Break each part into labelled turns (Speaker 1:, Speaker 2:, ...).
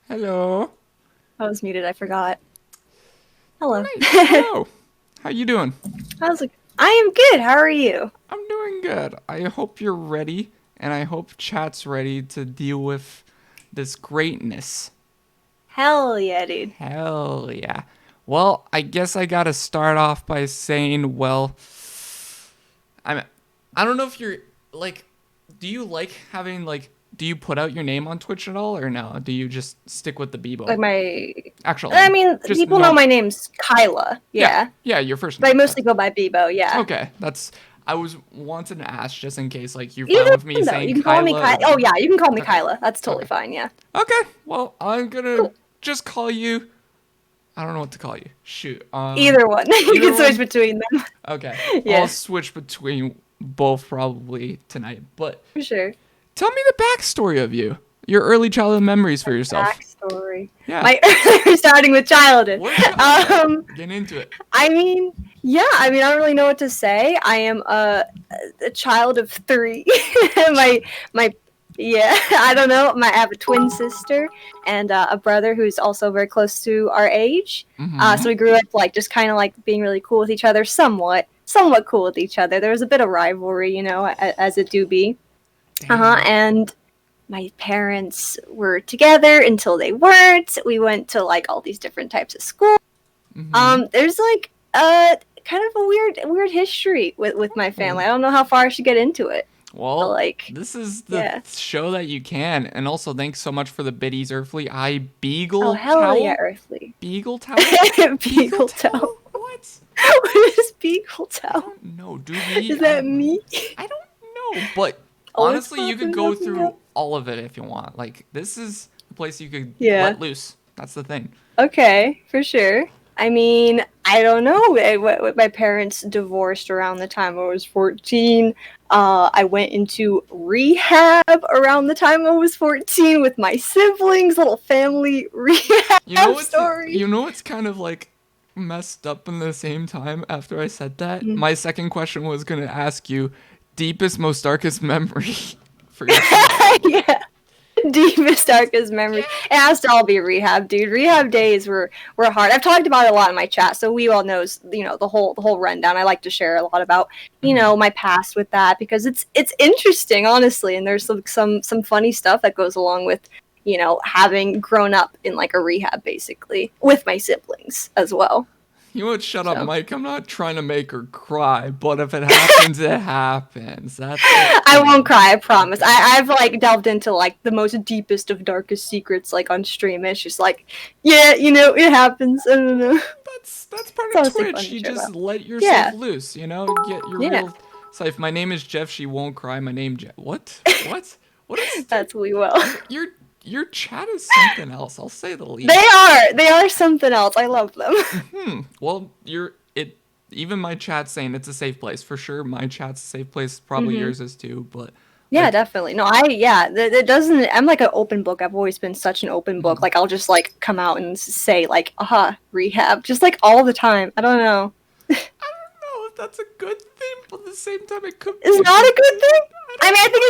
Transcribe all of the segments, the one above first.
Speaker 1: Hello.
Speaker 2: I was muted, I forgot. Hello.
Speaker 1: Nice. Hello. How you doing?
Speaker 2: How's it? I am good. How are you?
Speaker 1: I'm doing good. I hope you're ready, and I hope chat's ready to deal with this greatness.
Speaker 2: Hell yeah, dude.
Speaker 1: Hell yeah. Well, I guess I gotta start off by saying, well, I'm. I don't know if you're like. Do you like having like? Do you put out your name on Twitch at all, or no? Do you just stick with the Beebo
Speaker 2: Like my,
Speaker 1: actual
Speaker 2: I
Speaker 1: name?
Speaker 2: mean,
Speaker 1: Just
Speaker 2: people know
Speaker 1: normal.
Speaker 2: my name's Kyla.
Speaker 1: Yeah.
Speaker 2: Yeah,
Speaker 1: Yeah. Your first
Speaker 2: but I
Speaker 1: name.
Speaker 2: mostly go by Beebo. Yeah.
Speaker 1: Okay, that's. I was wanting to ask just in case, like, you're fine
Speaker 2: Either
Speaker 1: with me
Speaker 2: one though.
Speaker 1: saying
Speaker 2: You can call me
Speaker 1: Kyla
Speaker 2: Kyla.
Speaker 1: or.
Speaker 2: Oh yeah, you can call me
Speaker 1: Okay,
Speaker 2: Kyla. That's totally
Speaker 1: okay,
Speaker 2: fine. Yeah.
Speaker 1: okay. Well, I'm gonna
Speaker 2: Cool.
Speaker 1: just call you. I don't know what to call you. Shoot.
Speaker 2: Either one. You
Speaker 1: Either
Speaker 2: can switch
Speaker 1: one.
Speaker 2: between them.
Speaker 1: Okay, I'll
Speaker 2: Yeah,
Speaker 1: switch between both probably tonight. But
Speaker 2: for sure.
Speaker 1: tell me the backstory of you, your early childhood memories for yourself.
Speaker 2: Backstory.
Speaker 1: Yeah,
Speaker 2: My starting with childhood.
Speaker 1: we're childhood.
Speaker 2: Um,
Speaker 1: Get into it.
Speaker 2: I mean, yeah, I mean, I don't really know what to say. I am a child of three. my my yeah, I don't know. I have a twin sister and a brother who's also very close to our age.
Speaker 1: Mm-hmm.
Speaker 2: So we grew up like just kind of like being really cool with each other, somewhat cool with each other. There was a bit of rivalry, as it do be.
Speaker 1: Damn.
Speaker 2: And my parents were together until they weren't. We went to like all these different types of schools.
Speaker 1: Mm-hmm.
Speaker 2: There's like kind of a weird history with my
Speaker 1: Oh.
Speaker 2: family. I don't know how far I should get into it. But
Speaker 1: Well,
Speaker 2: like,
Speaker 1: this is the
Speaker 2: yeah.
Speaker 1: show that you can. And also, thanks so much for the biddies, Earthly. I
Speaker 2: Oh
Speaker 1: Beagle
Speaker 2: hell yeah,
Speaker 1: Towel?
Speaker 2: Earthly.
Speaker 1: Beagle Towel? Beagle
Speaker 2: Beagle toe.
Speaker 1: Towel? What?
Speaker 2: What is beagle
Speaker 1: I
Speaker 2: toe?
Speaker 1: don't know. Do we?
Speaker 2: Is that me?
Speaker 1: I don't know. But
Speaker 2: Oh, it's
Speaker 1: honestly, you could
Speaker 2: popping
Speaker 1: go
Speaker 2: up
Speaker 1: through
Speaker 2: now.
Speaker 1: all of it if you want. Like, this is a place you could
Speaker 2: Yeah.
Speaker 1: let loose. That's the thing.
Speaker 2: Okay, for sure. I mean, I don't know. My parents divorced around the time I was 14. I went into rehab around the time I was 14 with my siblings. Little family
Speaker 1: You know
Speaker 2: rehab
Speaker 1: what's
Speaker 2: story.
Speaker 1: you know what's kind of like messed up in the same time after I said that?
Speaker 2: Mm.
Speaker 1: My second question was gonna ask you deepest, most darkest memory for yourself.
Speaker 2: Yeah. Deepest, darkest
Speaker 1: Yeah.
Speaker 2: memories. It has to all be rehab, dude. Rehab days were hard. I've talked about it a lot in my chat, so we all knows the whole rundown. I like to share a lot about
Speaker 1: Mhm.
Speaker 2: my past with that because it's interesting, honestly, and there's some funny stuff that goes along with having grown up in like a rehab basically with my siblings as well.
Speaker 1: You know what? Shut up,
Speaker 2: So
Speaker 1: Mike. I'm not trying to make her cry, but if it happens, it happens. That's the
Speaker 2: I won't
Speaker 1: thing.
Speaker 2: cry, I promise.
Speaker 1: Okay.
Speaker 2: I've like delved into like the most deepest of darkest secrets like on stream. And it's just like, yeah, it happens. I don't know.
Speaker 1: That's part
Speaker 2: It's
Speaker 1: of
Speaker 2: honestly fun
Speaker 1: Twitch.
Speaker 2: to
Speaker 1: You
Speaker 2: share
Speaker 1: just
Speaker 2: about.
Speaker 1: let yourself
Speaker 2: Yeah,
Speaker 1: loose. Get your
Speaker 2: yeah.
Speaker 1: real self. My name is Jeff. She won't cry. My name Jeff. What? What? What is?
Speaker 2: That's we will.
Speaker 1: Your chat is something else. I'll say the
Speaker 2: They
Speaker 1: least.
Speaker 2: are. They are something else. I love them.
Speaker 1: Well, you're it. Even my chat's saying it's a safe place for sure. My chat's a safe place. Probably
Speaker 2: Hmm.
Speaker 1: yours is too. But
Speaker 2: Yeah,
Speaker 1: like,
Speaker 2: definitely. No, yeah, it doesn't. I'm like an open book. I've always been such an open book.
Speaker 1: mhm.
Speaker 2: Like I'll just like come out and say like, rehab, just like all the time. I don't know.
Speaker 1: I don't know if that's a good thing, but at the same time, it could be
Speaker 2: It's
Speaker 1: a
Speaker 2: not
Speaker 1: good
Speaker 2: a good
Speaker 1: thing.
Speaker 2: thing.
Speaker 1: I
Speaker 2: I mean, I
Speaker 1: don't
Speaker 2: think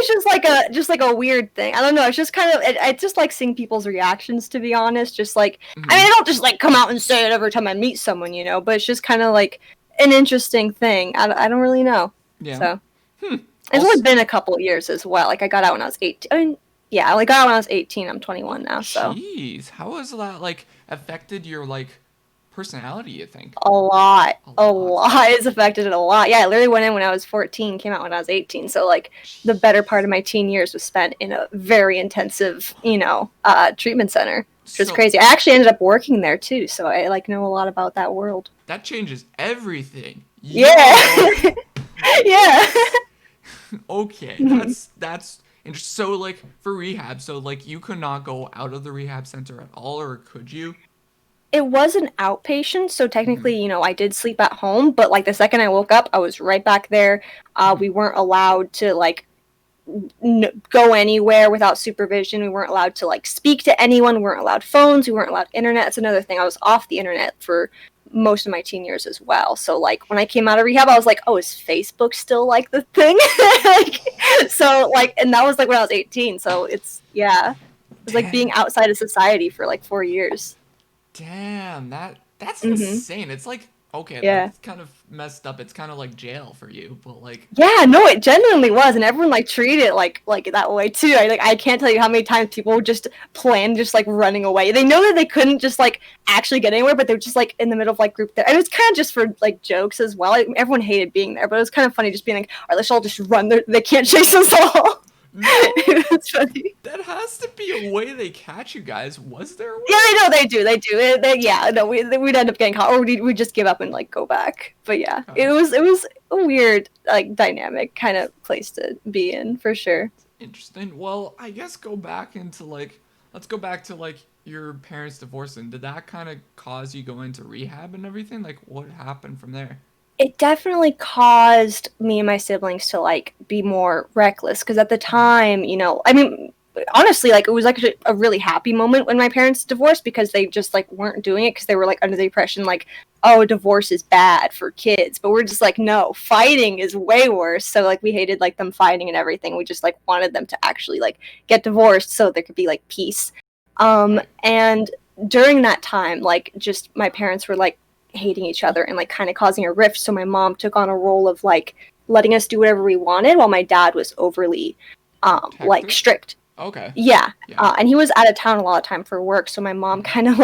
Speaker 1: know.
Speaker 2: it's just like a weird thing. I don't know. It's just kind of. I just like seeing people's reactions. To be honest, just like I mean,
Speaker 1: Hmm.
Speaker 2: I don't just like come out and say it every time I meet someone, but it's just kind of like an interesting thing. I don't really know.
Speaker 1: Yeah.
Speaker 2: So
Speaker 1: Hmm.
Speaker 2: it's only
Speaker 1: Also,
Speaker 2: been a couple of years as well. Like I got out when I was 18. I mean, yeah, I only got out when I was 18. I'm 21 now, so
Speaker 1: jeez, how has that like affected your like personality? You think
Speaker 2: a lot,
Speaker 1: a
Speaker 2: a
Speaker 1: lot.
Speaker 2: lot has affected it a lot. Yeah, I literally went in when I was 14, came out when I was 18. So like the better part of my teen years was spent in a very intensive, treatment center, which was
Speaker 1: So
Speaker 2: crazy. I actually ended up working there too, so I like know a lot about that world.
Speaker 1: that changes everything.
Speaker 2: Yeah,
Speaker 1: Yo,
Speaker 2: yeah.
Speaker 1: what? Okay, that's interesting. So like for rehab, so like you could not go out of the rehab center at all, or could you?
Speaker 2: It was an outpatient, so
Speaker 1: Hmm.
Speaker 2: technically, I did sleep at home, but like the second I woke up, I was right back there.
Speaker 1: Hmm.
Speaker 2: We weren't allowed to like go anywhere without supervision. We weren't allowed to like speak to anyone. We weren't allowed phones. We weren't allowed internet. That's another thing. I was off the internet for most of my teen years as well. So like when I came out of rehab, I was like, oh, is Facebook still like the thing? Like, so like, and that was like when I was 18. So it's yeah, was like being
Speaker 1: Damn.
Speaker 2: outside of society for like 4 years.
Speaker 1: Damn, that's
Speaker 2: Mm-hmm.
Speaker 1: insane. It's like, okay,
Speaker 2: Yeah.
Speaker 1: that's kind of messed up. It's kind of like jail for you, but like,
Speaker 2: Yeah, no, it genuinely was, and everyone like treated it like that way too. I can't tell you how many times people would just plan just like running away. They know that they couldn't just like actually get anywhere, but they were just like in the middle of like group there. And it was kind of just for like jokes as well. Like, everyone hated being there, but it was kind of funny just being like, all right, let's all just run. They can't chase us all.
Speaker 1: no,
Speaker 2: It was funny.
Speaker 1: that has to be a way they catch you guys. Was there a
Speaker 2: Yeah,
Speaker 1: way?
Speaker 2: I know they do. They do. Yeah, no, we'd end up getting caught, or we'd just give up and like go back. But yeah,
Speaker 1: Okay,
Speaker 2: it was a weird like dynamic kind of place to be in for sure.
Speaker 1: interesting. Well, I guess go back into like, let's go back to like your parents divorcing. Did that kind of cause you go into rehab and everything? Like, what happened from there?
Speaker 2: It definitely caused me and my siblings to like be more reckless because at the
Speaker 1: Mhm.
Speaker 2: time, I mean, honestly, like it was like a really happy moment when my parents divorced because they just like weren't doing it because they were like under the impression like, oh, divorce is bad for kids, but we're just like, no, fighting is way worse. So like we hated like them fighting and everything. We just like wanted them to actually like get divorced so there could be like peace.
Speaker 1: Right.
Speaker 2: And during that time, like just my parents were like hating each other and like kind of causing a rift. So my mom took on a role of like letting us do whatever we wanted while my dad was overly like
Speaker 1: Protective?
Speaker 2: strict.
Speaker 1: Okay.
Speaker 2: Yeah.
Speaker 1: Yeah.
Speaker 2: And he was out of town a lot of time for work. So my mom kind of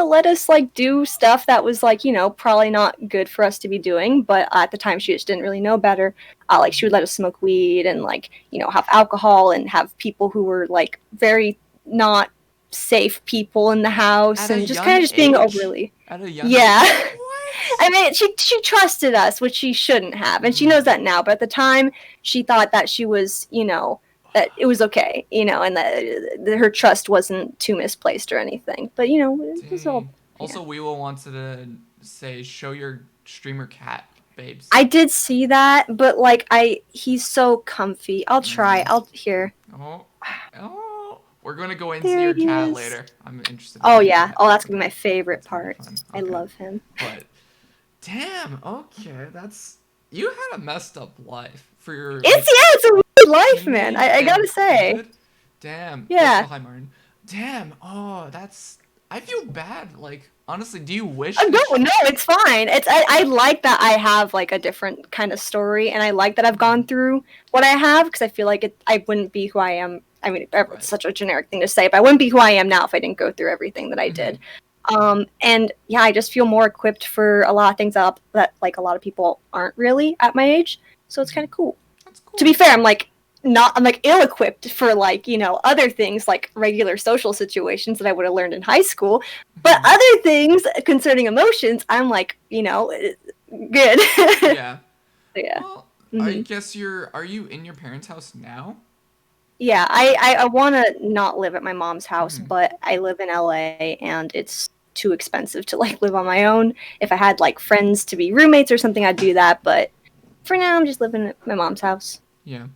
Speaker 2: let us like do stuff that was like, probably not good for us to be doing. But at the time she just didn't really know better. Like she would let us smoke weed and like, have alcohol and have people who were like very not safe people in the house
Speaker 1: At a
Speaker 2: and just kind of
Speaker 1: young
Speaker 2: just being
Speaker 1: age?
Speaker 2: overly.
Speaker 1: At a young age?
Speaker 2: Yeah.
Speaker 1: What?
Speaker 2: I mean, she trusted us, which she shouldn't have, and she knows
Speaker 1: Mm,
Speaker 2: that now. But at the time, she thought that she was, that it was okay, and that her trust wasn't too misplaced or anything. But it was all,
Speaker 1: dang.
Speaker 2: yeah.
Speaker 1: Also, Weewa wanted to say, show your streamer cat, babes.
Speaker 2: I did see that, but like he's so comfy. I'll try.
Speaker 1: Mm.
Speaker 2: I'll here.
Speaker 1: Oh. Oh. We're going to go into
Speaker 2: There
Speaker 1: your
Speaker 2: he
Speaker 1: cat
Speaker 2: is.
Speaker 1: later. I'm interested in
Speaker 2: Oh
Speaker 1: your
Speaker 2: yeah.
Speaker 1: cat.
Speaker 2: Oh, that's gonna be
Speaker 1: Okay.
Speaker 2: my favorite
Speaker 1: That's going to be
Speaker 2: part.
Speaker 1: fun.
Speaker 2: I
Speaker 1: Okay.
Speaker 2: love him.
Speaker 1: But, damn. Okay. That's. You had a messed up life for your,
Speaker 2: It's
Speaker 1: like,
Speaker 2: yeah, it's a weird life, man.
Speaker 1: teenage
Speaker 2: I
Speaker 1: and
Speaker 2: gotta say.
Speaker 1: adulthood. Damn. Also,
Speaker 2: Yeah.
Speaker 1: hi, Martin. Damn. Oh, that's. I feel bad. Like, honestly, do you wish
Speaker 2: Oh,
Speaker 1: the.
Speaker 2: no, it's fine. I like that I have like a different kind of story, and I like that I've gone through what I have because I feel like I wouldn't be who I am. I mean, it's
Speaker 1: Right.
Speaker 2: such a generic thing to say, but I wouldn't be who I am now if I didn't go through everything that I did.
Speaker 1: Hmm.
Speaker 2: And yeah, I just feel more equipped for a lot of things that like a lot of people aren't really at my age. So it's kind of cool.
Speaker 1: That's
Speaker 2: To be
Speaker 1: cool.
Speaker 2: fair, I'm like ill-equipped for like other things like regular social situations that I would have learned in high school, but
Speaker 1: Hmm.
Speaker 2: other things concerning emotions I'm like good.
Speaker 1: Yeah.
Speaker 2: Yeah.
Speaker 1: Well, I
Speaker 2: Hmm.
Speaker 1: guess are you in your parents' house now?
Speaker 2: Yeah, I want to not live at my mom's house,
Speaker 1: Hmm.
Speaker 2: but I live in LA and it's too expensive to like live on my own. If I had like friends to be roommates or something, I'd do that, but for now I'm just living at my mom's house.
Speaker 1: Yeah.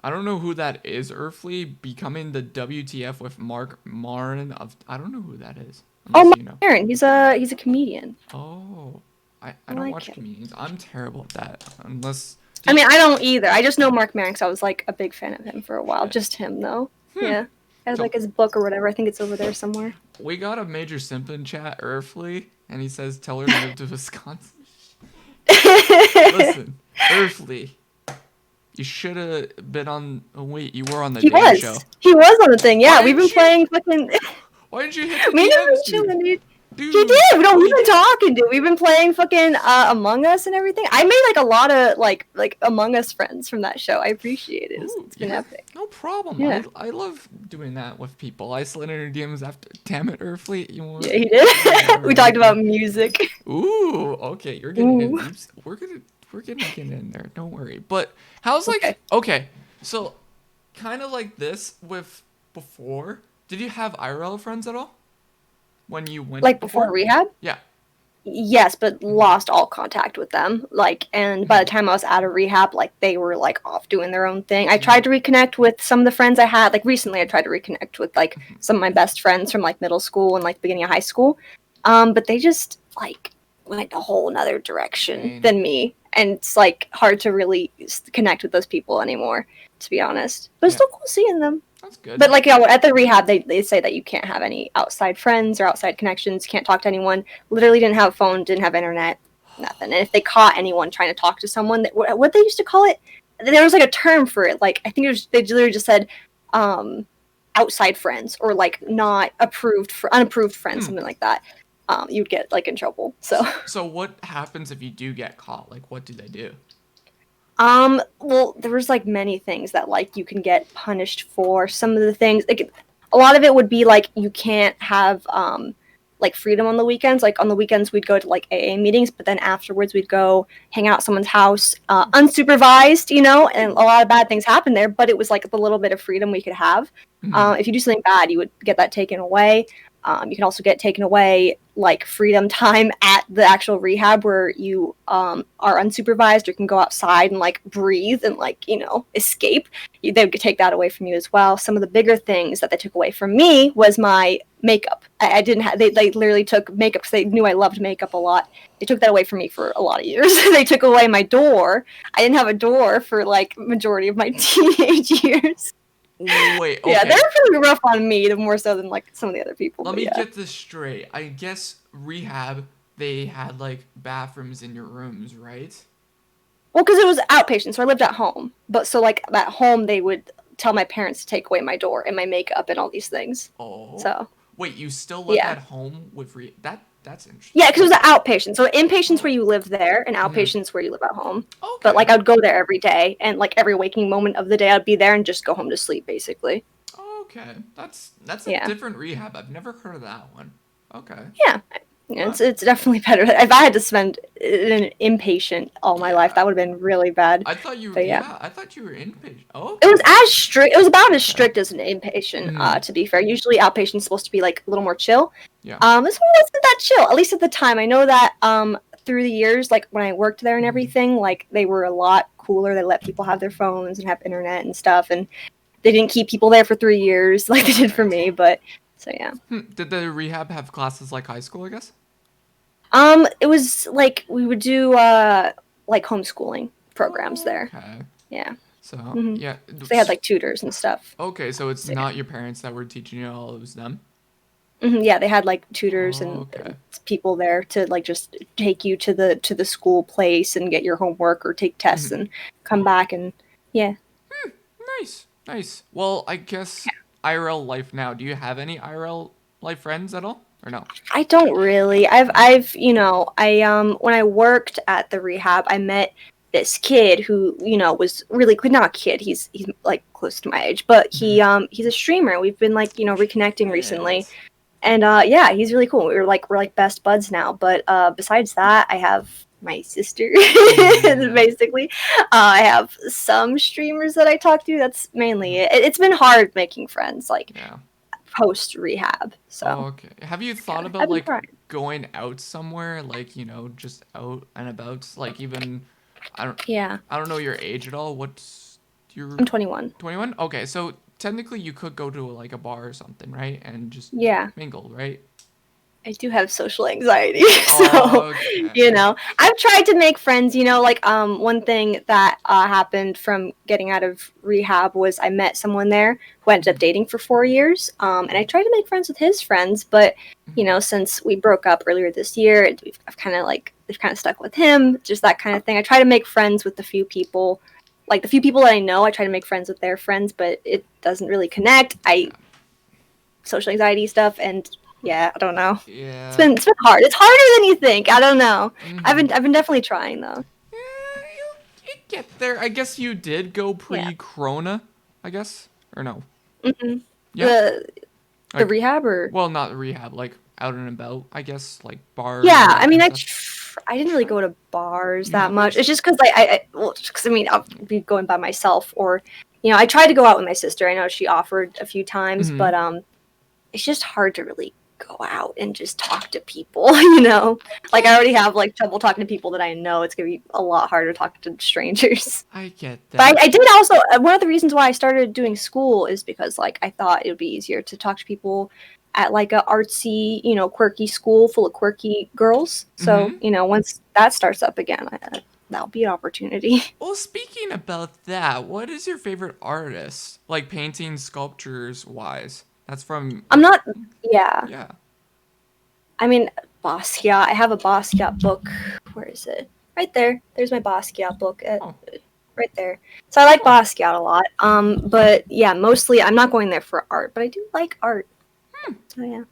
Speaker 1: I don't know who that is, Earthly, becoming the WTF with Mark Marin of I don't know who that is.
Speaker 2: Oh,
Speaker 1: Unless
Speaker 2: my
Speaker 1: you know.
Speaker 2: parent, he's a comedian.
Speaker 1: Oh. I
Speaker 2: I
Speaker 1: don't
Speaker 2: like
Speaker 1: watch
Speaker 2: him.
Speaker 1: comedians. I'm terrible at that. Unless
Speaker 2: I
Speaker 1: do you,
Speaker 2: mean, I don't either. I just know Mark Maron because I was like a big fan of him for a while.
Speaker 1: shit.
Speaker 2: Just him, though.
Speaker 1: Hmm.
Speaker 2: Yeah. I had
Speaker 1: So
Speaker 2: like his book or whatever. I think it's over there somewhere.
Speaker 1: we got a major simp in chat, Earthly, and he says tell her to move to Wisconsin. Listen, Earthly, you should have been on. Oh wait, you were on the
Speaker 2: he
Speaker 1: Daily Show.
Speaker 2: was. He was on the thing.
Speaker 1: Why
Speaker 2: Yeah, we've been
Speaker 1: didn't you?
Speaker 2: playing fucking.
Speaker 1: Why didn't you hit the
Speaker 2: Me and him
Speaker 1: DMs,
Speaker 2: was
Speaker 1: dude?
Speaker 2: chilling, dude. He
Speaker 1: Dude,
Speaker 2: did. No, we've
Speaker 1: we
Speaker 2: been
Speaker 1: did.
Speaker 2: talking, dude. We've been playing fucking Among Us and everything. I made like a lot of like Among Us friends from that show. I appreciate it.
Speaker 1: Ooh,
Speaker 2: It's been
Speaker 1: yeah,
Speaker 2: epic.
Speaker 1: no problem.
Speaker 2: Yeah.
Speaker 1: I love doing that with people. I slid in her DMs after. Damn it, Earthly, you
Speaker 2: Yeah,
Speaker 1: want?
Speaker 2: he did. We talked
Speaker 1: Okay.
Speaker 2: about music.
Speaker 1: Ooh, okay, you're getting in
Speaker 2: Ooh.
Speaker 1: deep. We're gonna get in there. Don't worry. But how's like
Speaker 2: Okay.
Speaker 1: okay, so kind of like this with before. Did you have IRL friends at all when you went
Speaker 2: Like before
Speaker 1: before?
Speaker 2: rehab.
Speaker 1: Yeah.
Speaker 2: Yes, but
Speaker 1: Hmm.
Speaker 2: lost all contact with them. Like, and by the
Speaker 1: Hmm.
Speaker 2: time I was out of rehab, like they were like off doing their own thing. I
Speaker 1: Hmm.
Speaker 2: tried to reconnect with some of the friends I had. Like recently, I tried to reconnect with like some of my best friends from like middle school and like beginning of high school. But they just like went a whole another direction
Speaker 1: Dang.
Speaker 2: than me. and it's like hard to really connect with those people anymore, to be honest. But it's
Speaker 1: Yeah.
Speaker 2: still cool seeing them.
Speaker 1: That's good.
Speaker 2: But like, at the rehab, they say that you can't have any outside friends or outside connections, can't talk to anyone. Literally didn't have a phone, didn't have internet, nothing. And if they caught anyone trying to talk to someone, what they used to call it, there was like a term for it. Like, I think they literally just said outside friends, or like not approved for unapproved friends, something like that. You'd get like in trouble.
Speaker 1: So what happens if you do get caught? Like, what do they do?
Speaker 2: Well, there was like many things that like you can get punished for. Some of the things, like a lot of it would be like you can't have like freedom on the weekends. Like on the weekends we'd go to like AA meetings, but then afterwards we'd go hang out at someone's house, unsupervised, and a lot of bad things happened there, but it was like the little bit of freedom we could have. If you do something bad, you would get that taken away. You can also get taken away like freedom time at the actual rehab where you are unsupervised or can go outside and like breathe and like escape. They would take that away from you as well. Some of the bigger things that they took away from me was my makeup. I didn't have. They literally took makeup because they knew I loved makeup a lot. They took that away from me for a lot of years. They took away my door. I didn't have a door for like majority of my teenage years.
Speaker 1: Wait, okay.
Speaker 2: Yeah, they're pretty rough on me, more so than like some of the other people.
Speaker 1: Let me get this straight. I guess rehab, they had like bathrooms in your rooms, right?
Speaker 2: Well, because it was outpatient, so I lived at home. But so like at home, they would tell my parents to take away my door and my makeup and all these things.
Speaker 1: Oh.
Speaker 2: So.
Speaker 1: Wait, you still live at home with That's interesting.
Speaker 2: Yeah, because it was an outpatient. So inpatients where you live there, and outpatients where you live at home.
Speaker 1: Okay.
Speaker 2: But like I'd go there every day, and like every waking moment of the day, I'd be there and just go home to sleep, basically.
Speaker 1: Okay, that's a different rehab. I've never heard of that one. Okay.
Speaker 2: Yeah, it's definitely better. If I had to spend an inpatient all my life, that would have been really bad.
Speaker 1: I thought you. I thought you were inpatient. Oh.
Speaker 2: Okay. It was as strict. It was about as strict as an inpatient. To be fair, usually outpatient's supposed to be like a little more chill.
Speaker 1: Yeah.
Speaker 2: This one wasn't that chill. At least at the time, I know that through the years, like when I worked there and everything, like they were a lot cooler. They let people have their phones and have internet and stuff, and they didn't keep people there for 3 years like they did for me. But so yeah.
Speaker 1: Did the rehab have classes like high school? I guess.
Speaker 2: It was like we would do like homeschooling programs there.
Speaker 1: Okay.
Speaker 2: Yeah.
Speaker 1: So yeah,
Speaker 2: so they had like tutors and stuff.
Speaker 1: Okay, so it's not your parents that were teaching you all; it was them.
Speaker 2: Yeah, they had like tutors and people there to like just take you to the school place and get your homework or take tests and come back and yeah.
Speaker 1: Nice. Well, I guess IRL life now. Do you have any IRL life friends at all? Or no?
Speaker 2: I don't really. I've when I worked at the rehab, I met this kid who was really not a kid. He's like close to my age, but he's a streamer. We've been like reconnecting recently, and yeah, he's really cool. We're like best buds now. But besides that, I have my sister. Basically, I have some streamers that I talk to. That's mainly it. It's been hard making friends. Like. Yeah. Post rehab. So
Speaker 1: okay. Have you thought about like going out somewhere, like just out and about, like even I don't know your age at all. What's your
Speaker 2: I'm 21.
Speaker 1: 21? Okay, so technically you could go to like a bar or something, right? And just mingle, right?
Speaker 2: I do have social anxiety, so I've tried to make friends. Like one thing that happened from getting out of rehab was I met someone there who ended up dating for 4 years, and I tried to make friends with his friends, but since we broke up earlier this year, they've kind of stuck with him, just that kind of thing. I try to make friends with the few people, like the few people that I know. I try to make friends with their friends, but it doesn't really connect. Social anxiety stuff and. Yeah, I don't know.
Speaker 1: Yeah.
Speaker 2: It's been hard. It's harder than you think. I don't know. I've been definitely trying though.
Speaker 1: Yeah, you get there. I guess you did go pre-corona, I guess, or no?
Speaker 2: Yeah. The rehab or
Speaker 1: not the rehab, like out and about, I guess, like bars.
Speaker 2: Yeah, I mean, I didn't really go to bars that much. It's just because I'll be going by myself, or I tried to go out with my sister. I know she offered a few times, but it's just hard to really go out and just talk to people, like I already have like trouble talking to people that I know. It's gonna be a lot harder talking to strangers.
Speaker 1: I get that.
Speaker 2: But I did also, one of the reasons why I started doing school is because like I thought it would be easier to talk to people at like a artsy, quirky school full of quirky girls. So once that starts up again, that'll be an opportunity.
Speaker 1: Well, speaking about that, what is your favorite artist? Like painting, sculptures wise. That's from
Speaker 2: I'm not. Yeah.
Speaker 1: yeah.
Speaker 2: I mean, Basquiat. I have a Basquiat book. Where is it? Right there. There's my Basquiat book.
Speaker 1: Oh,
Speaker 2: Right there. So I like
Speaker 1: oh,
Speaker 2: Basquiat a lot. But yeah, mostly I'm not going there for art, but I do like art. So yeah,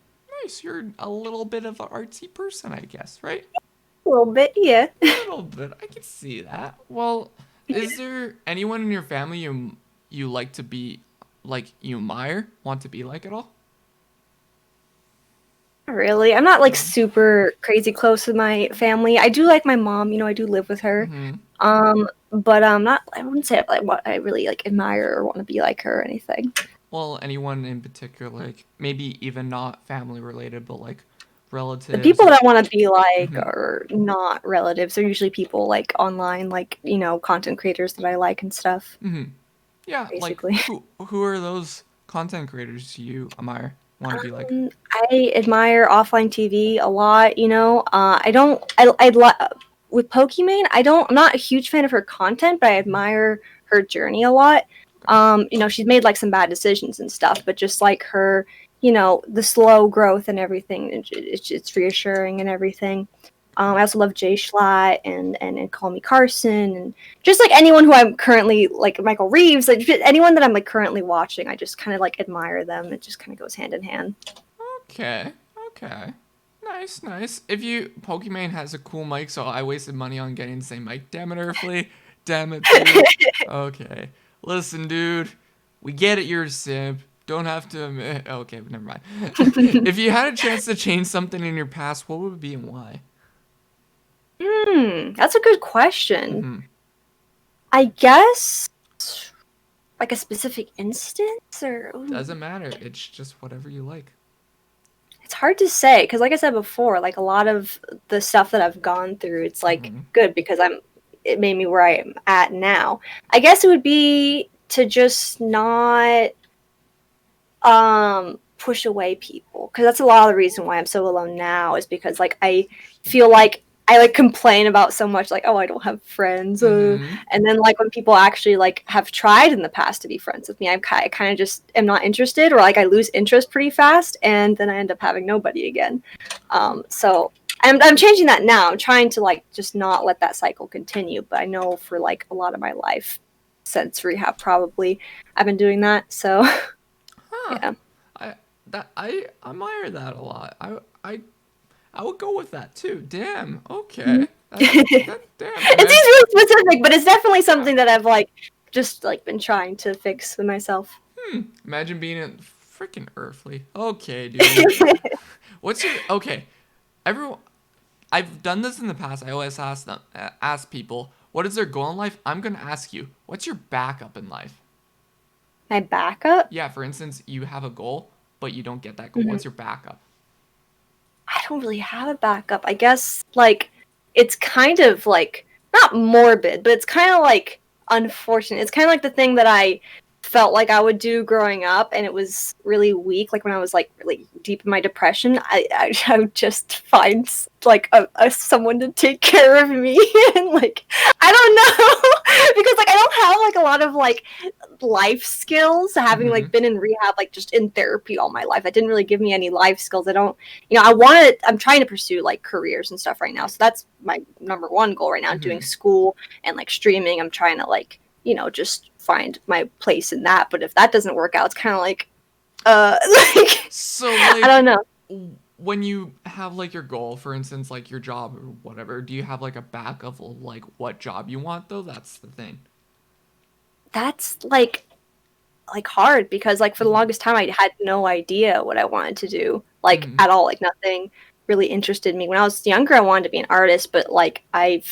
Speaker 1: nice. You're a little bit of an artsy person, I guess, right?
Speaker 2: a little bit. Yeah.
Speaker 1: A little bit. I can see that. Well, is there anyone in your family you like to be like you admire, want to be like at all?
Speaker 2: Really, I'm not like
Speaker 1: No.
Speaker 2: super crazy close with my family. I do like my mom. I do live with her.
Speaker 1: Mm-hmm.
Speaker 2: But not. I wouldn't say like what I really like admire or want to be like her or anything.
Speaker 1: Well, anyone in particular, like maybe even not family related, but like
Speaker 2: The
Speaker 1: relatives
Speaker 2: people
Speaker 1: or.
Speaker 2: that I want to be like
Speaker 1: Mm-hmm.
Speaker 2: are not relatives. They're usually people like online, like content creators that I like and stuff.
Speaker 1: Mm-hmm. Yeah, like
Speaker 2: Basically.
Speaker 1: who are those content creators you admire, want to be like?
Speaker 2: I admire OfflineTV a lot. I don't. With Pokimane. I'm not a huge fan of her content, but I admire her journey a lot. She's made like some bad decisions and stuff, but just like her, the slow growth and everything, it's reassuring and everything. I also love Jay Schlatt and Call Me Carson and just like anyone who I'm currently like Michael Reeves, like just anyone that I'm like currently watching, I just kind of like admire them. It just kind of goes hand in hand.
Speaker 1: Okay, okay. Nice, nice. If you Pokimane has a cool mic, so I wasted money on getting the same mic. Damn it, Earthly. Damn it, dude. Okay. Listen, dude. We get it, you're a simp. Don't have to admit. Okay, but never mind. If you had a chance to change something in your past, what would it be and why?
Speaker 2: That's a good question.
Speaker 1: Mm-hmm.
Speaker 2: I guess like a specific instance or
Speaker 1: Doesn't matter. It's just whatever you like.
Speaker 2: it's hard to say because like I said before, like a lot of the stuff that I've gone through, it's like
Speaker 1: Mm-hmm.
Speaker 2: good because it made me where I'm at now. I guess it would be to just not push away people because that's a lot of the reason why I'm so alone now is because like I feel like I like complain about so much like, oh, I don't have friends,
Speaker 1: Mm-hmm.
Speaker 2: and then like when people actually like have tried in the past to be friends with me, I kind of just am not interested, or like I lose interest pretty fast and then I end up having nobody again. So I'm changing that now. I'm trying to like just not let that cycle continue, but I know for like a lot of my life since rehab probably I've been doing that, so
Speaker 1: Huh.
Speaker 2: yeah.
Speaker 1: I admire that a lot. I would go with that too. Damn.
Speaker 2: Mhm.
Speaker 1: Okay. That damn.
Speaker 2: It seems really specific, but it's definitely
Speaker 1: Yeah.
Speaker 2: something that I've like just like been trying to fix with myself.
Speaker 1: Imagine being a freaking earthly. Okay, dude. What's your okay? Everyone, I've done this in the past. I always ask people, what is their goal in life? I'm gonna ask you, what's your backup in life?
Speaker 2: My backup?
Speaker 1: Yeah, for instance, you have a goal, but you don't get that goal.
Speaker 2: Mhm.
Speaker 1: What's your backup?
Speaker 2: I don't really have a backup. I guess like it's kind of like not morbid, but it's kind of like unfortunate. It's kind of like the thing that I felt like I would do growing up, and it was really weak. Like when I was like really deep in my depression, I would just find like a someone to take care of me, and like I don't know because like I don't have like a lot of like life skills having
Speaker 1: Mm-hmm.
Speaker 2: like been in rehab like just in therapy all my life. That didn't really give me any life skills. I don't I'm trying to pursue like careers and stuff right now, so that's my number one goal right now, doing
Speaker 1: Mm-hmm.
Speaker 2: school and like streaming. I'm trying to like just find my place in that, but if that doesn't work out, it's kind of like like
Speaker 1: So
Speaker 2: I don't
Speaker 1: like
Speaker 2: know.
Speaker 1: when you have like your goal, for instance, like your job or whatever, do you have like a backup of like what job you want though? That's the thing.
Speaker 2: That's like hard because like for the
Speaker 1: Mm-hmm.
Speaker 2: longest time I had no idea what I wanted to do like
Speaker 1: Mm-hmm.
Speaker 2: at all. Like nothing really interested me. When I was younger I wanted to be an artist, but like I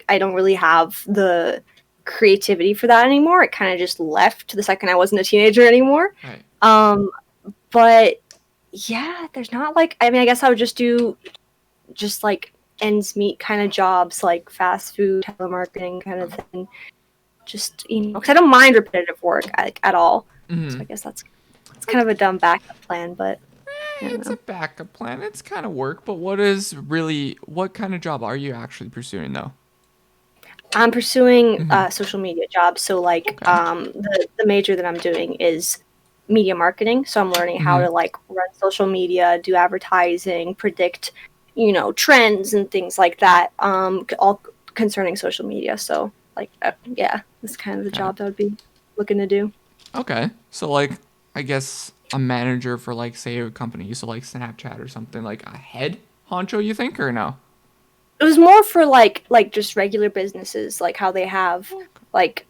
Speaker 2: don't really have the creativity for that anymore. It kind of just left the second I wasn't a teenager anymore.
Speaker 1: Right.
Speaker 2: Um but yeah, there's not like I mean I guess I would just do just like ends meet kind of jobs like fast food, telemarketing kind of thing. Just because I don't mind repetitive work like at all. So
Speaker 1: Mm-hmm.
Speaker 2: I guess that's kind
Speaker 1: Like
Speaker 2: of a dumb backup plan, but I don't
Speaker 1: it's a
Speaker 2: know.
Speaker 1: backup plan. It's kind of work, but what kind of job are you actually pursuing though?
Speaker 2: I'm pursuing
Speaker 1: Mm-hmm.
Speaker 2: social media jobs. So like
Speaker 1: Okay.
Speaker 2: the major that I'm doing is media marketing. So I'm learning how
Speaker 1: Mm-hmm.
Speaker 2: to like run social media, do advertising, predict, trends and things like that. All concerning social media. So like yeah, that's kind of the
Speaker 1: Okay.
Speaker 2: job that I would be looking to do.
Speaker 1: Okay. So like, I guess a manager for like say a company, so like Snapchat or something, like a head honcho, you think, or no?
Speaker 2: It was more for like just regular businesses, like how they have
Speaker 1: Okay.
Speaker 2: like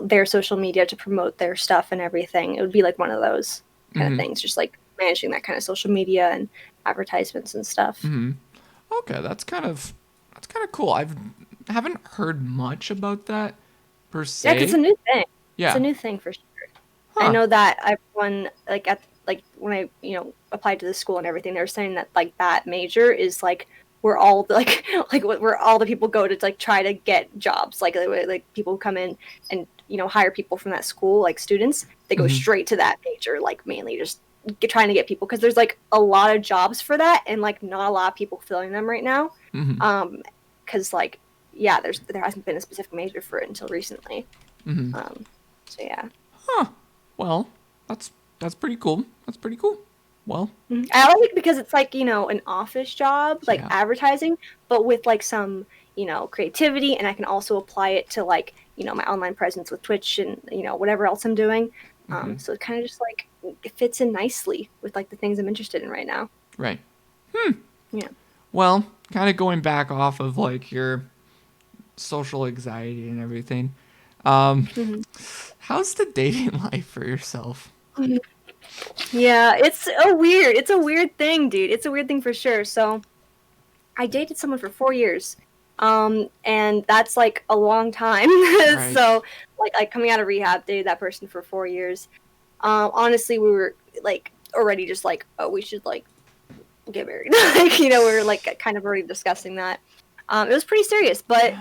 Speaker 2: their social media to promote their stuff and everything. It would be like one of those kind of
Speaker 1: Mm-hmm.
Speaker 2: things, just like managing that kind of social media and advertisements and stuff.
Speaker 1: Mm-hmm. Okay, that's kind of cool. Haven't heard much about that per
Speaker 2: Yeah, 'cause it's
Speaker 1: se.
Speaker 2: a new thing. It's a
Speaker 1: Yeah.
Speaker 2: new thing for sure. I
Speaker 1: Huh.
Speaker 2: know that everyone like at like when I applied to the school and everything, they were saying that like that major is like where all the like where all the people go to like try to get jobs. Like people come in and hire people from that school, like students. They go
Speaker 1: Mm-hmm.
Speaker 2: straight to that major, like mainly just trying to get people because there's like a lot of jobs for that and like not a lot of people filling them right now.
Speaker 1: Mm-hmm.
Speaker 2: Um, because like yeah, there hasn't been a specific major for it until recently.
Speaker 1: Mm-hmm.
Speaker 2: Um, so yeah.
Speaker 1: Huh. Well, that's pretty cool. That's pretty cool. Well,
Speaker 2: Mhm. I like it because it's like, an office job, like
Speaker 1: yeah.
Speaker 2: advertising, but with like some, creativity. And I can also apply it to like, my online presence with Twitch and, whatever else I'm doing.
Speaker 1: Mm-hmm.
Speaker 2: So it kind of just like it fits in nicely with like the things I'm interested in right now.
Speaker 1: Right.
Speaker 2: Yeah.
Speaker 1: Well, kind of going back off of like your social anxiety and everything. Um,
Speaker 2: Mhm.
Speaker 1: how's the dating life for yourself?
Speaker 2: Yeah, it's a weird thing, dude. It's a weird thing for sure. So I dated someone for 4 years. And that's like a long time.
Speaker 1: Right.
Speaker 2: So like coming out of rehab, dated that person for 4 years. Honestly, we were like already just like, oh, we should like get married. Like, we were like kind of already discussing that. It was pretty serious, but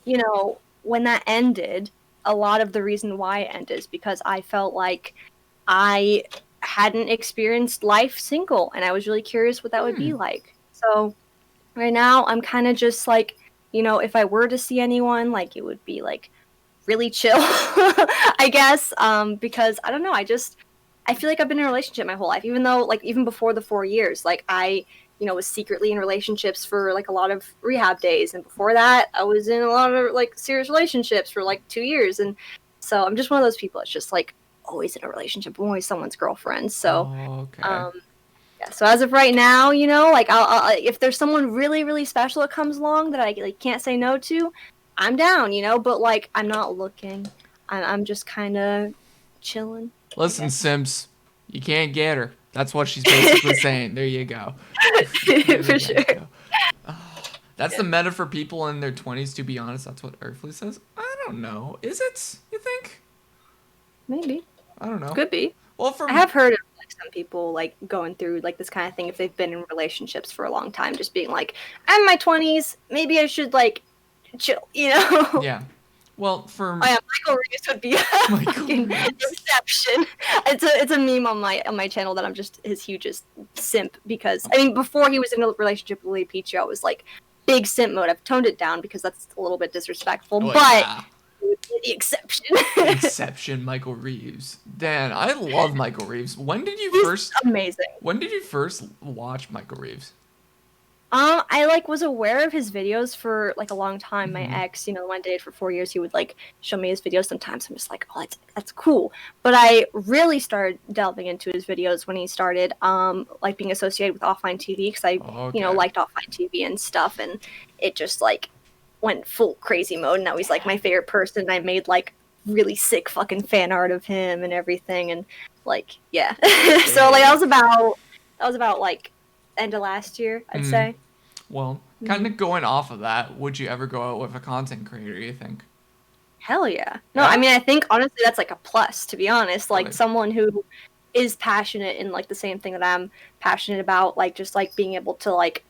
Speaker 1: Damn.
Speaker 2: when that ended, a lot of the reason why it ended is because I felt like I hadn't experienced life single, and I was really curious what that would be
Speaker 1: Hmm.
Speaker 2: like. So right now, I'm kind of just like, if I were to see anyone, like it would be like really chill, I guess. Because I don't know, I feel like I've been in a relationship my whole life, even though like even before the 4 years, like I, was secretly in relationships for like a lot of rehab days, and before that, I was in a lot of like serious relationships for like 2 years, and so I'm just one of those people. It's just like always in a relationship, I'm always someone's girlfriend. So,
Speaker 1: Okay.
Speaker 2: um, yeah. So as of right now, like if there's someone really really special that comes along that I like can't say no to, I'm down. But like I'm not looking. I'm just kind of chilling, I
Speaker 1: Listen,
Speaker 2: guess.
Speaker 1: Sims, you can't get her. That's what she's basically saying. There you go. There
Speaker 2: For
Speaker 1: you
Speaker 2: sure.
Speaker 1: go. That's the meta for people in their 20s, to be honest. That's what Earthly says. I don't know. Is it? You think?
Speaker 2: Maybe.
Speaker 1: I don't know.
Speaker 2: Could be.
Speaker 1: Well,
Speaker 2: I have heard of like some people like going through like this kind of thing if they've been in relationships for a long time, just being like, I'm in my 20s, maybe I should like chill.
Speaker 1: yeah. Well,
Speaker 2: Oh
Speaker 1: for
Speaker 2: yeah, Michael Reeves would be a
Speaker 1: Michael
Speaker 2: fucking
Speaker 1: Reeves.
Speaker 2: exception. It's a meme on my channel that I'm just his hugest simp because I mean before he was in a relationship with Lee Peachy, I was like big simp mode. I've toned it down because that's a little bit disrespectful,
Speaker 1: Oh,
Speaker 2: but
Speaker 1: yeah.
Speaker 2: he would be the exception.
Speaker 1: The exception, Michael Reeves. Dan, I love Michael Reeves.
Speaker 2: He's amazing.
Speaker 1: When did you first watch Michael Reeves?
Speaker 2: I like was aware of his videos for like a long time. My
Speaker 1: Mm-hmm.
Speaker 2: ex, the one I dated for 4 years, he would like show me his videos. Sometimes I'm just like, oh, that's cool. But I really started delving into his videos when he started, like being associated with OfflineTV because I,
Speaker 1: Okay.
Speaker 2: liked OfflineTV and stuff, and it just like went full crazy mode. And now he's like my favorite person. I made like really sick fucking fan art of him and everything, and like yeah. So like
Speaker 1: Sick.
Speaker 2: that was about like end of last year, I'd
Speaker 1: Mm.
Speaker 2: say.
Speaker 1: Well, kind
Speaker 2: Mhm.
Speaker 1: of going off of that, would you ever go out with a content creator, you think?
Speaker 2: Hell yeah. No, I
Speaker 1: Yeah?
Speaker 2: mean, I think honestly that's like a plus, to be honest. Like
Speaker 1: Really?
Speaker 2: someone who is passionate in like the same thing that I'm passionate about, like just like being able to like,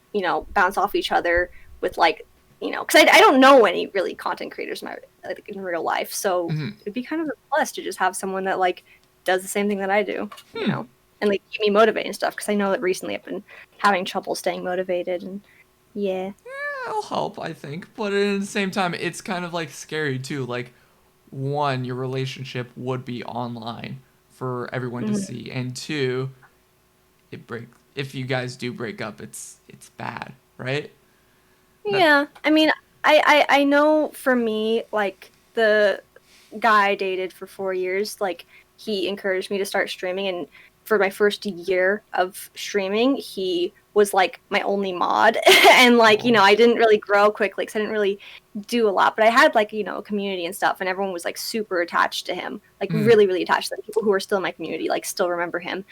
Speaker 2: bounce off each other with like, because I don't know any really content creators like in real life. So
Speaker 1: Mm-hmm.
Speaker 2: it'd be kind of a plus to just have someone that like does the same thing that I do,
Speaker 1: Hmm.
Speaker 2: and like keep me motivated and stuff. Because I know that recently I've been having trouble staying motivated and yeah.
Speaker 1: it'll help, I think. But at the same time, it's kind of like scary too. Like, one, your relationship would be online for everyone to
Speaker 2: Mhm.
Speaker 1: see, and two, it break. If you guys do break up, it's bad, right? That.
Speaker 2: Yeah, I mean, I know for me, like the guy I dated for 4 years, like he encouraged me to start streaming, and for my first year of streaming, he was like my only mod, and like
Speaker 1: Oh.
Speaker 2: I didn't really grow quickly because I didn't really do a lot, but I had like a community and stuff, and everyone was like super attached to him, like
Speaker 1: Mm.
Speaker 2: really really attached. Like people who are still in my community like still remember him,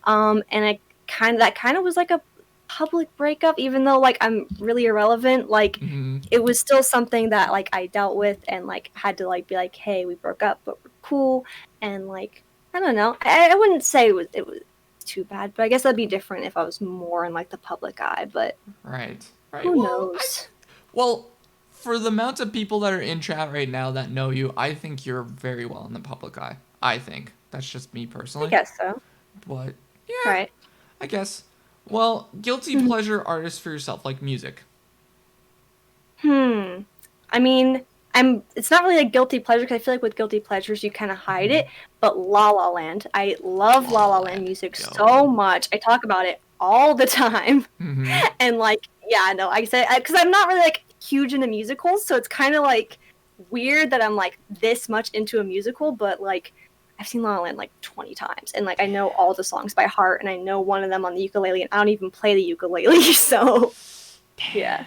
Speaker 2: and I kind of was like a public breakup, even though like I'm really irrelevant. Like
Speaker 1: Mm.
Speaker 2: it was still something that like I dealt with and like had to like be like, hey, we broke up, but we're cool. And like I don't know, I wouldn't say it was too bad, but I guess that'd be different if I was more in like the public eye. But
Speaker 1: Right. Right.
Speaker 2: who
Speaker 1: Well,
Speaker 2: knows?
Speaker 1: well, for the amount of people that are in chat right now that know you, I think you're very well in the public eye. I think that's just me
Speaker 2: I
Speaker 1: personally.
Speaker 2: guess so.
Speaker 1: But yeah,
Speaker 2: Right.
Speaker 1: I guess. Well, guilty pleasure artist for yourself, like music.
Speaker 2: Hmm. I mean, It's not really a guilty pleasure because I feel like with guilty pleasures you kind of hide
Speaker 1: Mm-hmm.
Speaker 2: it. But La La Land, I love
Speaker 1: La
Speaker 2: La
Speaker 1: La
Speaker 2: La Land
Speaker 1: Land.
Speaker 2: music so
Speaker 1: Yo.
Speaker 2: much. I talk about it all the time.
Speaker 1: Mm-hmm.
Speaker 2: And like, yeah, no, I say because I'm not really like huge into musicals, so it's kind of like weird that I'm like this much into a musical. But like, I've seen La La Land like 20 times, and like I know all the songs by heart, and I know one of them on the ukulele, and I don't even play the ukulele. So yeah.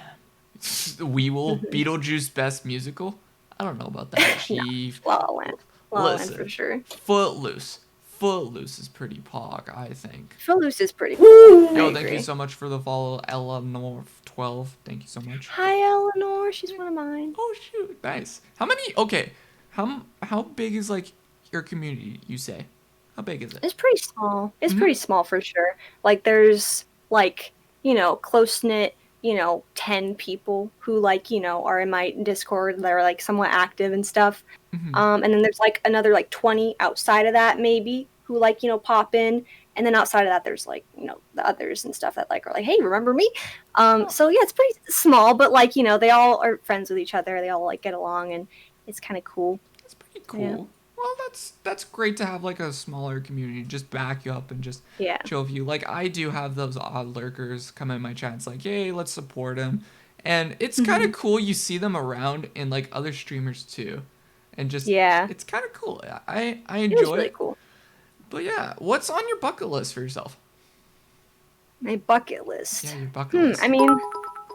Speaker 1: Weevil,
Speaker 2: Hmm.
Speaker 1: Beetlejuice best musical. I don't know about that,
Speaker 2: No,
Speaker 1: Chief.
Speaker 2: La La Land. La La Land for
Speaker 1: Listen,
Speaker 2: sure.
Speaker 1: Footloose. Footloose is pretty pog, I think.
Speaker 2: Footloose is pretty cool. I
Speaker 1: Yo, thank you
Speaker 2: agree.
Speaker 1: so much for the follow, Eleanor12. Thank you so much.
Speaker 2: Hi, Eleanor. She's one of mine.
Speaker 1: Oh shoot, nice. How many? Okay, how big is like your community? You say, how big is it?
Speaker 2: It's pretty small. It's
Speaker 1: Mm-hmm.
Speaker 2: pretty small for sure. Like there's like, close knit, 10 people who like, are in my Discord that are like somewhat active and stuff.
Speaker 1: Mm-hmm.
Speaker 2: And then there's like another like 20 outside of that maybe who like, pop in. And then outside of that there's like, the others and stuff that like are like, hey, remember me?
Speaker 1: Oh,
Speaker 2: So yeah, it's pretty small, but like, they all are friends with each other. They all like get along and it's kind of cool.
Speaker 1: that's pretty
Speaker 2: Yeah.
Speaker 1: cool. Well, that's great to have like a smaller community just back you up and just
Speaker 2: Yeah.
Speaker 1: chill with you. Like I do have those odd lurkers come in my chat. It's like, hey, let's support him, and it's kind of
Speaker 2: Mhm.
Speaker 1: cool. You see them around in like other streamers too, and just
Speaker 2: Yeah.
Speaker 1: it's kind of cool. I
Speaker 2: It is
Speaker 1: enjoy
Speaker 2: really
Speaker 1: it.
Speaker 2: cool.
Speaker 1: But yeah, what's on your bucket list for yourself?
Speaker 2: My bucket
Speaker 1: Yeah,
Speaker 2: list.
Speaker 1: your bucket list.
Speaker 2: I mean,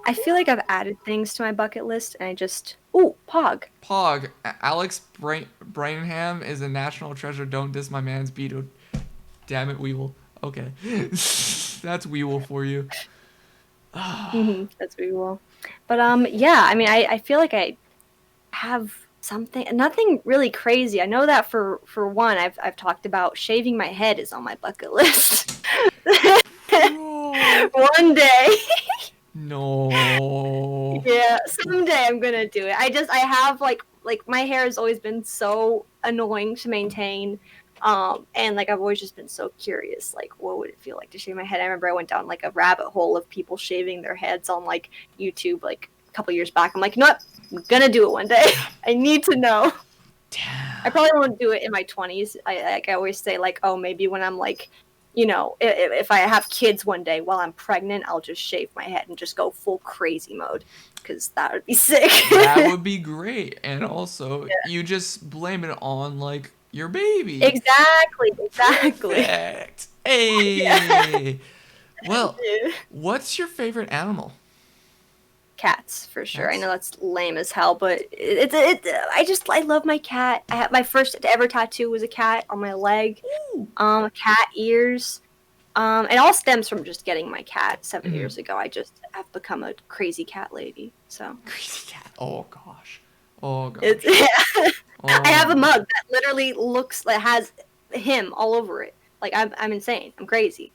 Speaker 2: I feel like I've added things to my bucket list, and I just Pog.
Speaker 1: Pog, Alex Brainham is a national treasure. Don't diss my man's Beto. Damn it, Weevil. Okay, that's Weevil for you.
Speaker 2: That's pretty cool. But yeah. I mean, I feel like I have nothing really crazy. I know that for one, I've talked about shaving my head is on my bucket list.
Speaker 1: Bro.
Speaker 2: One day.
Speaker 1: No.
Speaker 2: Yeah, someday I'm gonna do it. I have like my hair has always been so annoying to maintain. And like I've always just been so curious, like what would it feel like to shave my head? I remember I went down like a rabbit hole of people shaving their heads on like YouTube like a couple years back. I'm like, you know what? I'm gonna do it one day. I need to know.
Speaker 1: Damn.
Speaker 2: I probably won't do it in my 20s. I always say like, oh, maybe when I'm like, if I have kids one day while I'm pregnant, I'll just shave my head and just go full crazy mode because that would be sick.
Speaker 1: That would be great. And also,
Speaker 2: Yeah.
Speaker 1: you just blame it on like your baby.
Speaker 2: Exactly.
Speaker 1: Perfect. Hey. Well,
Speaker 2: Dude.
Speaker 1: what's your favorite animal?
Speaker 2: Cats for sure.
Speaker 1: Cats?
Speaker 2: I know that's lame as hell, but I love my cat. I had my first ever tattoo was a cat on my leg.
Speaker 1: Ooh.
Speaker 2: Cat ears. It all stems from just getting my cat 7 years ago. I just have become a crazy cat lady. So
Speaker 1: Crazy cat. Oh gosh. Oh gosh.
Speaker 2: it's yeah.
Speaker 1: Oh.
Speaker 2: I have a mug that literally looks that has him all over it. Like I'm insane. I'm crazy.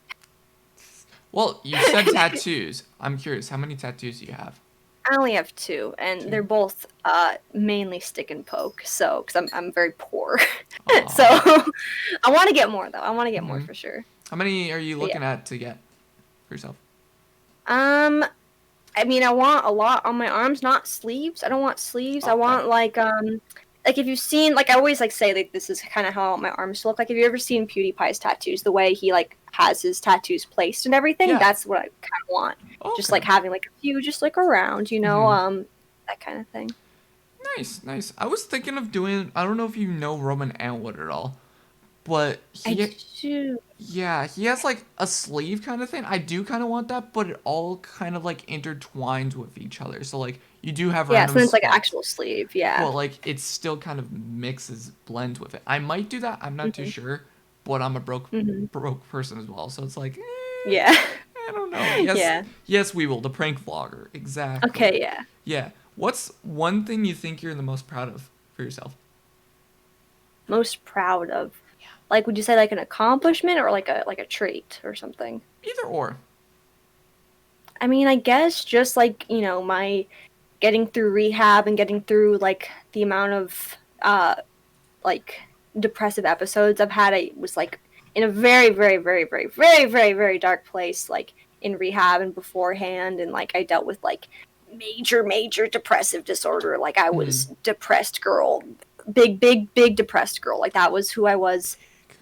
Speaker 1: Well, you said tattoos. I'm curious. How many tattoos do you have?
Speaker 2: I only have two, and
Speaker 1: Two.
Speaker 2: they're both mainly stick and poke. So, because I'm very poor,
Speaker 1: Aw.
Speaker 2: so I want to get more though. I want to get more
Speaker 1: Mhm.
Speaker 2: for sure.
Speaker 1: How many are you
Speaker 2: But
Speaker 1: looking at to get for yourself?
Speaker 2: yeah. I mean, I want a lot on my arms, not sleeves. I don't want sleeves. I
Speaker 1: Okay.
Speaker 2: want like if you've seen, like I always like say like this is kind of how I want my arms look. Like, have you ever seen PewDiePie's tattoos? The way he like has his tattoos placed and everything.
Speaker 1: Yeah.
Speaker 2: That's what I kind of want. Just
Speaker 1: Okay.
Speaker 2: like having like a few, just like around,
Speaker 1: Mm-hmm.
Speaker 2: that kind of thing.
Speaker 1: Nice, nice. I was thinking of doing. I don't know if you know Roman Antwood at all, but
Speaker 2: I
Speaker 1: he,
Speaker 2: do.
Speaker 1: yeah, he has like a sleeve kind of thing. I do kind of want that, but it all kind of like intertwines with each other. So like you do have
Speaker 2: Yeah, so
Speaker 1: random
Speaker 2: then it's like an
Speaker 1: spots,
Speaker 2: actual sleeve. Yeah.
Speaker 1: but like it still kind of mixes, blends with it. I might do that. I'm not too
Speaker 2: Hmm.
Speaker 1: sure, but I'm a
Speaker 2: Hmm.
Speaker 1: broke person as well, so it's like,
Speaker 2: Yeah.
Speaker 1: I don't know. Yes,
Speaker 2: Yeah.
Speaker 1: yes, we will. The prank vlogger, exactly.
Speaker 2: Okay. Yeah.
Speaker 1: Yeah. What's one thing you think you're the most proud of for yourself?
Speaker 2: Most proud of. Like, would you say like an accomplishment or like a trait or something?
Speaker 1: Either or.
Speaker 2: I mean, I guess just like, my getting through rehab and getting through like the amount of like depressive episodes I've had. I was like in a very, very, very, very, very, very, very dark place, like in rehab and beforehand, and like I dealt with like major, major depressive disorder. Like I
Speaker 1: Hmm.
Speaker 2: was depressed girl, big, big, big depressed girl. Like that was who I was.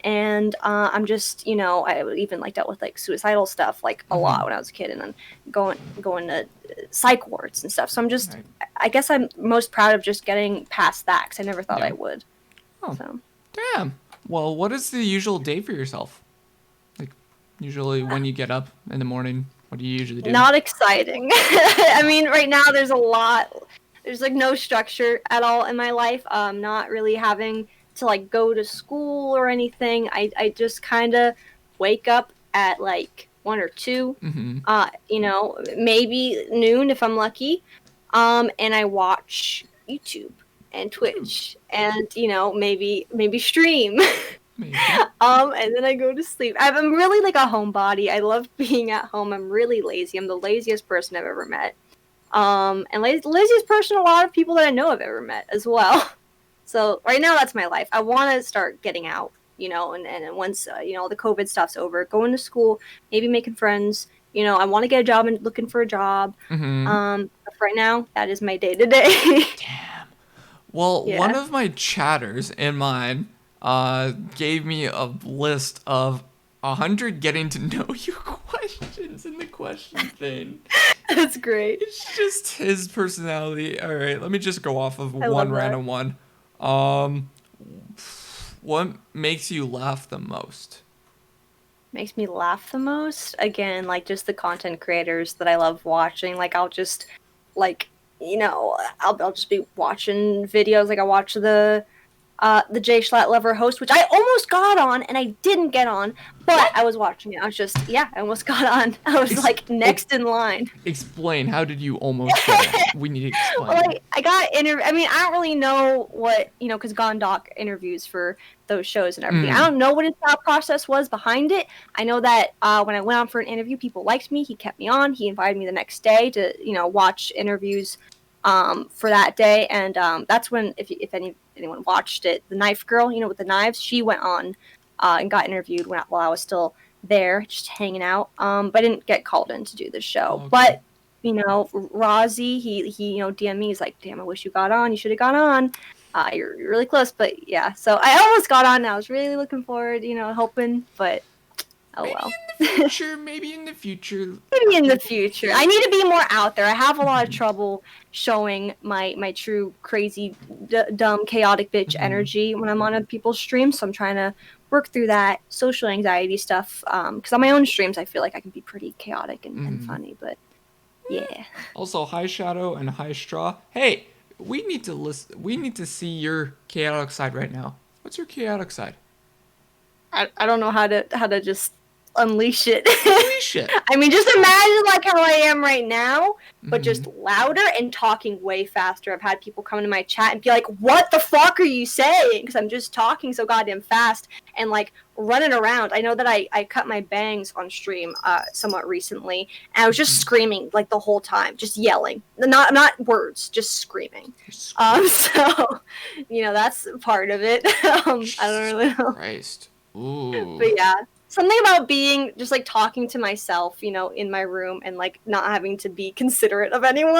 Speaker 2: And I'm just, I even like dealt with like suicidal stuff like a
Speaker 1: Hmm.
Speaker 2: lot when I was a kid, and then going to psych wards and stuff. So I'm just,
Speaker 1: Right.
Speaker 2: I guess I'm most proud of just getting past that because I never thought
Speaker 1: Yeah.
Speaker 2: I would.
Speaker 1: Oh,
Speaker 2: So
Speaker 1: damn. Well, what is the usual day for yourself? Like, usually when you get up in the morning, what do you usually do?
Speaker 2: not exciting. I mean, right now there's a lot. There's like no structure at all in my life. Not really having to like go to school or anything. I just kind of wake up at like 1 or 2.
Speaker 1: Mm-hmm.
Speaker 2: Maybe noon if I'm lucky. And I watch YouTube and
Speaker 1: YouTube.
Speaker 2: Twitch, and maybe stream.
Speaker 1: Maybe.
Speaker 2: And then I go to sleep. I'm really like a homebody. I love being at home. I'm really lazy. I'm the laziest person I've ever met. And laziest person a lot of people that I know have ever met as well. So right now that's my life. I want to start getting out, and once the COVID stuff's over, going to school, maybe making friends. I want to get a job and looking for a job.
Speaker 1: Mm-hmm.
Speaker 2: But for right now, that is my day to day.
Speaker 1: Damn. Well, one
Speaker 2: Yeah.
Speaker 1: of my chatters in mine gave me a list of 100 getting to know you questions in the question thing.
Speaker 2: That's great.
Speaker 1: It's just his personality. All right, let me just go off of
Speaker 2: I
Speaker 1: one
Speaker 2: love that.
Speaker 1: random one. Um, what makes you laugh the most?
Speaker 2: Makes me laugh the most, again, like just the content creators that I love watching. Like I'll just like I'll just be watching videos. Like I watch the Jay Schlatt Lover host, which I almost got on and I didn't get on, but
Speaker 1: What?
Speaker 2: I was watching it. I was just, yeah, I almost got on. I was
Speaker 1: Ex-
Speaker 2: like
Speaker 1: ex-
Speaker 2: next in line.
Speaker 1: explain. How did you almost get on? We need to
Speaker 2: Well,
Speaker 1: explain.
Speaker 2: I got I mean, I don't really know what, because Gondok interviews for those shows and everything. I
Speaker 1: Mm.
Speaker 2: don't know what his thought process was behind it. I know that when I went on for an interview, people liked me. He kept me on. He invited me the next day to, watch interviews for that day. And that's when, if anyone watched it, the knife girl, with the knives, she went on and got interviewed while I was still there, just hanging out. But I didn't get called in to do the show.
Speaker 1: Okay.
Speaker 2: But Rozzy, he DM me. He's like, "Damn, I wish you got on. You should have got on. You're really close." But yeah, so I almost got on. And I was really looking forward, hoping, but oh
Speaker 1: Maybe
Speaker 2: well.
Speaker 1: in the future. Maybe in the future.
Speaker 2: Maybe in the
Speaker 1: We'll
Speaker 2: future. I need to be more out there. I have a lot of
Speaker 1: Mhm.
Speaker 2: trouble showing my true crazy, dumb, chaotic bitch
Speaker 1: Mhm.
Speaker 2: energy when I'm on other people's streams. So I'm trying to work through that social anxiety stuff. Because on my own streams, I feel like I can be pretty chaotic and
Speaker 1: Mhm.
Speaker 2: funny. But yeah,
Speaker 1: Also, High Shadow and High Straw. Hey, we need to list. We need to see your chaotic side right now. What's your chaotic side?
Speaker 2: I don't know how to just unleash it.
Speaker 1: Unleash it.
Speaker 2: I mean, just imagine like how I am right now, but
Speaker 1: Mhm.
Speaker 2: just louder and talking way faster. I've had people come into my chat and be like, "What the fuck are you saying?" Because I'm just talking so goddamn fast and like running around. I know that I cut my bangs on stream somewhat recently, and I was just
Speaker 1: Mhm.
Speaker 2: screaming like the whole time, just yelling, not words, just screaming.
Speaker 1: Scream.
Speaker 2: So that's part of it. I don't
Speaker 1: Jesus
Speaker 2: really know.
Speaker 1: Christ. Ooh.
Speaker 2: But yeah. something about being just like talking to myself, in my room and like not having to be considerate of anyone.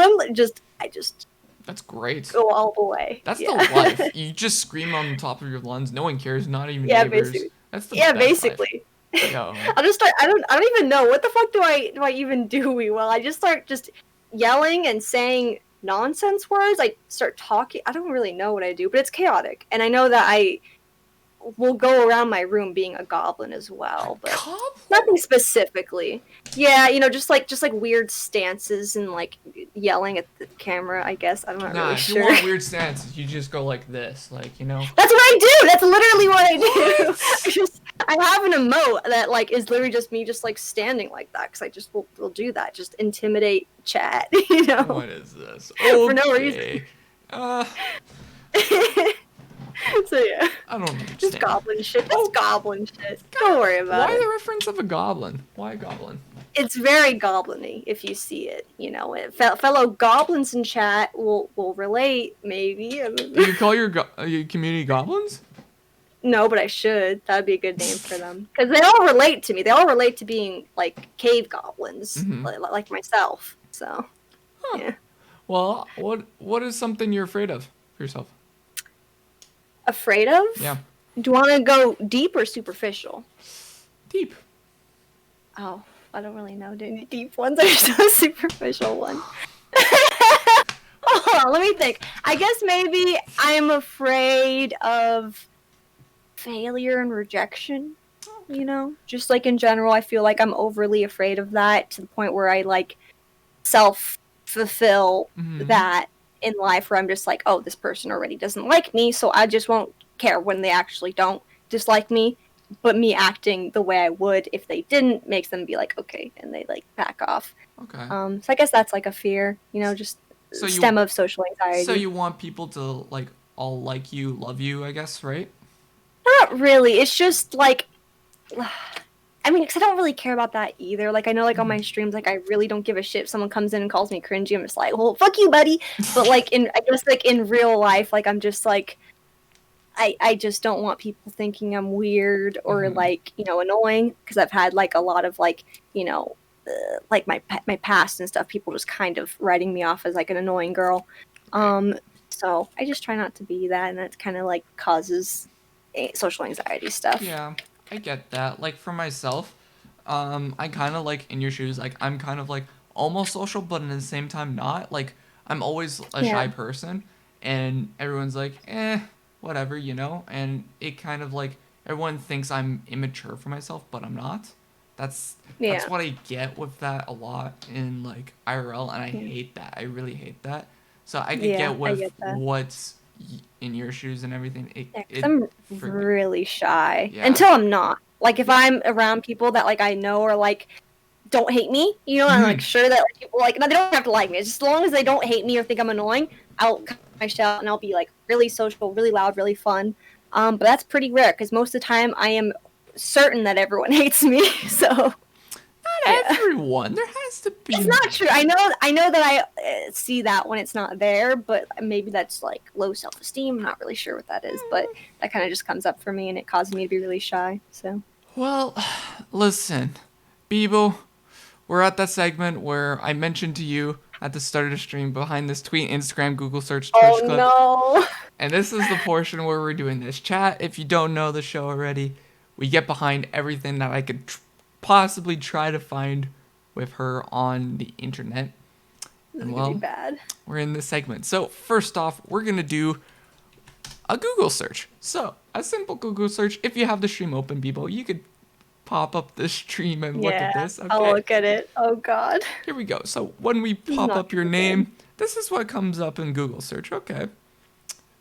Speaker 2: I just
Speaker 1: That's great.
Speaker 2: go all the way.
Speaker 1: That's the
Speaker 2: Yeah.
Speaker 1: life. You just scream on the top of your lungs. No one cares, not even
Speaker 2: Yeah,
Speaker 1: neighbors.
Speaker 2: basically.
Speaker 1: That's the
Speaker 2: Yeah,
Speaker 1: best life.
Speaker 2: basically.
Speaker 1: Yo.
Speaker 2: I'll just start. I don't even know what the fuck do I even do. Well, I just start just yelling and saying nonsense words. I start talking. I don't really know what I do, but it's chaotic, and I know that I will go around my room being a goblin as well, but
Speaker 1: Goblin?
Speaker 2: nothing specifically. Yeah, just like weird stances and like yelling at the camera. I guess I'm not
Speaker 1: Nah,
Speaker 2: really
Speaker 1: if you
Speaker 2: sure.
Speaker 1: want weird stances, you just go like this, like, you know.
Speaker 2: That's what I do. That's literally what I do.
Speaker 1: What?
Speaker 2: I have an emote that like is literally just me, just like standing like that, because I just will do that, just intimidate chat,
Speaker 1: What is this?
Speaker 2: for no reason.
Speaker 1: Okay. Uh,
Speaker 2: So yeah,
Speaker 1: I don't
Speaker 2: just
Speaker 1: understand.
Speaker 2: goblin shit. Just
Speaker 1: Oh,
Speaker 2: goblin shit. Don't worry about
Speaker 1: why
Speaker 2: it.
Speaker 1: the reference of a goblin? Why a goblin?
Speaker 2: It's very goblin-y if you see it. Fellow goblins in chat will relate. Maybe. I don't know.
Speaker 1: You call your community goblins?
Speaker 2: No, but I should. That'd be a good name for them, because they all relate to me. They all relate to being like cave goblins,
Speaker 1: Mhm.
Speaker 2: like myself. So,
Speaker 1: Huh.
Speaker 2: yeah.
Speaker 1: Well, what is something you're afraid of for yourself?
Speaker 2: Afraid of?
Speaker 1: Yeah.
Speaker 2: Do you want to go deep or superficial?
Speaker 1: Deep.
Speaker 2: Oh, I don't really know. Do any deep ones? I just know a superficial one. Hold on, let me think. I guess maybe I'm afraid of failure and rejection. Just like in general, I feel like I'm overly afraid of that, to the point where I like self fulfill
Speaker 1: Mhm.
Speaker 2: that in life, where I'm just like, oh, this person already doesn't like me, so I just won't care when they actually don't dislike me. But me acting the way I would if they didn't makes them be like, okay, and they like back off.
Speaker 1: Okay.
Speaker 2: So I guess that's like a fear, just
Speaker 1: So
Speaker 2: stem
Speaker 1: you
Speaker 2: of social
Speaker 1: so
Speaker 2: anxiety.
Speaker 1: you want people to like all like you, love you, I guess, right?
Speaker 2: Not really. It's just like, I mean, because I don't really care about that either. Like, I know, like, on my streams, like, I really don't give a shit if someone comes in and calls me cringy. I'm just like, well, fuck you, buddy. But, like, I guess, like, in real life, like, I'm just like, I just don't want people thinking I'm weird or,
Speaker 1: Mhm.
Speaker 2: like, annoying. Because I've had, like, a lot of, like, like, my past and stuff, people just kind of writing me off as, like, an annoying girl. So I just try not to be that, and that kind of, like, causes social anxiety stuff.
Speaker 1: Yeah, I get that. Like for myself, I kind of like in your shoes. Like I'm kind of like almost social, but at the same time not. Like I'm always a
Speaker 2: Yeah.
Speaker 1: shy person, and everyone's like, whatever, you know. And it kind of like everyone thinks I'm immature for myself, but I'm not. That's
Speaker 2: Yeah.
Speaker 1: what I get with that a lot in like IRL, and I
Speaker 2: Yeah.
Speaker 1: hate that. I really hate that. So I could
Speaker 2: Yeah,
Speaker 1: get
Speaker 2: I
Speaker 1: with
Speaker 2: get that.
Speaker 1: what's in your shoes and everything.
Speaker 2: Yeah, 'cause
Speaker 1: It
Speaker 2: I'm
Speaker 1: for me.
Speaker 2: really shy
Speaker 1: Yeah.
Speaker 2: until I'm not. Like, if I'm around people that like I know are like don't hate me, I'm like
Speaker 1: Mhm.
Speaker 2: sure that like, people like, no, they don't have to like me. Just as long as they don't hate me or think I'm annoying, I'll cut my shell and I'll be like really social, really loud, really fun. But that's pretty rare, because most of the time I am certain that everyone hates me. So yeah.
Speaker 1: Everyone. There has to
Speaker 2: It's
Speaker 1: be.
Speaker 2: not true. I know that I see that when it's not there, but maybe that's like low self-esteem. I'm not really sure what that is, but that kind of just comes up for me, and it causes me to be really shy. So
Speaker 1: Well, listen, Beebo, we're at that segment where I mentioned to you at the start of the stream behind this tweet, Instagram, Google search,
Speaker 2: oh
Speaker 1: Twitch clip.
Speaker 2: no.
Speaker 1: And this is the portion where we're doing this. Chat, if you don't know the show already, we get behind everything that I could possibly try to find with her on the internet.
Speaker 2: This is
Speaker 1: And
Speaker 2: gonna be
Speaker 1: well,
Speaker 2: bad.
Speaker 1: we're in this segment. So, first off, we're going to do a Google search. So, a simple Google search. If you have the stream open, Beebo, you could pop up the stream and look
Speaker 2: Yeah,
Speaker 1: at this.
Speaker 2: I'll
Speaker 1: Okay,
Speaker 2: look at it. Oh god.
Speaker 1: here we go. So, when we
Speaker 2: This is
Speaker 1: pop
Speaker 2: not
Speaker 1: up your
Speaker 2: gonna be good.
Speaker 1: name, this is what comes up in Google search. Okay.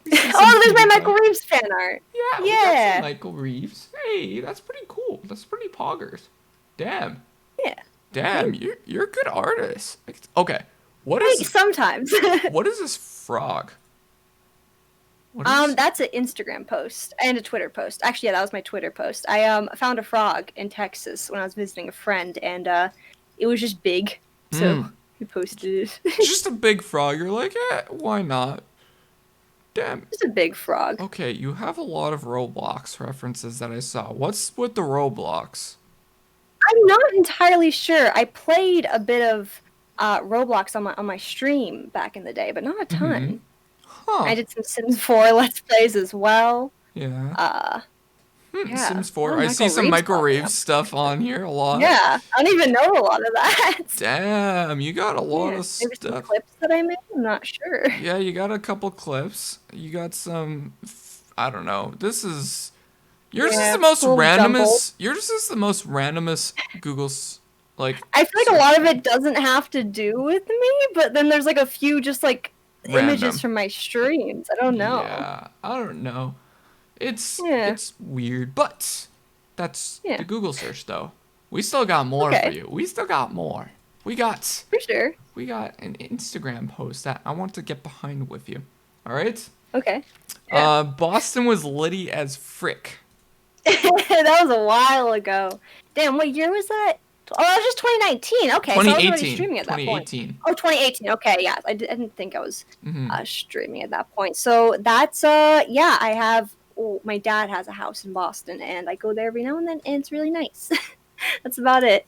Speaker 1: We see some
Speaker 2: Oh, there's my
Speaker 1: PewDiePie.
Speaker 2: Michael Reeves fan art.
Speaker 1: Yeah, we got some
Speaker 2: Yeah.
Speaker 1: Michael Reeves. Hey, that's pretty cool. That's pretty poggers. Damn.
Speaker 2: Yeah.
Speaker 1: Damn, you're a good artist. Okay. What
Speaker 2: Like,
Speaker 1: is
Speaker 2: sometimes.
Speaker 1: what is this frog? What is
Speaker 2: That's an Instagram post and a Twitter post. Actually, yeah, that was my Twitter post. I found a frog in Texas when I was visiting a friend, and it was just big, so we posted it.
Speaker 1: just a big frog? You're like, why not? Damn.
Speaker 2: Just a big frog.
Speaker 1: Okay, you have a lot of Roblox references that I saw. What's with the Roblox?
Speaker 2: I'm not entirely sure. I played a bit of Roblox on my stream back in the day, but not a
Speaker 1: Mm-hmm.
Speaker 2: ton.
Speaker 1: Huh.
Speaker 2: I did some Sims 4 Let's Plays as well.
Speaker 1: Yeah.
Speaker 2: Uh, yeah,
Speaker 1: Sims
Speaker 2: a lot
Speaker 1: 4.
Speaker 2: of
Speaker 1: I see
Speaker 2: Michael
Speaker 1: some
Speaker 2: Reeves
Speaker 1: Michael
Speaker 2: popping
Speaker 1: Reeves
Speaker 2: up.
Speaker 1: stuff on here a lot.
Speaker 2: Yeah, I don't even know a lot of that.
Speaker 1: Damn, you got a lot
Speaker 2: Yeah,
Speaker 1: of
Speaker 2: maybe some
Speaker 1: stuff.
Speaker 2: clips that I made. I'm not sure.
Speaker 1: Yeah, you got a couple clips. You got some. I don't know. This is. Yours is
Speaker 2: Yeah,
Speaker 1: the most
Speaker 2: a little jumbled.
Speaker 1: randomest. Yours is the most randomest Google's like
Speaker 2: I feel like a
Speaker 1: search.
Speaker 2: lot of it doesn't have to do with me, but then there's like a few just like images
Speaker 1: Random.
Speaker 2: from my streams. I don't know.
Speaker 1: Yeah, I don't know.
Speaker 2: Yeah,
Speaker 1: It's weird, but that's the
Speaker 2: yeah.
Speaker 1: Google search though. We still got more for
Speaker 2: Okay,
Speaker 1: you. We still got more. We got
Speaker 2: for sure.
Speaker 1: we got an Instagram post that I want to get behind with you. All right.
Speaker 2: Okay. Yeah.
Speaker 1: Boston was litty as frick.
Speaker 2: That was a while ago. Damn, what year was that? Oh, that was just 2019. Okay, so I was already
Speaker 1: 2018.
Speaker 2: streaming at that point.
Speaker 1: 2018.
Speaker 2: Oh, 2018. Okay, yeah. I didn't think I was
Speaker 1: Mm-hmm.
Speaker 2: streaming at that point. So that's yeah, I have my dad has a house in Boston and I go there every now and then and it's really nice. That's about it.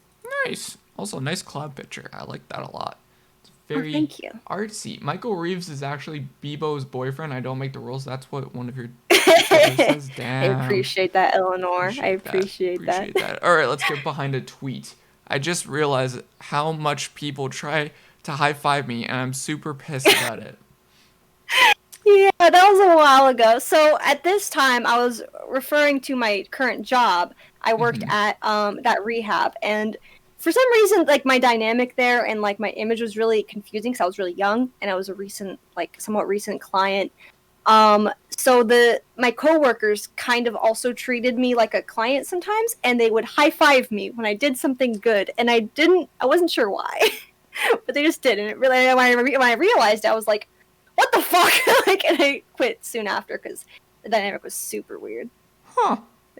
Speaker 1: Nice. Also, nice cloud picture. I like that a lot. It's
Speaker 2: Oh,
Speaker 1: very
Speaker 2: thank you.
Speaker 1: artsy. Michael Reeves is actually Beebo's boyfriend. I don't make the rules. That's what one of your photos says.
Speaker 2: I
Speaker 1: Damn.
Speaker 2: appreciate that, Eleanor. I
Speaker 1: Appreciate that.
Speaker 2: appreciate that.
Speaker 1: Appreciate that. All right, let's get behind a tweet. I just realized how much people try to high five me, and I'm super pissed about it.
Speaker 2: Yeah, that was a while ago. So at this time, I was referring to my current job. I worked
Speaker 1: Mm-hmm.
Speaker 2: at that rehab, and for some reason, like my dynamic there and like my image was really confusing because I was really young and I was a recent, like somewhat recent client. So my coworkers kind of also treated me like a client sometimes, and they would high five me when I did something good, and I wasn't sure why, but they just did, and it really when I realized, I was like, what the fuck? Like, and I quit soon after because the dynamic was super weird.
Speaker 1: Huh.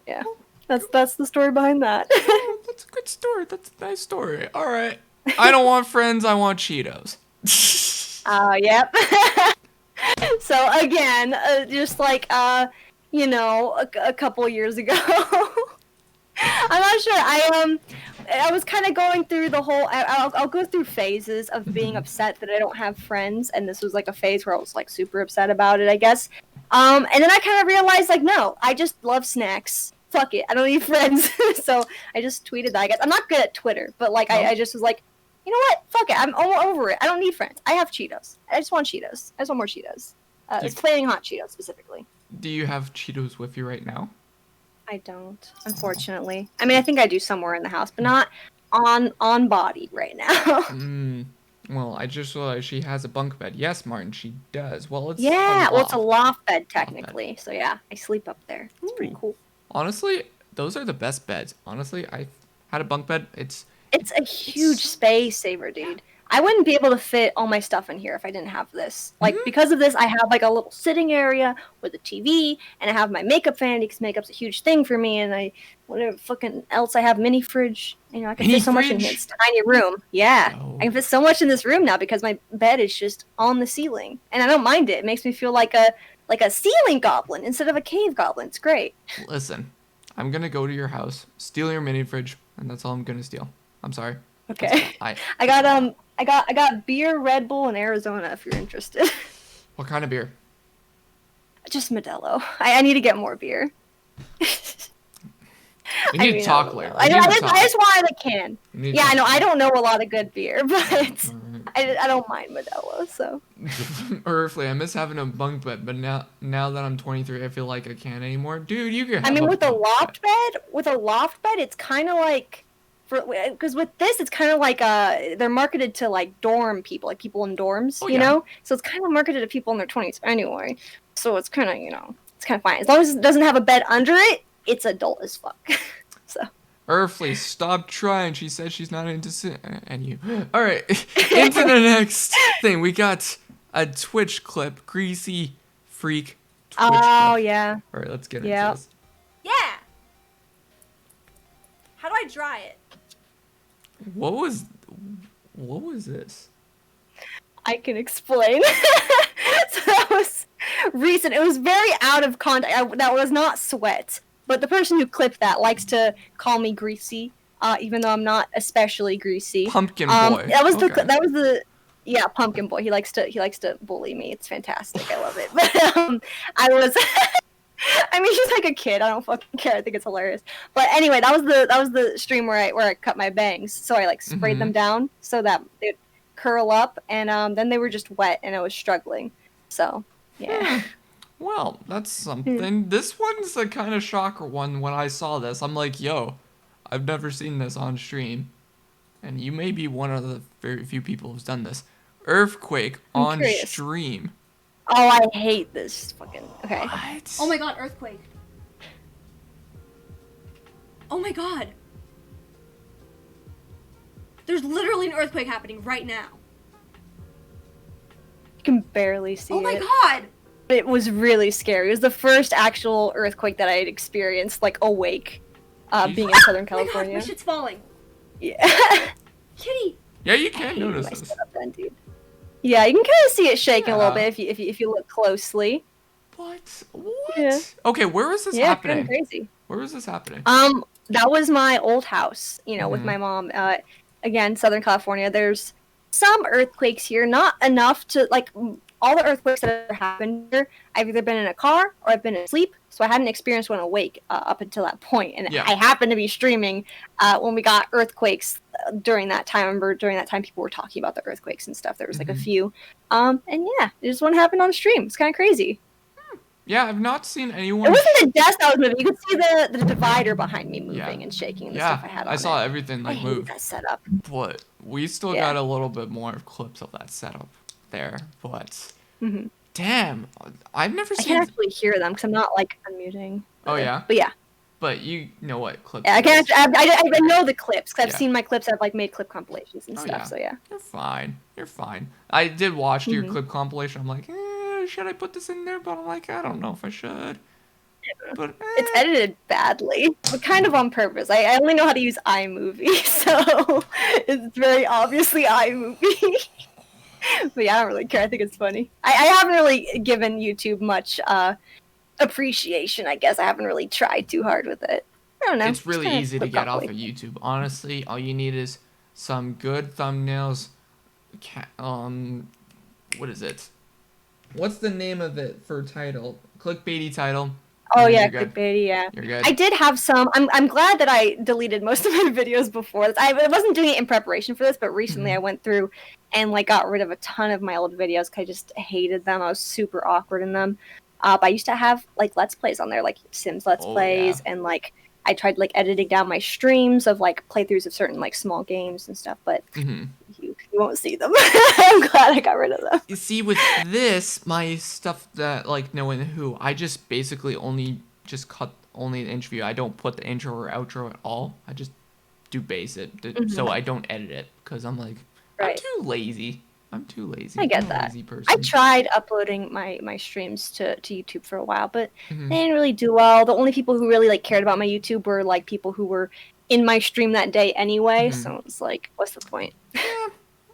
Speaker 2: Yeah, that's the story behind that.
Speaker 1: Oh, that's a good story. That's a nice story. All right. I don't want friends. I want Cheetos.
Speaker 2: Yep. So again, just like a couple years ago. I'm not sure. I was kind of going through the whole. I'll go through phases of being upset that I don't have friends, and this was like a phase where I was like super upset about it, I guess. And then I kind of realized like, no, I just love snacks. Fuck it, I don't need friends. So I just tweeted that. I guess I'm not good at Twitter, but like
Speaker 1: No?
Speaker 2: I just was like, you know what? Fuck it, I'm over it. I don't need friends. I have Cheetos. I just want Cheetos. I just want more Cheetos. It's flaming hot Cheetos specifically.
Speaker 1: Do you have Cheetos with you right now?
Speaker 2: I don't, unfortunately. I mean, I think I do somewhere in the house, but not on body right now.
Speaker 1: Well, I just realized she has a bunk bed. Yes, Martin, she does. Well, it's
Speaker 2: Yeah,
Speaker 1: a
Speaker 2: well, it's a
Speaker 1: loft.
Speaker 2: loft bed technically, so yeah, I sleep up there. It's pretty
Speaker 1: Ooh.
Speaker 2: cool.
Speaker 1: Honestly, those are the best beds. Honestly, I had a bunk bed.
Speaker 2: It's a huge space saver, dude. I wouldn't be able to fit all my stuff in here if I didn't have this. Like, because of this, I have like a little sitting area with a TV, and I have my makeup vanity because makeup's a huge thing for me. And whatever fucking else I have, mini fridge. You know, I can
Speaker 1: Mini
Speaker 2: fit so much in here.
Speaker 1: fridge?
Speaker 2: It's a tiny room. Yeah,
Speaker 1: Oh.
Speaker 2: I can fit so much in this room now because my bed is just on the ceiling, and I don't mind it. It makes me feel like a ceiling goblin instead of a cave goblin. It's great.
Speaker 1: Listen, I'm gonna go to your house, steal your mini fridge, and that's all I'm gonna steal. I'm sorry.
Speaker 2: Okay.
Speaker 1: I
Speaker 2: I got beer, Red Bull, and Arizona if you're interested.
Speaker 1: What kind of beer?
Speaker 2: Just Modelo. I need to get more beer.
Speaker 1: We need to
Speaker 2: I
Speaker 1: talk
Speaker 2: don't
Speaker 1: later.
Speaker 2: know.
Speaker 1: We need to
Speaker 2: I
Speaker 1: talk.
Speaker 2: just wanted a can.
Speaker 1: We need to
Speaker 2: Yeah, I
Speaker 1: talk.
Speaker 2: know. I don't know a lot of good beer, but
Speaker 1: Alright.
Speaker 2: I don't mind Modelo. So
Speaker 1: Earthly, I miss having a bunk bed, but now that I'm 23, I feel like I can't anymore. Dude, you can have
Speaker 2: I mean, with a
Speaker 1: bunk
Speaker 2: loft bed, it's kind of like because with this, it's kind of like they're marketed to like dorm people, like people in dorms,
Speaker 1: Oh,
Speaker 2: you
Speaker 1: yeah.
Speaker 2: know. So it's kind of marketed to people in their 20s anyway. So it's kind of it's kind of fine as long as it doesn't have a bed under it. It's adult as fuck. So.
Speaker 1: Earthly, stop trying. She said she's not into and you. All right, into the next thing. We got a Twitch clip. Greasy freak Twitch
Speaker 2: Oh
Speaker 1: clip.
Speaker 2: yeah.
Speaker 1: All right, let's get
Speaker 2: Yeah.
Speaker 1: into this.
Speaker 3: Yeah. How do I dry it?
Speaker 1: What was this?
Speaker 2: I can explain. So that was recent. It was very out of context. That was not sweat. But the person who clipped that likes to call me greasy. even though I'm not especially greasy.
Speaker 1: Pumpkin boy.
Speaker 2: That was
Speaker 1: Okay.
Speaker 2: yeah, pumpkin boy. He likes to bully me. It's fantastic. I love it. But I was I mean, he's like a kid. I don't fucking care. I think it's hilarious. But anyway, that was the stream where I cut my bangs. So I like sprayed them down so that they'd curl up, and then they were just wet, and I was struggling. So yeah.
Speaker 1: Well, that's something. This one's a kind of shocker one. When I saw this, I'm like, yo, I've never seen this on stream, and you may be one of the very few people who's done this. Earthquake
Speaker 2: I'm
Speaker 1: on
Speaker 2: curious.
Speaker 1: stream.
Speaker 2: Oh, I hate this fucking. Okay.
Speaker 1: What?
Speaker 3: Oh my god, earthquake. Oh my god. There's literally an earthquake happening right now.
Speaker 2: You can barely see it.
Speaker 3: Oh my god.
Speaker 2: It was really scary. It was the first actual earthquake that I had experienced, like awake, being in Southern
Speaker 3: Oh my god,
Speaker 2: California.
Speaker 3: my shit's falling.
Speaker 2: Yeah.
Speaker 3: Kitty.
Speaker 1: Yeah, you
Speaker 2: I
Speaker 1: can
Speaker 2: hate
Speaker 1: notice
Speaker 2: my
Speaker 1: this.
Speaker 2: setup then, dude. Yeah, you can kind of see it shaking a little
Speaker 1: Yeah.
Speaker 2: bit if you look closely.
Speaker 1: What? What?
Speaker 2: Yeah.
Speaker 1: Okay, where was this
Speaker 2: Yeah, kind
Speaker 1: happening?
Speaker 2: of crazy.
Speaker 1: Where was this happening?
Speaker 2: That was my old house, with my mom. Again, Southern California. There's some earthquakes here, not enough to like all the earthquakes that have happened here. I've either been in a car or I've been asleep, so I hadn't experienced one awake up until that point. And
Speaker 1: Yeah.
Speaker 2: I happened to be streaming when we got earthquakes during that time. I remember during that time people were talking about the earthquakes and stuff. There was like a few, and yeah, this one happened on stream. It's kind of crazy.
Speaker 1: Yeah, I've not seen
Speaker 2: It
Speaker 1: anyone.
Speaker 2: wasn't the desk that was moving. You could see the divider behind me moving and shaking and the
Speaker 1: Yeah,
Speaker 2: stuff I had on
Speaker 1: I saw
Speaker 2: it.
Speaker 1: everything
Speaker 2: I
Speaker 1: like
Speaker 2: hate
Speaker 1: move.
Speaker 2: that setup.
Speaker 1: But we still
Speaker 2: Yeah.
Speaker 1: got a little bit more clips of that setup there. But
Speaker 2: Mhm.
Speaker 1: damn, I've never
Speaker 2: I
Speaker 1: seen.
Speaker 2: can't actually hear them because I'm not like unmuting.
Speaker 1: Oh, yeah?
Speaker 2: But yeah,
Speaker 1: But you know what clips?
Speaker 2: yeah. I
Speaker 1: it
Speaker 2: can't.
Speaker 1: is.
Speaker 2: I know the clips because I've
Speaker 1: Yeah.
Speaker 2: seen my clips. I've like made clip compilations and
Speaker 1: Oh,
Speaker 2: stuff.
Speaker 1: yeah.
Speaker 2: So yeah.
Speaker 1: You're fine. You're fine. I did watch your
Speaker 2: Mhm.
Speaker 1: clip compilation. I'm like, should I put this in there? But I'm like, I don't know if I should. But
Speaker 2: It's edited badly, but kind of on purpose. I only know how to use iMovie, so it's very obviously iMovie. But yeah, I don't really care. I think it's funny. I haven't really given YouTube much appreciation, I guess. I haven't really tried too hard with it. I don't know.
Speaker 1: it's really
Speaker 2: kinda
Speaker 1: easy to
Speaker 2: clip
Speaker 1: get off of
Speaker 2: compilation.
Speaker 1: YouTube. Honestly, all you need is some good thumbnails. What is it? What's the name of it for title? Clickbaity title.
Speaker 2: Oh
Speaker 1: and
Speaker 2: yeah,
Speaker 1: you're good.
Speaker 2: clickbaity, yeah.
Speaker 1: You're good.
Speaker 2: I did have some. I'm glad that I deleted most of my videos before this. I wasn't doing it in preparation for this, but recently I went through and like got rid of a ton of my old videos because I just hated them. I was super awkward in them. But I used to have like Let's Plays on there, like Sims Let's
Speaker 1: Oh,
Speaker 2: Plays, and like I tried like editing down my streams of like playthroughs of certain like small games and stuff, but you won't see them. I'm glad I got rid of them.
Speaker 1: You see, with this, my stuff that like knowing who, I just basically only just cut only the intro. I don't put the intro or outro at all. I just do base it, so I don't edit it because I'm like, I'm
Speaker 2: Right.
Speaker 1: too lazy. I'm too lazy.
Speaker 2: I get
Speaker 1: I'm a
Speaker 2: that.
Speaker 1: lazy person.
Speaker 2: I tried uploading my streams to YouTube for a while, but
Speaker 1: Mhm.
Speaker 2: they didn't really do well. The only people who really like cared about my YouTube were like people who were in my stream that day anyway. So it was like, what's the point?
Speaker 1: Yeah,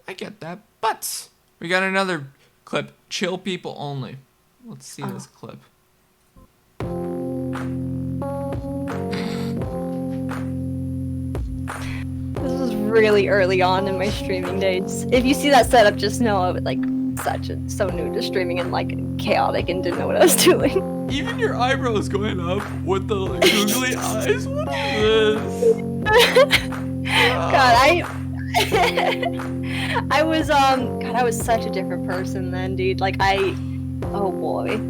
Speaker 1: I get that. But we got another clip. Chill people only. Let's see this clip.
Speaker 2: This was really early on in my streaming days. If you see that setup, just know I was like so new to streaming and like chaotic and didn't know what I was doing.
Speaker 1: Even your eyebrows going up with the like, googly eyes. What is this?
Speaker 2: God, I was God, I was such a different person then, dude. Like oh boy,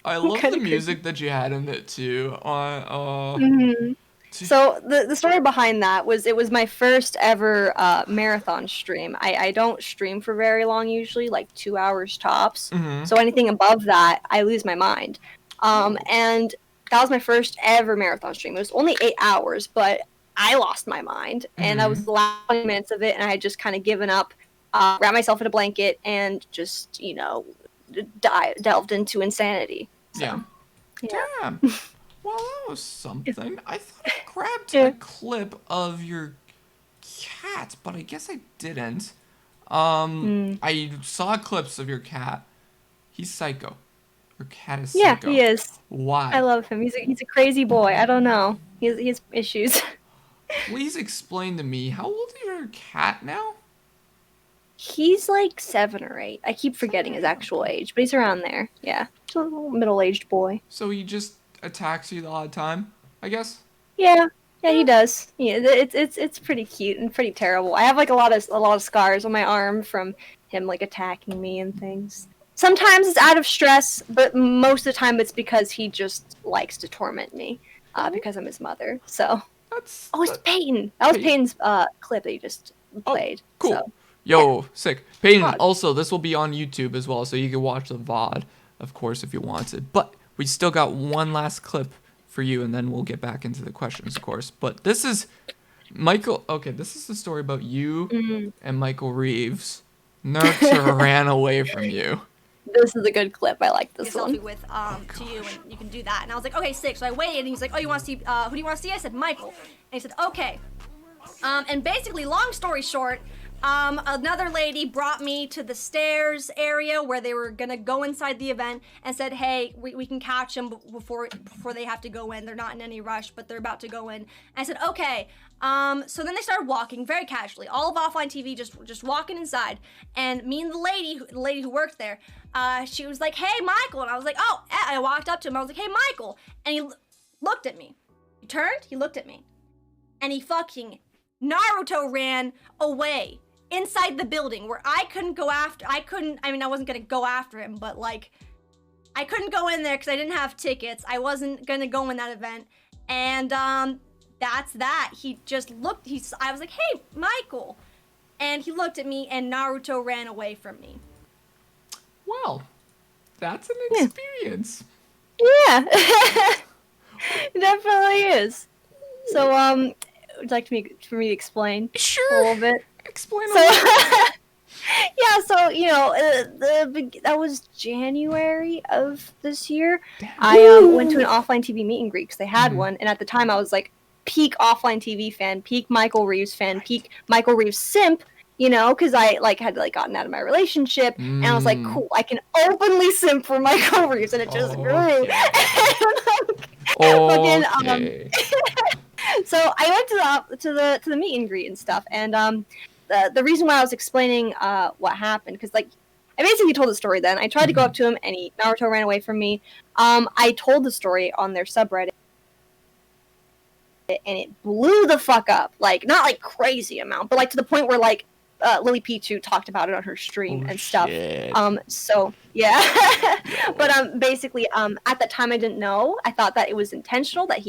Speaker 1: I love
Speaker 2: kinda
Speaker 1: the music that you had in it too.
Speaker 2: Mhm. So the story behind that was it was my first ever marathon stream. I don't stream for very long usually, like 2 hours tops. So anything above that, I lose my mind. And that was my first ever marathon stream. It was only 8 hours, but I lost my mind, and that was the last 20 minutes of it, and I had just kind of given up, wrapped myself in a blanket, and just delved into insanity. So,
Speaker 1: Yeah.
Speaker 2: yeah.
Speaker 1: Damn. Well, that was something. I thought I grabbed
Speaker 2: Yeah.
Speaker 1: a clip of your cat, but I guess I didn't. I saw clips of your cat. He's psycho. Your cat is
Speaker 2: Yeah,
Speaker 1: psycho.
Speaker 2: he is.
Speaker 1: Why?
Speaker 2: I love him. He's a crazy boy. I don't know. He has issues.
Speaker 1: Please explain to me, how old is your cat now?
Speaker 2: He's like 7 or 8. I keep forgetting his actual age, but he's around there. Yeah, he's a little middle-aged boy.
Speaker 1: So he just attacks you the odd time, I guess?
Speaker 2: Yeah, yeah, he does. Yeah, it's pretty cute and pretty terrible. I have like a lot of scars on my arm from him like attacking me and things. Sometimes it's out of stress, but most of the time it's because he just likes to torment me,
Speaker 1: Oh,
Speaker 2: because I'm his mother. So,
Speaker 1: that's...
Speaker 2: oh, it's Peyton. That was
Speaker 1: Peyton.
Speaker 2: Peyton's clip that you just
Speaker 1: Oh,
Speaker 2: played.
Speaker 1: cool.
Speaker 2: So,
Speaker 1: Yo, sick. Peyton,
Speaker 2: Fun.
Speaker 1: also, this will be on YouTube as well, so you can watch the VOD, of course, if you want to. But we still got one last clip for you, and then we'll get back into the questions, of course. But this is Michael. Okay, this is the story about you
Speaker 2: mm,
Speaker 1: and Michael Reeves. Naruto ran away from you.
Speaker 2: this is a good clip. I like this
Speaker 3: A selfie
Speaker 2: one.
Speaker 3: with to you, and you can do that. And I was like, okay, sick. So I waited, and he's like, oh, you want to see? Who do you want to see? I said Michael, and he said, okay. And basically, long story short, another lady brought me to the stairs area where they were gonna go inside the event and said, hey, we can catch them before they have to go in. They're not in any rush, but they're about to go in. And I said, okay. So then they started walking very casually, all of Offline TV just walking inside. And me and the lady who worked there, she was like, hey, Michael. And I was like, oh, I walked up to him. I was like, hey, Michael. And he looked at me. He turned, he looked at me. And he fucking Naruto ran away inside the building where I couldn't go after. I wasn't gonna go after him, but like, I couldn't go in there because I didn't have tickets. I wasn't gonna go in that event. And that's that. He just looked, I was like, hey, Michael. And he looked at me and Naruto ran away from me.
Speaker 1: Well, that's an experience.
Speaker 2: Yeah, it definitely is. So, would you like for me to explain
Speaker 1: Sure.
Speaker 2: a little bit?
Speaker 1: Explain a
Speaker 2: So,
Speaker 1: little.
Speaker 2: yeah, so that was January of this year. I went to an Offline TV meet and greet because they had one, and at the time I was like peak Offline TV fan, peak Michael Reeves fan, peak Michael Reeves simp. Because I had gotten out of my relationship, and I was like, cool, I can openly simp for Michael Reeves, and it just grew.
Speaker 1: Okay.
Speaker 2: So I went to the meet and greet and stuff, and the reason why I was explaining what happened, because I basically told the story. Then I tried to go up to him, and Naruto ran away from me. I told the story on their subreddit, and it blew the fuck up. Like, not like crazy amount, but like to the point where Lily Pichu talked about it on her stream and stuff.
Speaker 1: Shit.
Speaker 2: So yeah. But basically, at that time I didn't know. I thought that it was intentional, that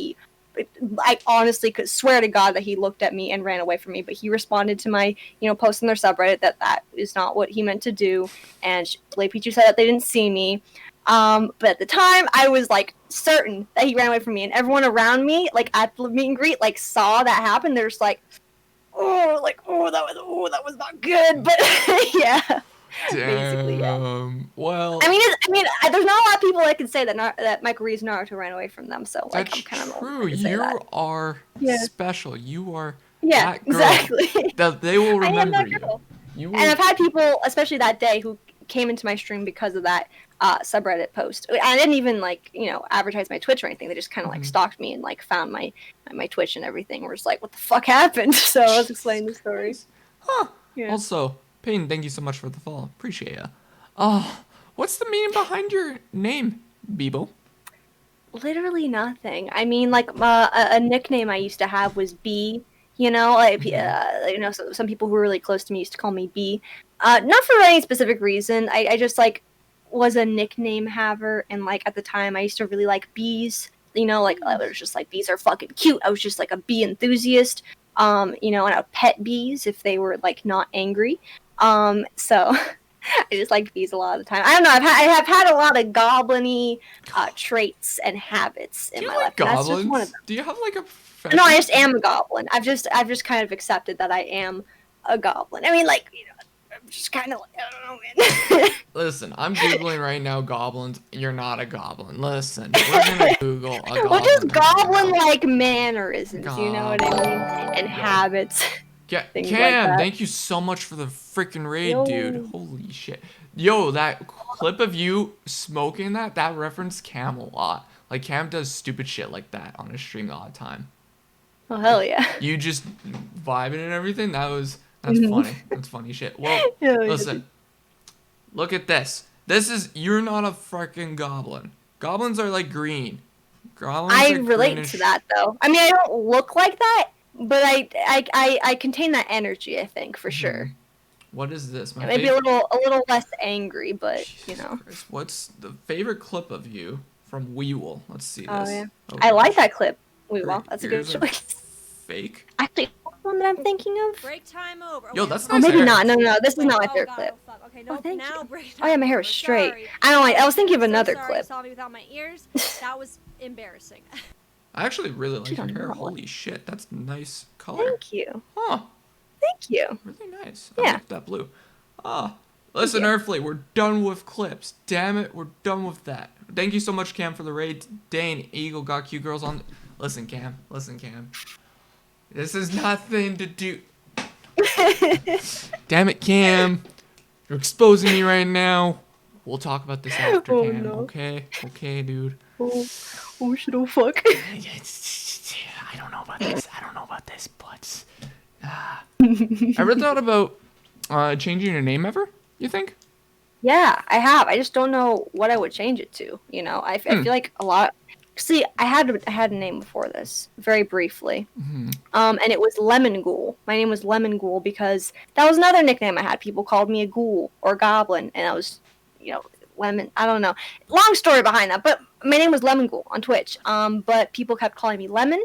Speaker 2: I honestly could swear to God that he looked at me and ran away from me, but he responded to my, post on their subreddit that is not what he meant to do, and Lily Pichu said that they didn't see me. But at the time, I was certain that he ran away from me, and everyone around me, at the meet and greet, saw that happen. They're just that was not good. But yeah, basically, yeah.
Speaker 1: Well,
Speaker 2: I mean, there's not a lot of people that can say that Michael Reeves Naruto ran away from them. So
Speaker 1: that's
Speaker 2: I'm kind of
Speaker 1: true. You are special. You are that girl
Speaker 2: exactly.
Speaker 1: that they will
Speaker 2: I am
Speaker 1: remember
Speaker 2: that
Speaker 1: you.
Speaker 2: girl.
Speaker 1: You will...
Speaker 2: And I've had people, especially that day, who came into my stream because of that subreddit post. I didn't even advertise my Twitch or anything. They just kind of stalked me and found my Twitch and everything. We're just like, what the fuck happened? So I was explaining the story.
Speaker 1: Huh.
Speaker 2: Yeah.
Speaker 1: Also, Payne, thank you so much for the follow. Appreciate ya. What's the meaning behind your name, Beebo?
Speaker 2: Literally nothing. I mean, a nickname I used to have was B. So some people who were really close to me used to call me B. Not for any specific reason. I just was a nickname haver, and at the time I used to really like bees. I was just bees are fucking cute. I was just a bee enthusiast. And I would pet bees if they were not angry. So I just like bees a lot of the time. I don't know. I have had a lot of goblin-y traits and habits in my life.
Speaker 1: Goblins?
Speaker 2: That's just one of them.
Speaker 1: Do you have a
Speaker 2: No, I just am a goblin. I've just kind of accepted that I am a goblin. I mean, I'm just kind of I don't know, man.
Speaker 1: Listen, I'm googling right now goblins. You're not a goblin. Listen, we're gonna Google a goblin.
Speaker 2: Well, just goblin-like mannerisms, you know what I mean? And habits.
Speaker 1: Cam, thank you so much for the freaking raid, dude. Holy shit. Yo, that clip of you smoking that referenced Cam a lot. Cam does stupid shit like that on his stream all the time.
Speaker 2: Oh hell yeah.
Speaker 1: You just vibing and everything. That's
Speaker 2: Mhm.
Speaker 1: funny. That's funny shit. Well,
Speaker 2: Yeah, yeah,
Speaker 1: listen. Look at this. You're not a freaking goblin. Goblins are like green. Goblins
Speaker 2: I
Speaker 1: are
Speaker 2: relate to
Speaker 1: greenish.
Speaker 2: that though. I mean, I don't look like that, but I contain that energy. I think for
Speaker 1: Hmm.
Speaker 2: sure.
Speaker 1: What is this? My
Speaker 2: Maybe a
Speaker 1: favorite.
Speaker 2: little less angry, but you
Speaker 1: Jesus
Speaker 2: know.
Speaker 1: Christ. What's the favorite clip of you from Weevil? Let's see
Speaker 2: Oh
Speaker 1: this.
Speaker 2: yeah,
Speaker 1: Oh
Speaker 2: I like
Speaker 1: gosh.
Speaker 2: that clip. Wait, well, that's a good
Speaker 1: Yours are
Speaker 2: choice.
Speaker 1: fake.
Speaker 2: Actually, what's the one that I'm thinking of?
Speaker 3: Break time over. Oh,
Speaker 1: Yo,
Speaker 3: wait,
Speaker 1: that's
Speaker 2: Oh,
Speaker 1: nice
Speaker 2: maybe
Speaker 1: hair.
Speaker 2: not. No, no, no. This is
Speaker 3: wait.
Speaker 2: not my
Speaker 3: Oh
Speaker 2: favorite
Speaker 3: god.
Speaker 2: clip.
Speaker 3: Oh fuck. Okay,
Speaker 2: Oh,
Speaker 3: nope.
Speaker 2: thank
Speaker 3: Now
Speaker 2: you.
Speaker 3: break
Speaker 2: Oh yeah,
Speaker 3: time
Speaker 2: my hair
Speaker 3: over.
Speaker 2: is straight.
Speaker 3: Sorry.
Speaker 2: I don't like. I was
Speaker 3: Okay,
Speaker 2: thinking
Speaker 3: I'm
Speaker 2: of
Speaker 3: so
Speaker 2: another
Speaker 3: sorry
Speaker 2: clip.
Speaker 3: You saw me without my ears. That was embarrassing.
Speaker 1: I actually really like
Speaker 2: Dude,
Speaker 1: your
Speaker 2: on
Speaker 1: hair.
Speaker 2: that one.
Speaker 1: Holy shit, that's nice color.
Speaker 2: Thank you.
Speaker 1: Huh.
Speaker 2: Thank you.
Speaker 1: Really nice. I
Speaker 2: Yeah.
Speaker 1: like that blue. Ah.
Speaker 2: Thank
Speaker 1: Listen,
Speaker 2: you.
Speaker 1: Earthly, we're done with clips. Damn it, we're done with that. Thank you so much, Cam, for the raid. Dane, Eagle got cute girls on. Listen, Cam. Listen, Cam. This is nothing to do. Damn it, Cam. You're exposing me right now. We'll talk about this after,
Speaker 2: Oh
Speaker 1: Cam.
Speaker 2: no.
Speaker 1: Okay? Okay, dude.
Speaker 2: Oh, oh shit. Oh fuck.
Speaker 1: I don't know about this. I don't know about this, but ever thought about changing your name ever? You think?
Speaker 2: Yeah, I have. I just don't know what I would change it to. You know, I
Speaker 1: Hmm.
Speaker 2: feel like a lot. See, I had a name before this, very briefly.
Speaker 1: Hmm.
Speaker 2: And it was Lemon Ghoul. My name was Lemon Ghoul because that was another nickname I had. People called me a ghoul or goblin, and I was, you know, lemon. I don't know. Long story behind that, but my name was Lemon Ghoul on Twitch. But people kept calling me Lemon,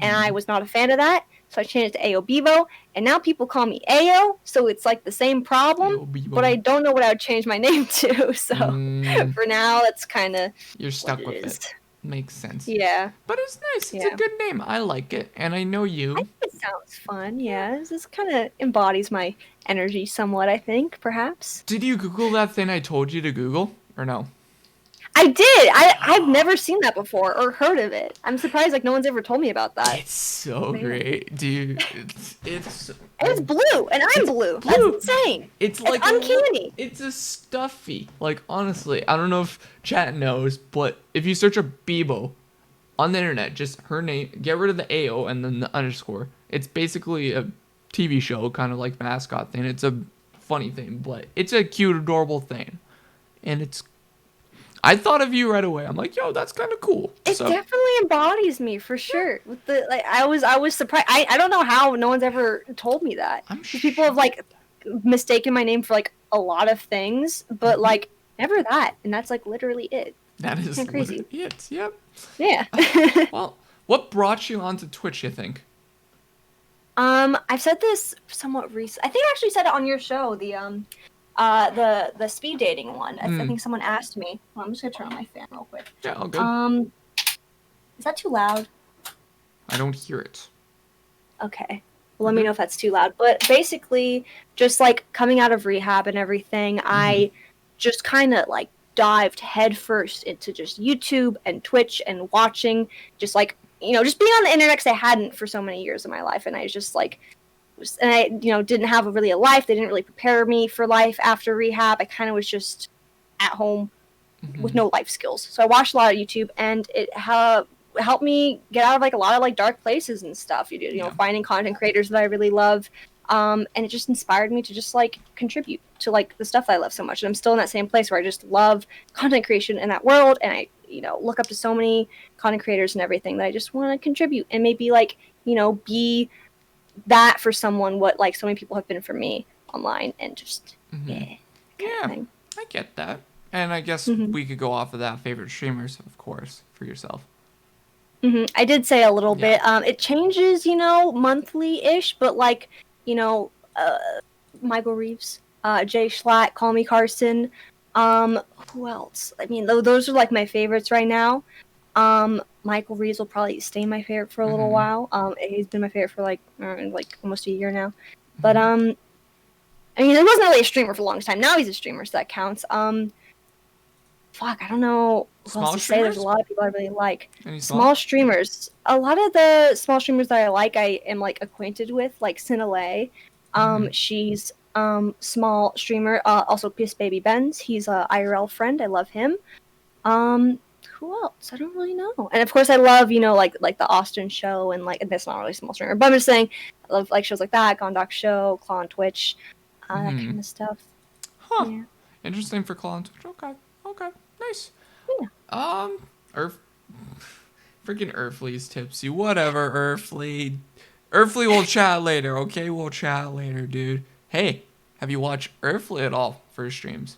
Speaker 2: and I was not a fan of that, so I changed it to Ao Beebo, and now people call me Ao. So it's like the same problem,
Speaker 1: Yo,
Speaker 2: but I
Speaker 1: Beebo.
Speaker 2: don't know what I would change my name to. So
Speaker 1: Mm,
Speaker 2: for now, that's kind of
Speaker 1: you're
Speaker 2: what
Speaker 1: stuck
Speaker 2: it
Speaker 1: with
Speaker 2: is.
Speaker 1: it. Makes sense.
Speaker 2: Yeah,
Speaker 1: But it's nice. It's a
Speaker 2: yeah.
Speaker 1: good name. I like it, and I know
Speaker 2: I
Speaker 1: you.
Speaker 2: think it sounds fun.
Speaker 1: Yeah.
Speaker 2: Yeah, this kind of embodies my energy somewhat. I think perhaps
Speaker 1: Did you Google that thing I told you to Google, or no?
Speaker 2: I did. I've never seen that before or heard of it. I'm surprised like no one's ever told me about that.
Speaker 1: It's so
Speaker 2: But yeah.
Speaker 1: great, dude. It's
Speaker 2: And it's blue, and I'm
Speaker 1: It's
Speaker 2: blue. That's
Speaker 1: blue.
Speaker 2: insane.
Speaker 1: It's
Speaker 2: It's
Speaker 1: like
Speaker 2: uncanny.
Speaker 1: it's a stuffy. Like honestly, I don't know if chat knows, but if you search a Beebo on the internet, just her name, get rid of the AO and then the underscore. It's basically a TV show, kind of like mascot thing. It's a funny thing, but it's a cute, adorable thing, and it's. I thought of you right away. I'm like, yo, that's kind of cool.
Speaker 2: It
Speaker 1: So
Speaker 2: definitely embodies me for sure. With the like, I was surprised. I don't know how no one's ever told me that.
Speaker 1: I'm
Speaker 2: 'Cause people have like mistaken my name for like a lot of things, but like never that. And that's like literally it.
Speaker 1: that is
Speaker 2: Kinda crazy.
Speaker 1: literally it. Yep.
Speaker 2: Yeah.
Speaker 1: Well, what brought you onto Twitch? You think?
Speaker 2: I've said this somewhat recent. I think I actually said it on your show, the speed dating one. I think someone asked me. Well, I'm just gonna turn on my fan real quick.
Speaker 1: Yeah, all good.
Speaker 2: Is that too loud?
Speaker 1: I don't hear it.
Speaker 2: Okay. Well, let me know if that's too loud. But basically, just like coming out of rehab and everything, I just kind of like dived headfirst into just YouTube and Twitch and watching, just like, just being on the internet because I hadn't for so many years of my life. And I was just like, and I, didn't have really a life. They didn't really prepare me for life after rehab. I kind of was just at home with no life skills. So I watched a lot of YouTube, and it helped me get out of like a lot of like dark places and stuff. Finding content creators that I really love, and it just inspired me to just like contribute to like the stuff that I love so much. And I'm still in that same place where I just love content creation in that world, and I look up to so many content creators and everything that I just want to contribute and maybe like be that for someone what like so many people have been for me online, and just kind of thing.
Speaker 1: I get that. And I guess we could go off of that. Favorite streamers, of course, for yourself.
Speaker 2: I did say a little bit. It changes, monthly-ish, but like, Michael Reeves, Jay Schlatt, Call Me Carson. Who else? I mean, those are like my favorites right now. Michael Reeves will probably stay my favorite for a little while. He's been my favorite for like almost a year now. But I mean, he wasn't really a streamer for a long time. Now he's a streamer, so that counts. Fuck, I don't know what else to say. There's a lot of people I really like.
Speaker 1: Any
Speaker 2: Small streamers. A lot of the small streamers that I like, I am like acquainted with, like Cinelay. She's small streamer. Also, Piss Baby Benz. He's a IRL friend. I love him. who else? I don't really know. And of course, I love like the Austin show and like that's not really small streamer, but I'm just saying I love like shows like that, Gondok Show, Claw on Twitch, that kind of stuff.
Speaker 1: Huh.
Speaker 2: Yeah.
Speaker 1: Interesting for Claw on Twitch. Okay. Okay. Nice.
Speaker 2: Yeah.
Speaker 1: Earth. Freaking Earthly's tipsy. Whatever, Earthly. Earthly will chat later, okay? We'll chat later, dude. Hey, have you watched Earthly at all for his streams?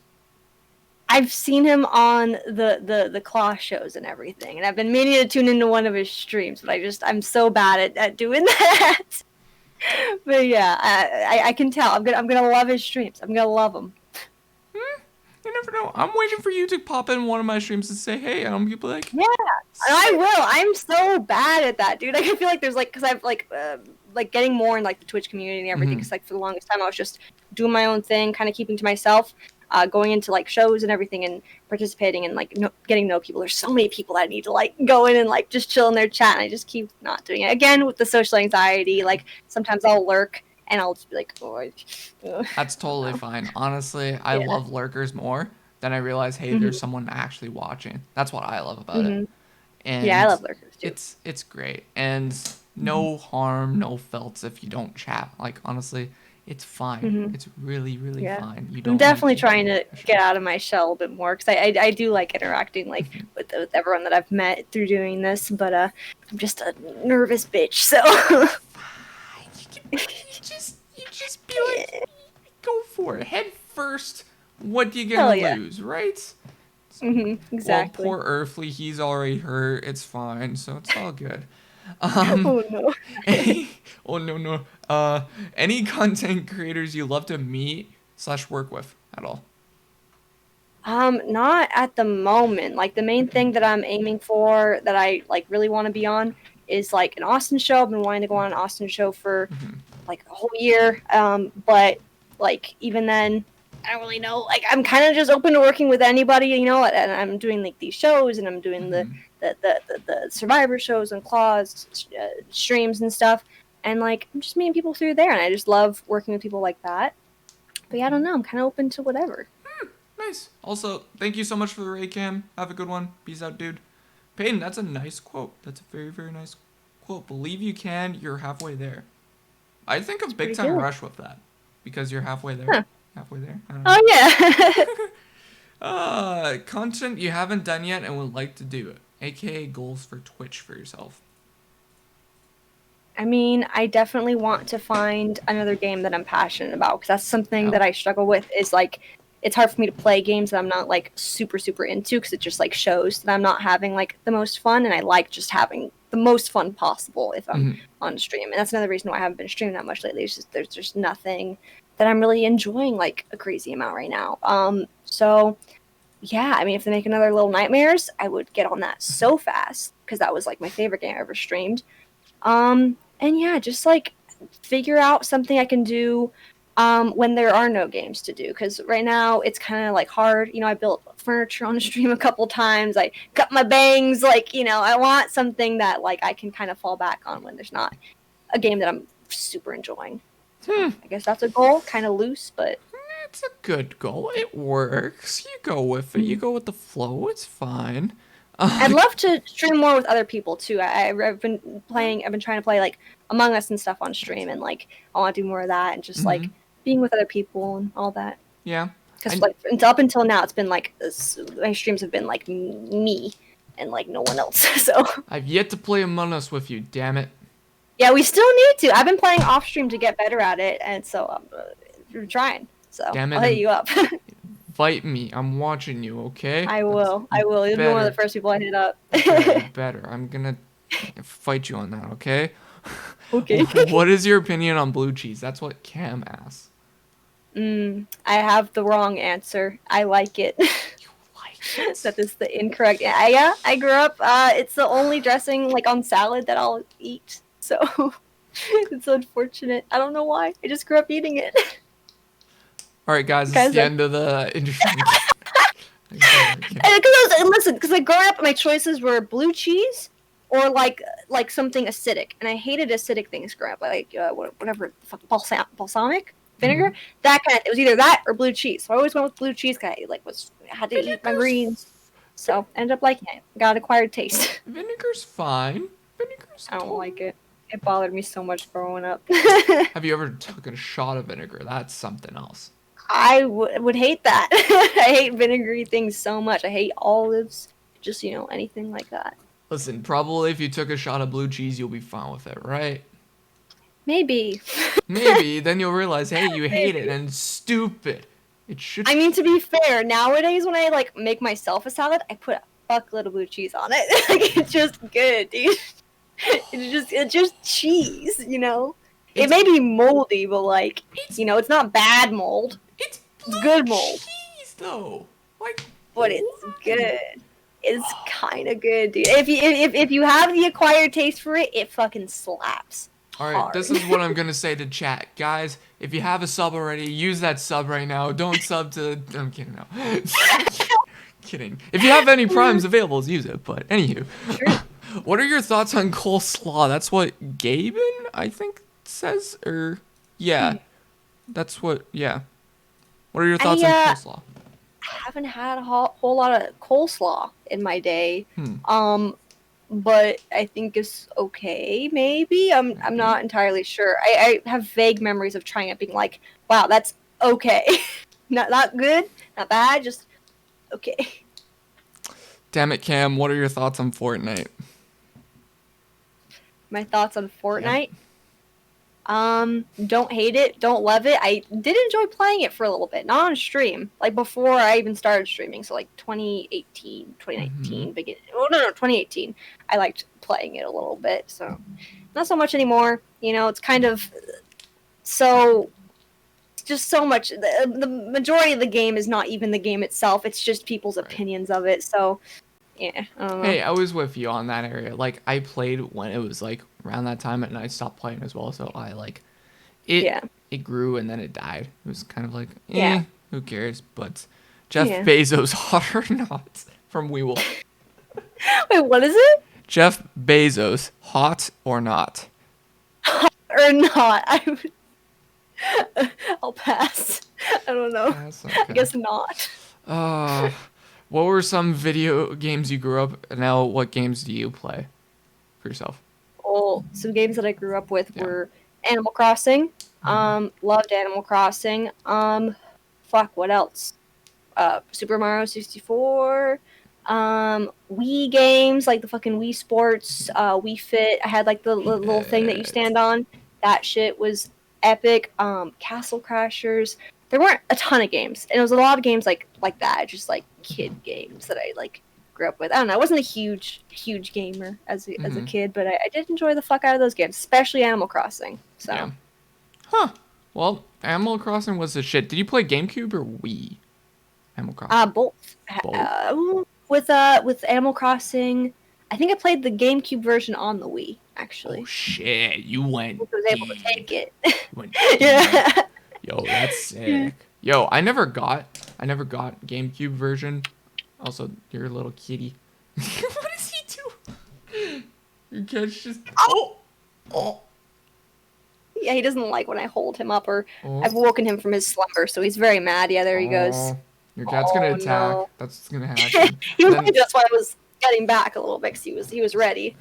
Speaker 2: I've seen him on the Claw shows and everything, and I've been meaning to tune into one of his streams, but I'm so bad at doing that. But yeah, I can tell. I'm gonna love his streams. I'm gonna love them.
Speaker 1: You never know. I'm waiting for you to pop in one of my streams and say, hey, and I'm gonna be like,
Speaker 2: Yeah, I will. I'm so bad at that, dude. Like, I feel like there's like, cause I've like getting more in like the Twitch community and everything. Cause like for the longest time I was just doing my own thing, kind of keeping to myself, going into like shows and everything and participating and like getting to know people. There's so many people that I need to like go in and like just chill in their chat, and I just keep not doing it. Again, with the social anxiety, like sometimes I'll lurk and I'll just be like, oh.
Speaker 1: that's totally fine. Honestly, I love lurkers more than I realize, hey, there's someone actually watching. That's what I love about it. And
Speaker 2: yeah, I love lurkers too.
Speaker 1: It's great. And no harm, no felts if you don't chat. Like, honestly, it's fine. It's really, really fine. You don't.
Speaker 2: I'm definitely trying to get out of my shell a bit more because I do like interacting like with everyone that I've met through doing this, but I'm just a nervous bitch. So
Speaker 1: you just be like, go for it, head first. What do you gonna lose, right?
Speaker 2: Exactly.
Speaker 1: Well, poor Earthly, he's already hurt. It's fine, so it's all good.
Speaker 2: Oh no.
Speaker 1: Any content creators you love to meet / work with at all?
Speaker 2: Not at the moment. Like the main thing that I'm aiming for that I like really want to be on is like an Austin show. I've been wanting to go on an Austin show for like a whole year. But like even then, I don't really know. Like I'm kind of just open to working with anybody, and I'm doing like these shows, and I'm doing the Survivor shows and Claws streams and stuff, and like I'm just meeting people through there, and I just love working with people like that. But yeah, I don't know. I'm kind of open to whatever.
Speaker 1: Nice. Also, thank you so much for the raid cam. Have a good one. Peace out, dude. Peyton, that's a nice quote. That's a very, very nice quote. Believe you can. You're halfway there. I think of Big Time Rush with that because you're halfway there.
Speaker 2: Huh.
Speaker 1: Halfway there.
Speaker 2: Oh
Speaker 1: yeah. Content you haven't done yet and would like to do it, aka goals for Twitch for yourself.
Speaker 2: I mean, I definitely want to find another game that I'm passionate about because that's something that I struggle with. Is like, it's hard for me to play games that I'm not like super into because it just like shows that I'm not having like the most fun, and I like just having the most fun possible if I'm on stream. And that's another reason why I haven't been streaming that much lately. It's just there's just nothing that I'm really enjoying like a crazy amount right now. So yeah, I mean, if they make another Little Nightmares, I would get on that so fast because that was like my favorite game I ever streamed. And yeah, just like figure out something I can do when there are no games to do, because right now it's kind of like hard. I built furniture on the stream a couple times. I cut my bangs. Like, I want something that like I can kind of fall back on when there's not a game that I'm super enjoying. I guess that's a goal, kind of loose, but
Speaker 1: it's a good goal. It works. You go with it. You go with the flow. It's fine.
Speaker 2: I'd love to stream more with other people too. I've been trying to play like Among Us and stuff on stream, and like I want to do more of that and just like being with other people and all that.
Speaker 1: Yeah.
Speaker 2: Because like up until now, it's been like my streams have been like me and like no one else. So
Speaker 1: I've yet to play Among Us with you. Damn it.
Speaker 2: Yeah, we still need to. I've been playing off stream to get better at it, and so I'm trying. So
Speaker 1: Damn it,
Speaker 2: I'll hit you up.
Speaker 1: Invite me. I'm watching you, okay?
Speaker 2: I will. You'll be one of the first people I hit up.
Speaker 1: Better. I'm gonna fight you on that, okay?
Speaker 2: Okay.
Speaker 1: What is your opinion on blue cheese? That's what Cam asks.
Speaker 2: I have the wrong answer. I like it.
Speaker 1: You like it?
Speaker 2: That is the incorrect. Yeah, I grew up. It's the only dressing like on salad that I'll eat. So it's unfortunate. I don't know why. I just grew up eating it.
Speaker 1: All right, guys. It's the end of the interview.
Speaker 2: Because like growing up, my choices were blue cheese or like something acidic, and I hated acidic things growing up. Like whatever the fuck, balsamic vinegar, that kind of. It was either that or blue cheese. So I always went with blue cheese. Cause I had to eat my greens. So ended up liking it. Got acquired taste.
Speaker 1: Vinegar's fine. Vinegar's
Speaker 2: I don't
Speaker 1: totally...
Speaker 2: like it. It bothered me so much growing up.
Speaker 1: Have you ever taken a shot of vinegar? That's something else.
Speaker 2: I would hate that. I hate vinegary things so much. I hate olives. Just, anything like that.
Speaker 1: Listen, probably if you took a shot of blue cheese, you'll be fine with it, right?
Speaker 2: Maybe.
Speaker 1: Maybe. Then you'll realize, hey, you hate it and it's stupid. It should...
Speaker 2: I mean, to be fair, nowadays when I, make myself a salad, I put a fuckload of blue cheese on it. It's just good, dude. It's just cheese, It may be moldy, but, it's not bad mold.
Speaker 1: It's
Speaker 2: good mold.
Speaker 1: cheese, though.
Speaker 2: But it's good. It's kind of good, dude. If you have the acquired taste for it, it fucking slaps.
Speaker 1: All right, this is what I'm gonna say to chat, guys. If you have a sub already, use that sub right now. Don't sub to... I'm kidding, no. Kidding. If you have any primes available, use it. But anywho,
Speaker 2: Sure.
Speaker 1: What are your thoughts on coleslaw? That's what Gaben, I think, says, or yeah, that's what. Yeah. What are your thoughts on coleslaw?
Speaker 2: I haven't had a whole lot of coleslaw in my day.
Speaker 1: Hmm.
Speaker 2: But I think it's okay. Maybe I'm not entirely sure. I have vague memories of trying it, being like, "Wow, that's okay." not good, not bad, just okay.
Speaker 1: Damn it, Cam. What are your thoughts on Fortnite?
Speaker 2: My thoughts on Fortnite. Don't hate it, don't love it. I did enjoy playing it for a little bit, not on stream, before I even started streaming, so 2018, 2019, beginning. Oh no, 2018. I liked playing it a little bit, so not so much anymore. It's kind of just so much. The majority of the game is not even the game itself. It's just people's opinions of it. So yeah, I don't know.
Speaker 1: Hey, I was with you on that area. I played when it was around that time, and I stopped playing as well. So I it.
Speaker 2: Yeah.
Speaker 1: It grew and then it died. It was kind of
Speaker 2: Yeah.
Speaker 1: Who cares? But Jeff Bezos, hot or not, from Weewolf.
Speaker 2: Wait, what is it?
Speaker 1: Jeff Bezos, hot or not?
Speaker 2: Or not? I'll pass. I don't know.
Speaker 1: Okay.
Speaker 2: I guess not.
Speaker 1: What were some video games you grew up? Now, what games do you play for yourself?
Speaker 2: Well, some games that I grew up with were Animal Crossing. Loved Animal Crossing. What else? Super Mario 64. Wii games, the fucking Wii Sports, Wii Fit. I had the little thing that you stand on. That shit was epic. Castle Crashers. There weren't a ton of games, and it was a lot of games like that, just kid games that I grew up with. I don't know. I wasn't a huge gamer as a kid, but I did enjoy the fuck out of those games, especially Animal Crossing. So.
Speaker 1: Yeah. Huh. Well, Animal Crossing was the shit. Did you play GameCube or Wii? Animal Crossing.
Speaker 2: Both. With Animal Crossing, I think I played the GameCube version on the Wii, actually.
Speaker 1: Oh shit! You went.
Speaker 2: I was able to take it.
Speaker 1: Yeah. Yo, that's sick. Yo, I never got GameCube version. Also, you're a little kitty. What does he do? Your cat's just. Oh.
Speaker 2: Yeah, he doesn't like when I hold him up, or I've woken him from his slumber, so he's very mad. Yeah, there he goes.
Speaker 1: Your cat's gonna attack.
Speaker 2: No.
Speaker 1: That's what's gonna happen.
Speaker 2: That's why I was getting back a little bit, because he was ready.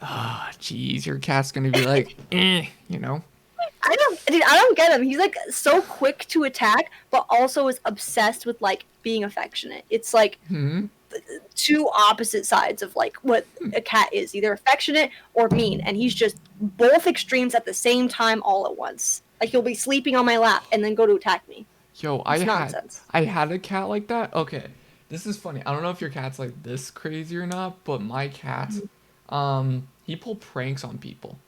Speaker 1: Jeez, your cat's gonna be
Speaker 2: I don't get him. He's so quick to attack, but also is obsessed with being affectionate. It's two opposite sides of what a cat is, either affectionate or mean, and he's just both extremes at the same time all at once. He'll be sleeping on my lap and then go to attack me.
Speaker 1: Yo, I had a cat like that. Okay, this is funny. I don't know if your cat's this crazy or not, but my cat, he pulled pranks on people.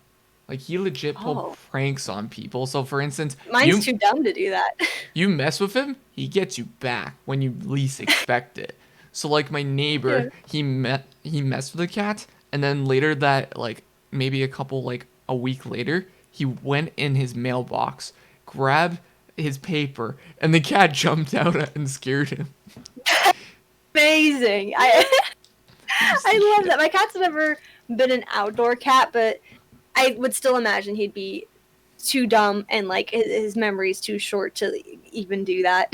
Speaker 1: He legit pulled pranks on people. So, for instance,
Speaker 2: mine's too dumb to do that.
Speaker 1: You mess with him, he gets you back when you least expect it. So, my neighbor, he messed with the cat, and then later that, maybe a week later, he went in his mailbox, grabbed his paper, and the cat jumped out and scared him.
Speaker 2: Amazing. I love that. My cat's never been an outdoor cat, but I would still imagine he'd be too dumb and his memory's too short to even do that.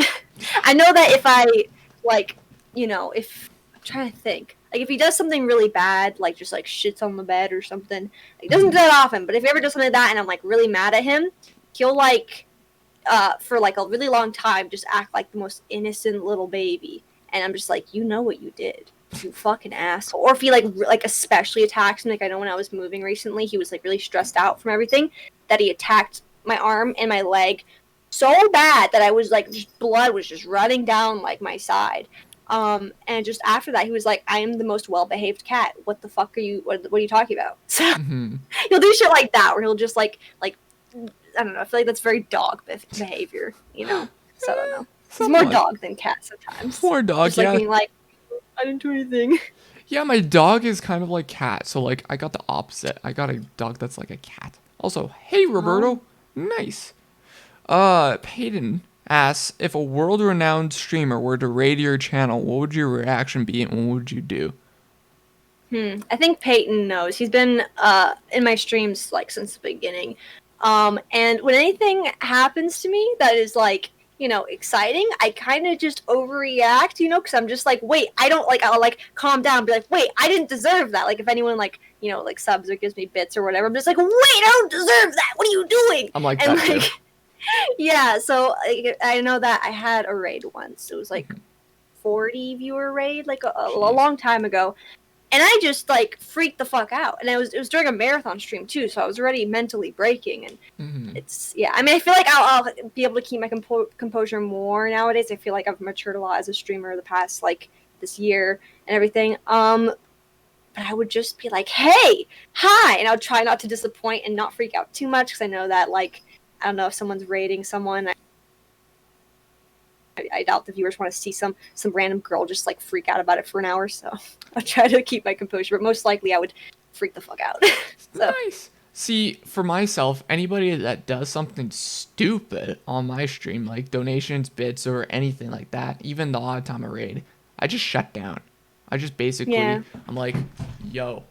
Speaker 2: I know that if I if trying to think. Like, if he does something really bad, like just like shits on the bed or something, he doesn't do that often. But if he ever does something like that, and I'm like really mad at him, he'll like, for like a really long time, just act like the most innocent little baby, and I'm just like, you know what you did, you fucking asshole. Or if he like especially attacks me, like I know when I was moving recently, he was like really stressed out from everything, that he attacked my arm and my leg so bad that I was like, just blood was just running down like my side. And just after that, he was like, I am the most well-behaved cat. What the fuck are you, what are you talking about? So he'll do shit like that, where he'll just like, I don't know, I feel like that's very dog behavior, you know? So I don't know. He's more dog than cat sometimes.
Speaker 1: More dog,
Speaker 2: just, like,
Speaker 1: yeah.
Speaker 2: being like, I didn't do anything.
Speaker 1: Yeah, my dog is kind of like cat, so like I got the opposite. I got a dog that's like a cat. Also, hey Roberto, nice. Peyton asks, if a world-renowned streamer were to raid your channel, what would your reaction be and what would you do?
Speaker 2: I think Peyton knows. He's been in my streams like since the beginning. And when anything happens to me that is like, you know, exciting, I kind of just overreact, you know, because I'm just like, wait, I don't like, I'll like calm down and be like, wait, I didn't deserve that. Like if anyone like, you know, like subs or gives me bits or whatever, I'm just like, wait, I don't deserve that. What are you doing?
Speaker 1: I'm like
Speaker 2: and
Speaker 1: that
Speaker 2: like,
Speaker 1: too.
Speaker 2: yeah, so I know that I had a raid once. It was like 40 viewer raid, like a long time ago. And I just like freaked the fuck out. And it was during a marathon stream too, so I was already mentally breaking. And it's, yeah, I mean, I feel like I'll be able to keep my composure more nowadays. I feel like I've matured a lot as a streamer the past like this year and everything. But I would just be like, hey, hi, and I'll try not to disappoint and not freak out too much, because I know that like, I don't know if someone's raiding someone. I doubt the viewers want to see some random girl just like freak out about it for an hour, so I'll try to keep my composure, but most likely I would freak the fuck out. So.
Speaker 1: Nice. See, for myself, anybody that does something stupid on my stream, like donations, bits, or anything like that, even the odd time I raid, I just shut down. I just basically, I'm like, yo,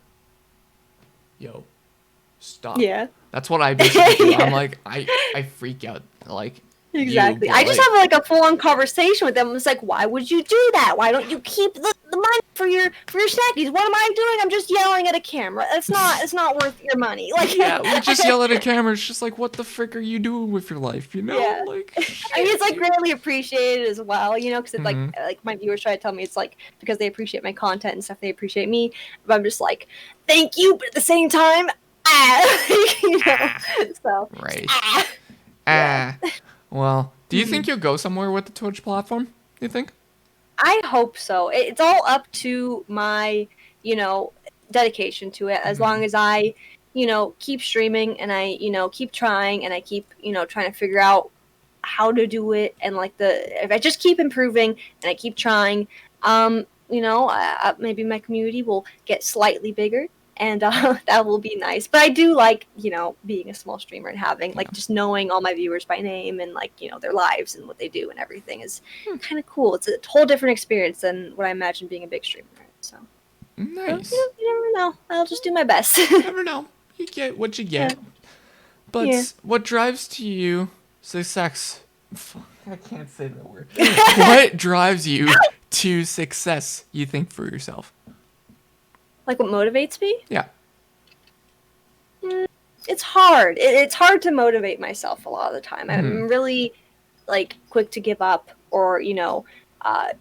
Speaker 1: stop.
Speaker 2: Yeah.
Speaker 1: That's what I basically do. I'm like, I freak out. Like,
Speaker 2: exactly. I just have like a full-on conversation with them. It's like, why would you do that? Why don't you keep the money for your snackies? What am I doing? I'm just yelling at a camera. It's not worth your money. Like,
Speaker 1: yeah, we just yell at a camera. It's just like, what the frick are you doing with your life? You know,
Speaker 2: yeah.
Speaker 1: like.
Speaker 2: I mean, it's like greatly appreciated as well. You know, because it's like my viewers try to tell me it's like because they appreciate my content and stuff, they appreciate me. But I'm just like, thank you, but at the same time, you know. So
Speaker 1: right.
Speaker 2: Yeah.
Speaker 1: Well, do you think you'll go somewhere with the Twitch platform? You think?
Speaker 2: I hope so. It's all up to my, you know, dedication to it. As long as I, you know, keep streaming and I, you know, keep trying and I keep, you know, trying to figure out how to do it, and like if I just keep improving and I keep trying, you know, maybe my community will get slightly bigger. And that will be nice. But I do like, you know, being a small streamer and having, like, just knowing all my viewers by name and, like, you know, their lives and what they do and everything is kind of cool. It's a whole different experience than what I imagine being a big streamer. So,
Speaker 1: nice.
Speaker 2: So, you never know. I'll just do my best.
Speaker 1: You never know. You get what you get. Yeah. But what drives to you success? I can't say that word. What drives you to success, you think, for yourself?
Speaker 2: Like what motivates me?
Speaker 1: Yeah.
Speaker 2: It's hard. It's hard to motivate myself a lot of the time. I'm really like quick to give up or, you know,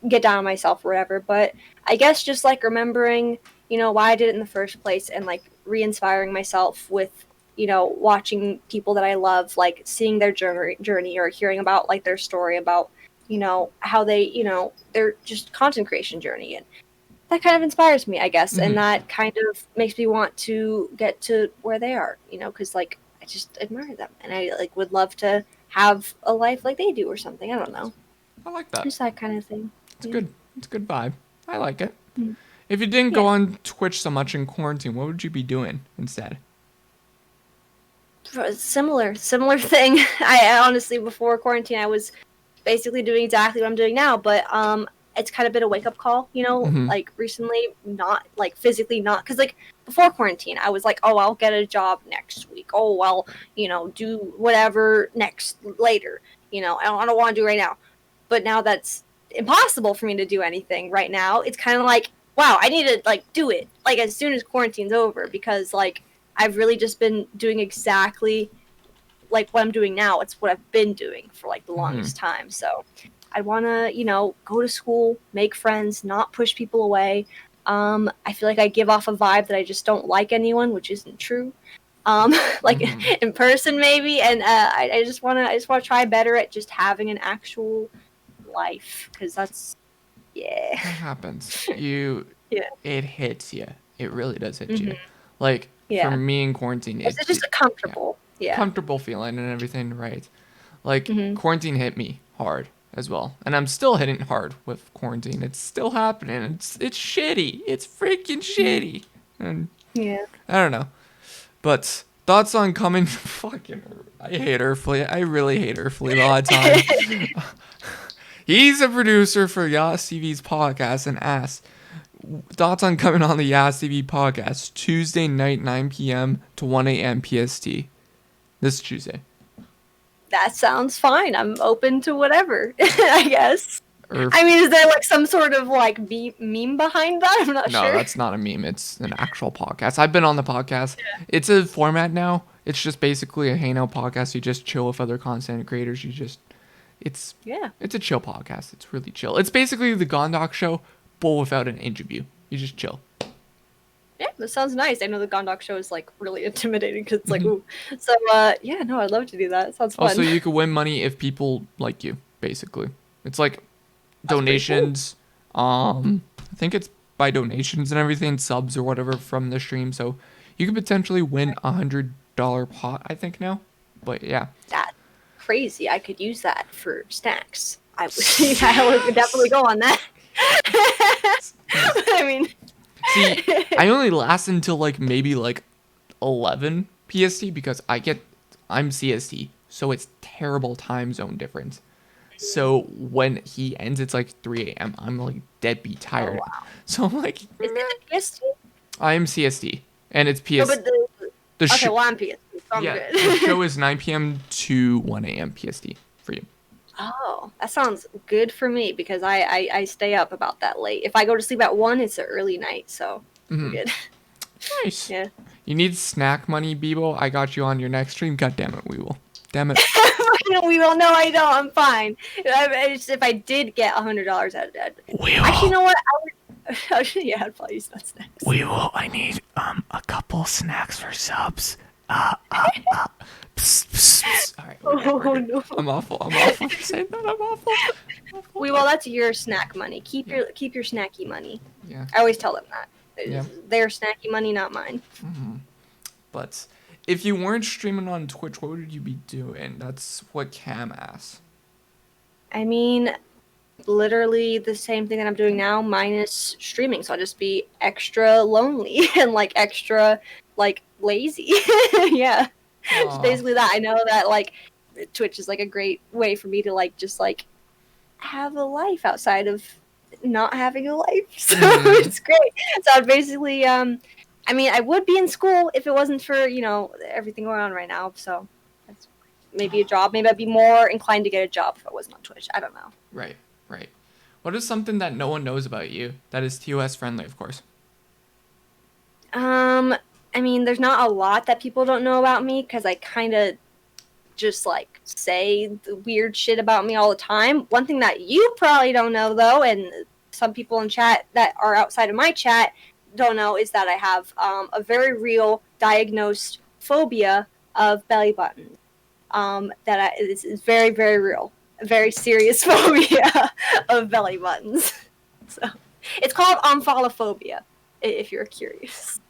Speaker 2: get down on myself or whatever. But I guess just like remembering, you know, why I did it in the first place and like re-inspiring myself with, you know, watching people that I love, like seeing their journey or hearing about like their story about, you know, how they, you know, their just content creation journey. And that kind of inspires me, I guess, and that kind of makes me want to get to where they are, you know, because like I just admire them, and I like would love to have a life like they do or something. I don't know.
Speaker 1: I like that.
Speaker 2: Just that kind of thing.
Speaker 1: It's good. It's a good vibe. I like it. If you didn't go on Twitch so much in quarantine, what would you be doing instead?
Speaker 2: Similar thing. I honestly, before quarantine, I was basically doing exactly what I'm doing now, but it's kind of been a wake-up call, you know, like recently, not like physically not, because like before quarantine I was like, oh, I'll get a job next week, oh, I'll, you know, do whatever later, you know, I don't want to do right now. But now that's impossible for me to do anything right now. It's kind of like wow, I need to like do it like as soon as quarantine's over, because like I've really just been doing exactly like what I'm doing now. It's what I've been doing for like the longest time. So I want to, go to school, make friends, not push people away. I feel like I give off a vibe that I just don't like anyone, which isn't true. Like in person maybe, and I just want to try better at just having an actual life, because that's
Speaker 1: That happens.
Speaker 2: Yeah.
Speaker 1: It hits you. It really does hit you. Like for
Speaker 2: Yeah.
Speaker 1: me in quarantine,
Speaker 2: It's just a comfortable. Yeah.
Speaker 1: comfortable feeling and everything, right? Like
Speaker 2: Mhm.
Speaker 1: quarantine hit me hard as well, and I'm still hitting hard with quarantine. It's still happening. It's shitty. It's freaking shitty. And
Speaker 2: Yeah.
Speaker 1: I don't know, but thoughts on coming? Fucking, I hate Earthly. I really hate Earthly a lot of time. He's a producer for Yas TV's podcast and asks thoughts on coming on the Yas TV podcast Tuesday night 9 p.m. to 1 a.m. PST. This Tuesday.
Speaker 2: That sounds fine. I'm open to whatever, I guess.
Speaker 1: Or
Speaker 2: I mean, is there like some sort of like meme behind that? I'm not
Speaker 1: no,
Speaker 2: sure.
Speaker 1: that's not a meme. It's an actual podcast. I've been on the podcast. Yeah. It's a format now. It's just basically a hangout podcast. You just chill with other content creators. It's a chill podcast. It's really chill. It's basically the Gondok show, but without an interview. You just chill.
Speaker 2: Yeah, that sounds nice. I know the Gondok show is like really intimidating because it's like, ooh. So, yeah, no, I'd love to do that. It sounds fun.
Speaker 1: Also, you could win money if people like you, basically. It's like donations. Cool. I think it's by donations and everything, subs or whatever from the stream. So you could potentially win $100 pot, I think now. But yeah.
Speaker 2: That's crazy. I could use that for snacks. I would definitely go on that. I mean...
Speaker 1: See, I only last until like maybe like 11 PST because I'm CST, so it's terrible time zone difference. So when he ends, it's like 3 a.m. I'm like deadbeat tired.
Speaker 2: Oh, wow.
Speaker 1: So I'm like,
Speaker 2: is it the PST?
Speaker 1: I am CST, and it's PST.
Speaker 2: No, but okay, well, I'm PST, so I'm good.
Speaker 1: The show is 9 p.m. to 1 a.m. PST for you.
Speaker 2: Oh, that sounds good for me because I stay up about that late. If I go to sleep at 1, it's an early night, so I'm good.
Speaker 1: Nice.
Speaker 2: Yeah.
Speaker 1: You need snack money, Beebo? I got you on your next stream. God damn it, we will. Damn it.
Speaker 2: We will. No, I don't. I'm fine. If I did get $100, I'd
Speaker 1: we will.
Speaker 2: Actually, you know what? Yeah, I'd probably use that snacks.
Speaker 1: We will. I need a couple snacks for subs. Psst, psst, psst. All right, we're good. No. I'm awful for saying that. I'm awful.
Speaker 2: Well, that's your snack money. Keep your snacky money.
Speaker 1: Yeah.
Speaker 2: I always tell them that.
Speaker 1: Yeah.
Speaker 2: Their snacky money, not mine.
Speaker 1: Mm-hmm. But if you weren't streaming on Twitch, what would you be doing? That's what Cam asks.
Speaker 2: I mean, literally the same thing that I'm doing now, minus streaming. So I'll just be extra lonely and like extra like lazy. Yeah. It's basically that. I know that like Twitch is like a great way for me to like just like have a life outside of not having a life. So it's great. So I'd basically I mean, I would be in school if it wasn't for, everything going on right now. So that's maybe a job. Maybe I'd be more inclined to get a job if I wasn't on Twitch. I don't know.
Speaker 1: Right. What is something that no one knows about you that is TOS friendly, of course?
Speaker 2: I mean, there's not a lot that people don't know about me because I kind of just like say the weird shit about me all the time. One thing that you probably don't know though, and some people in chat that are outside of my chat don't know, is that I have a very real diagnosed phobia of belly buttons. Is very, very real, a very serious phobia of belly buttons. So it's called omphalophobia, if you're curious.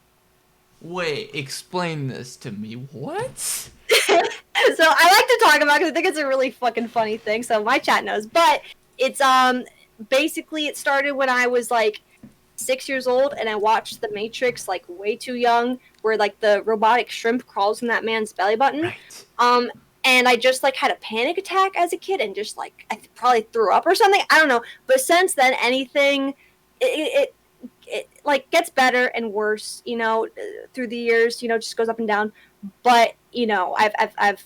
Speaker 1: Wait, explain this to me. What?
Speaker 2: So I like to talk about it because I think it's a really fucking funny thing. So my chat knows, but it's basically it started when I was like 6 years old and I watched The Matrix like way too young, where like the robotic shrimp crawls in that man's belly button. Right. And I just like had a panic attack as a kid and just like I probably threw up or something. I don't know. But since then, anything it like gets better and worse, through the years, just goes up and down. But, I've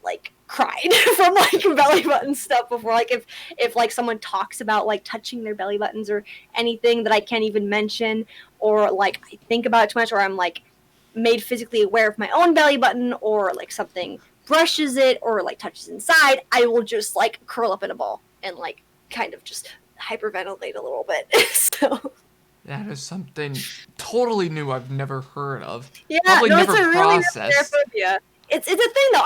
Speaker 2: like cried from like belly button stuff before. Like if like someone talks about like touching their belly buttons or anything that I can't even mention, or like I think about it too much, or I'm like made physically aware of my own belly button, or like something brushes it or like touches inside, I will just like curl up in a ball and like kind of just hyperventilate a little bit. So
Speaker 1: That is something totally new I've never heard of.
Speaker 2: yeah,
Speaker 1: Probably
Speaker 2: no,
Speaker 1: never
Speaker 2: it's a really
Speaker 1: processed.
Speaker 2: rare phobia. It's a thing though.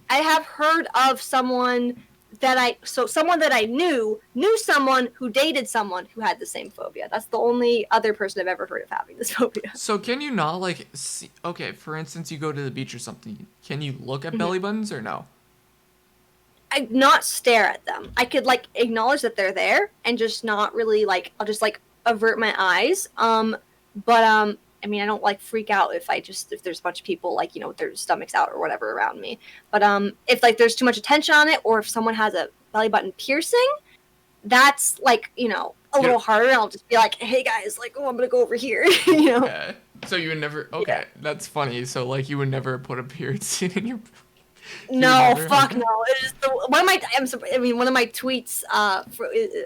Speaker 2: I have heard of someone that I knew someone who dated someone who had the same phobia. That's the only other person I've ever heard of having this phobia.
Speaker 1: So can you not like see, okay, for instance, you go to the beach or something, can you look at belly buttons or no?
Speaker 2: I not stare at them. I could like acknowledge that they're there and just not really like I'll just like avert my eyes. But I mean I don't like freak out if there's a bunch of people like, you know, with their stomachs out or whatever around me. But if like there's too much attention on it, or if someone has a belly button piercing, that's like, you know, a little harder. I'll just be like, hey guys, like, oh, I'm gonna go over here. You know.
Speaker 1: Okay. So you would never that's funny. So like you would never put a piercing in your
Speaker 2: No, fuck no. It is one of my tweets. I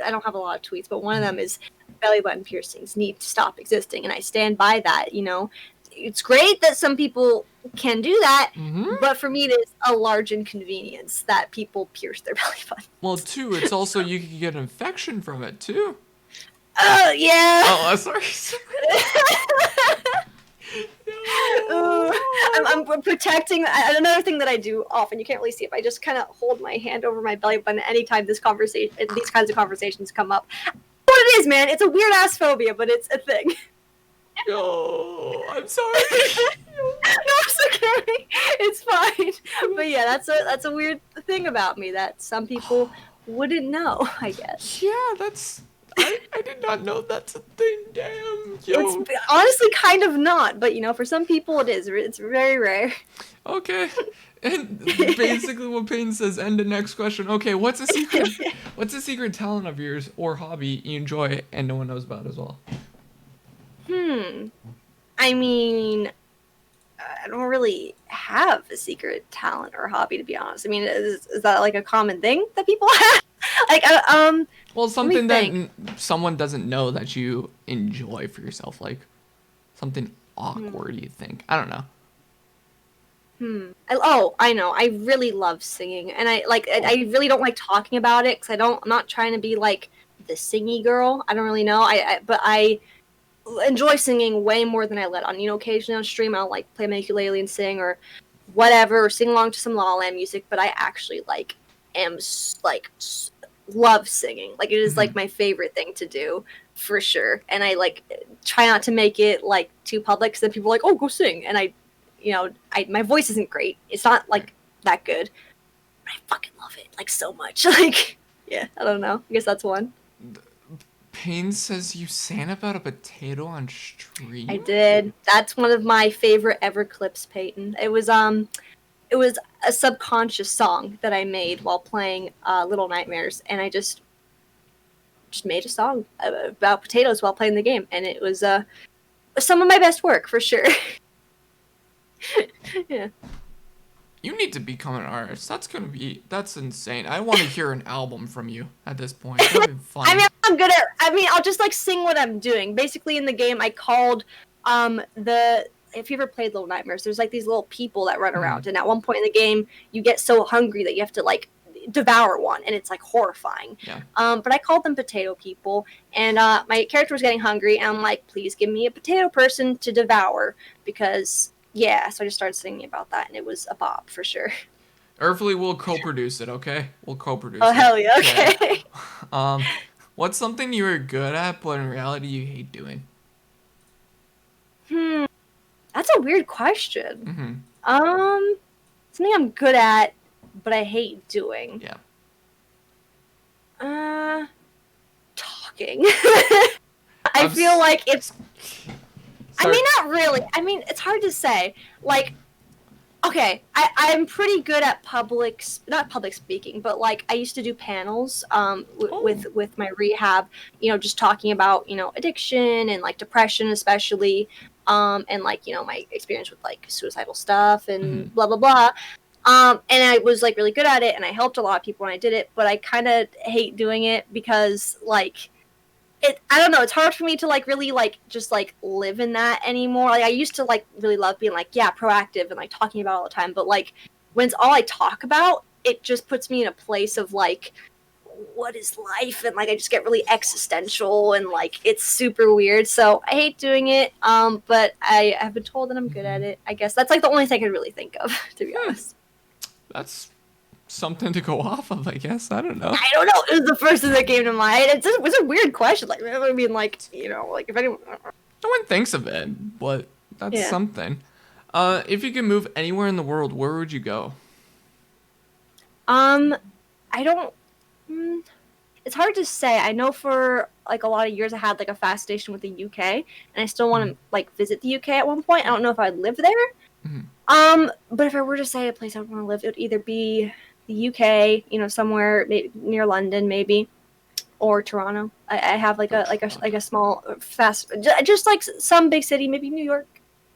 Speaker 2: don't have a lot of tweets, but one of them is belly button piercings need to stop existing, and I stand by that. You know, it's great that some people can do that, but for me, it is a large inconvenience that people pierce their belly button.
Speaker 1: Well, too, it's also you could get an infection from it too.
Speaker 2: Oh yeah.
Speaker 1: Oh, sorry.
Speaker 2: I'm protecting. Another thing that I do often, you can't really see it, but I just kind of hold my hand over my belly button anytime these kinds of conversations come up. What it is, man, it's a weird ass phobia, but it's a thing.
Speaker 1: Oh, I'm sorry.
Speaker 2: No, it's okay. It's fine. But yeah, that's a weird thing about me that some people wouldn't know, I guess.
Speaker 1: Yeah, I did not know that's a thing. Damn. Yo.
Speaker 2: It's honestly kind of not, but you know, for some people it is. It's very rare.
Speaker 1: Okay. And basically what Peyton says, end the next question. Okay, what's a secret talent of yours or hobby you enjoy and no one knows about as well?
Speaker 2: I mean, I don't really have a secret talent or hobby, to be honest. I mean, is that like a common thing that people have? Like,
Speaker 1: well, something that someone doesn't know that you enjoy for yourself, like something awkward you think. I don't know.
Speaker 2: I know. I really love singing, and I really don't like talking about it because I'm not trying to be like the singy girl. I don't really know. But I enjoy singing way more than I let on. You know, occasionally on stream I'll like play my ukulele and sing or whatever, or sing along to some La La Land music. But I actually love singing. Like it is like my favorite thing to do for sure. And I like try not to make it like too public because then people are like, oh, go sing. And my voice isn't great. It's not like that good. But I fucking love it like so much. Like, yeah, I don't know. I guess that's one.
Speaker 1: Payne says you sang about a potato on stream.
Speaker 2: I did. That's one of my favorite ever clips, Peyton. It was a subconscious song that I made while playing Little Nightmares, and I just made a song about potatoes while playing the game, and it was some of my best work for sure. Yeah.
Speaker 1: You need to become an artist. That's insane. I want to hear an album from you at this point. That'd be fun.
Speaker 2: I'll just like sing what I'm doing. Basically in the game I called if you ever played Little Nightmares, there's like these little people that run around, and at one point in the game you get so hungry that you have to like devour one, and it's like horrifying.
Speaker 1: Yeah.
Speaker 2: But I called them potato people, and my character was getting hungry, and I'm like, please give me a potato person to devour, because yeah, so I just started singing about that, and it was a bop for sure.
Speaker 1: Earthly will co-produce it, okay? We'll co-produce it.
Speaker 2: Oh, hell yeah, okay.
Speaker 1: Yeah. What's something you were good at, but in reality you hate doing?
Speaker 2: That's a weird question. Something I'm good at, but I hate doing.
Speaker 1: Yeah.
Speaker 2: Talking. I feel like it's... I mean, not really. I mean, it's hard to say. Like, okay, I'm pretty good at not public speaking, but like I used to do panels with my rehab, you know, just talking about, you know, addiction and like depression especially, and like, you know, my experience with like suicidal stuff and blah, blah, blah. And I was like really good at it, and I helped a lot of people when I did it. But I kind of hate doing it because like I don't know, it's hard for me to like really like just like live in that anymore. Like I used to like really love being like proactive and like talking about it all the time. But like when it's all I talk about, it just puts me in a place of like, what is life? And like I just get really existential and like it's super weird. So I hate doing it. But I have been told that I'm good at it. I guess that's like the only thing I could really think of, to be honest.
Speaker 1: That's something to go off of, I guess. I don't know.
Speaker 2: I don't know. It was the first thing that came to mind. It was a weird question. Like I mean, like like if anyone.
Speaker 1: No one thinks of it, but that's something. If you could move anywhere in the world, where would you go?
Speaker 2: I don't. It's hard to say. I know for like a lot of years I had like a fascination with the UK, and I still want to like visit the UK at one point. I don't know if I'd live there. But if I were to say a place I would want to live, it would either be the UK, somewhere maybe near London, maybe, or Toronto. I have like a small fast, just like some big city, maybe New York,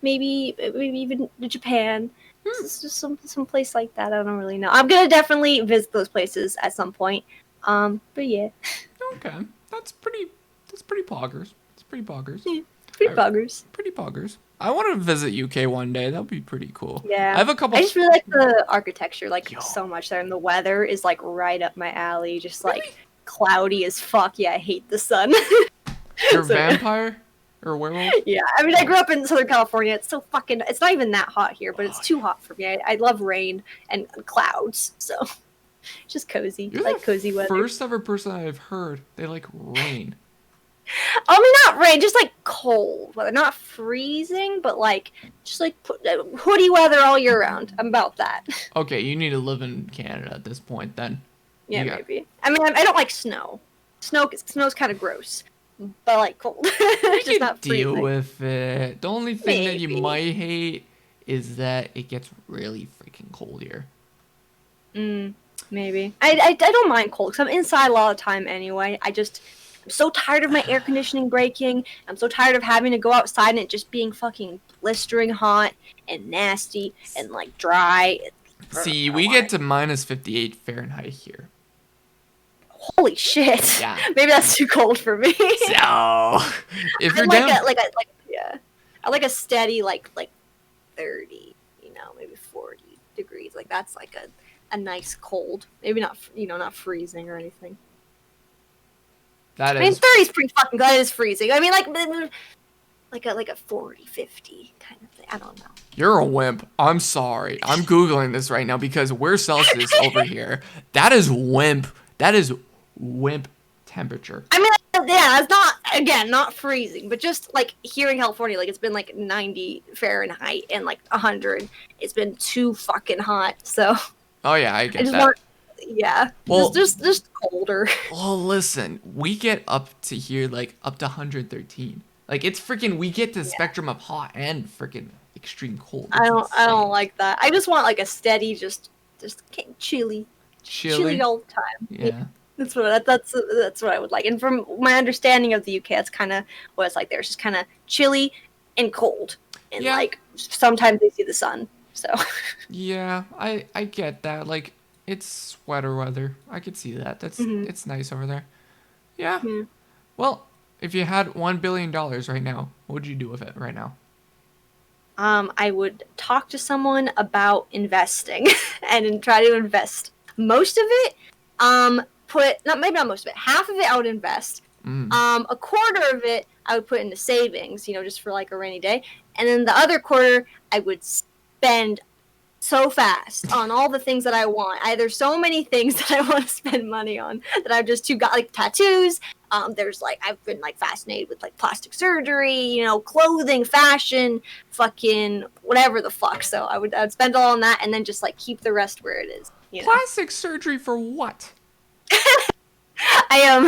Speaker 2: maybe even Japan. It's just some place like that. I don't really know. I'm gonna definitely visit those places at some point. But yeah.
Speaker 1: Okay, that's pretty poggers. It's pretty poggers.
Speaker 2: Yeah, pretty poggers.
Speaker 1: Pretty poggers. I want to visit UK one day. That would be pretty cool.
Speaker 2: Yeah.
Speaker 1: I have a couple.
Speaker 2: I just really like the architecture, like so much there, and the weather is like right up my alley. Just like cloudy as fuck. Yeah, I hate the sun.
Speaker 1: You're a vampire or a werewolf?
Speaker 2: Yeah, I mean, I grew up in Southern California. It's so fucking. It's not even that hot here, but it's too hot for me. I love rain and clouds, so it's just cozy.
Speaker 1: You're
Speaker 2: like cozy weather.
Speaker 1: First ever person I've heard they like rain.
Speaker 2: I mean, not rain, just like cold weather, not freezing, but like just like hoodie weather all year round. I'm about that.
Speaker 1: Okay, you need to live in Canada at this point, then.
Speaker 2: Yeah, maybe. I mean, I don't like snow. Snow's kind of gross, but like cold.
Speaker 1: You
Speaker 2: just not freezing.
Speaker 1: deal with it. The only thing that you might hate is that it gets really freaking cold here.
Speaker 2: Maybe. I don't mind cold because I'm inside a lot of the time anyway. I'm so tired of my air conditioning breaking. I'm so tired of having to go outside and it just being fucking blistering hot and nasty and like dry.
Speaker 1: See, we get to minus 58 Fahrenheit here.
Speaker 2: Holy shit!
Speaker 1: Yeah.
Speaker 2: Maybe that's too cold for me.
Speaker 1: So, if you're
Speaker 2: down, I like a steady like 30, maybe 40 degrees. Like that's like a nice cold. Maybe not not freezing or anything.
Speaker 1: That is.
Speaker 2: I mean, 30 is pretty fucking good. It is freezing. I mean, like a 40, 50 kind of thing. I don't know.
Speaker 1: You're a wimp. I'm sorry. I'm Googling this right now because we're Celsius over here. That is wimp. That is wimp temperature.
Speaker 2: I mean, yeah, it's not, again, not freezing, but just like here in California, like it's been like 90 Fahrenheit and like 100. It's been too fucking hot. So.
Speaker 1: Oh, yeah, I get that.
Speaker 2: Yeah, well, just colder.
Speaker 1: Well, listen, we get up to here, like, up to 113. Like, it's freaking, we get the spectrum of hot and freaking extreme cold.
Speaker 2: I don't like that. I just want, like, a steady, just chilly all the time.
Speaker 1: Yeah.
Speaker 2: That's what I would like. And from my understanding of the UK, that's kind of what it's like there. It's just kind of chilly and cold. And, like, sometimes they see the sun, so.
Speaker 1: Yeah, I get that. Like, it's sweater weather. I could see that. It's nice over there. Yeah. Well, if you had $1 billion right now, what would you do with it right now?
Speaker 2: I would talk to someone about investing and try to invest most of it. Maybe not most of it. Half of it I would invest. A quarter of it I would put into savings, just for like a rainy day. And then the other quarter I would spend so fast on all the things that I want. There's so many things that I want to spend money on that I've just got, like tattoos. There's like, I've been like fascinated with like plastic surgery, clothing, fashion, fucking whatever the fuck. So I would spend all on that and then just like keep the rest where it is.
Speaker 1: Plastic surgery for what?
Speaker 2: I am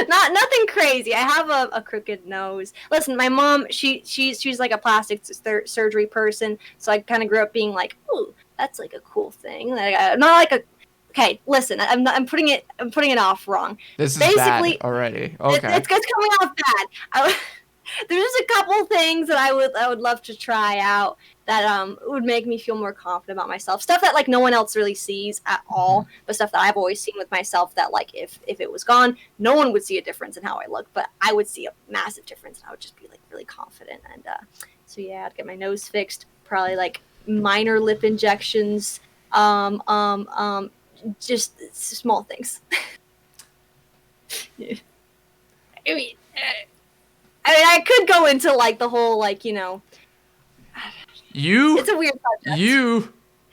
Speaker 2: nothing crazy. I have a crooked nose. Listen, my mom, she's like a plastic surgery person, so I kind of grew up being like, ooh, that's like a cool thing. Like, not like a. Okay, listen, I'm putting it off wrong.
Speaker 1: This is basically bad already. Okay,
Speaker 2: it's coming off bad. There's just a couple things that I would love to try out that would make me feel more confident about myself. Stuff that like no one else really sees at all, but stuff that I've always seen with myself that like if it was gone, no one would see a difference in how I look, but I would see a massive difference and I would just be like really confident. And so yeah, I'd get my nose fixed, probably like minor lip injections, just small things. Yeah. I could go into like the whole like it's a weird subject.
Speaker 1: You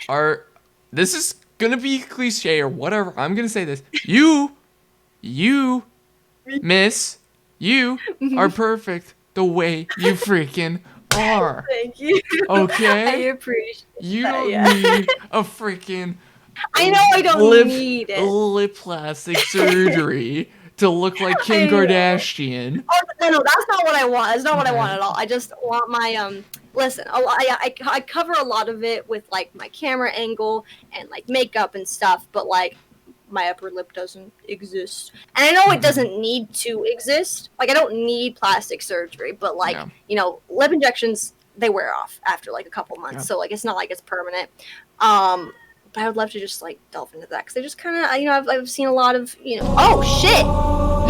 Speaker 1: are. This is gonna be cliche or whatever. I'm gonna say this. You, miss, you are perfect the way you freaking are.
Speaker 2: Thank you.
Speaker 1: Okay.
Speaker 2: I appreciate
Speaker 1: You
Speaker 2: that,
Speaker 1: don't
Speaker 2: yeah.
Speaker 1: need a freaking.
Speaker 2: I know I don't need it.
Speaker 1: Lip plastic surgery to look like Kim
Speaker 2: I know.
Speaker 1: Kardashian.
Speaker 2: Oh, no, that's not what I want. That's not what I want at all. I just want my Listen, I cover a lot of it with like my camera angle and like makeup and stuff, but like my upper lip doesn't exist, and I know it doesn't need to exist. Like I don't need plastic surgery, but like lip injections they wear off after like a couple months, so like it's not like it's permanent. But I would love to just like delve into that because I just kind of I've seen a lot of oh shit.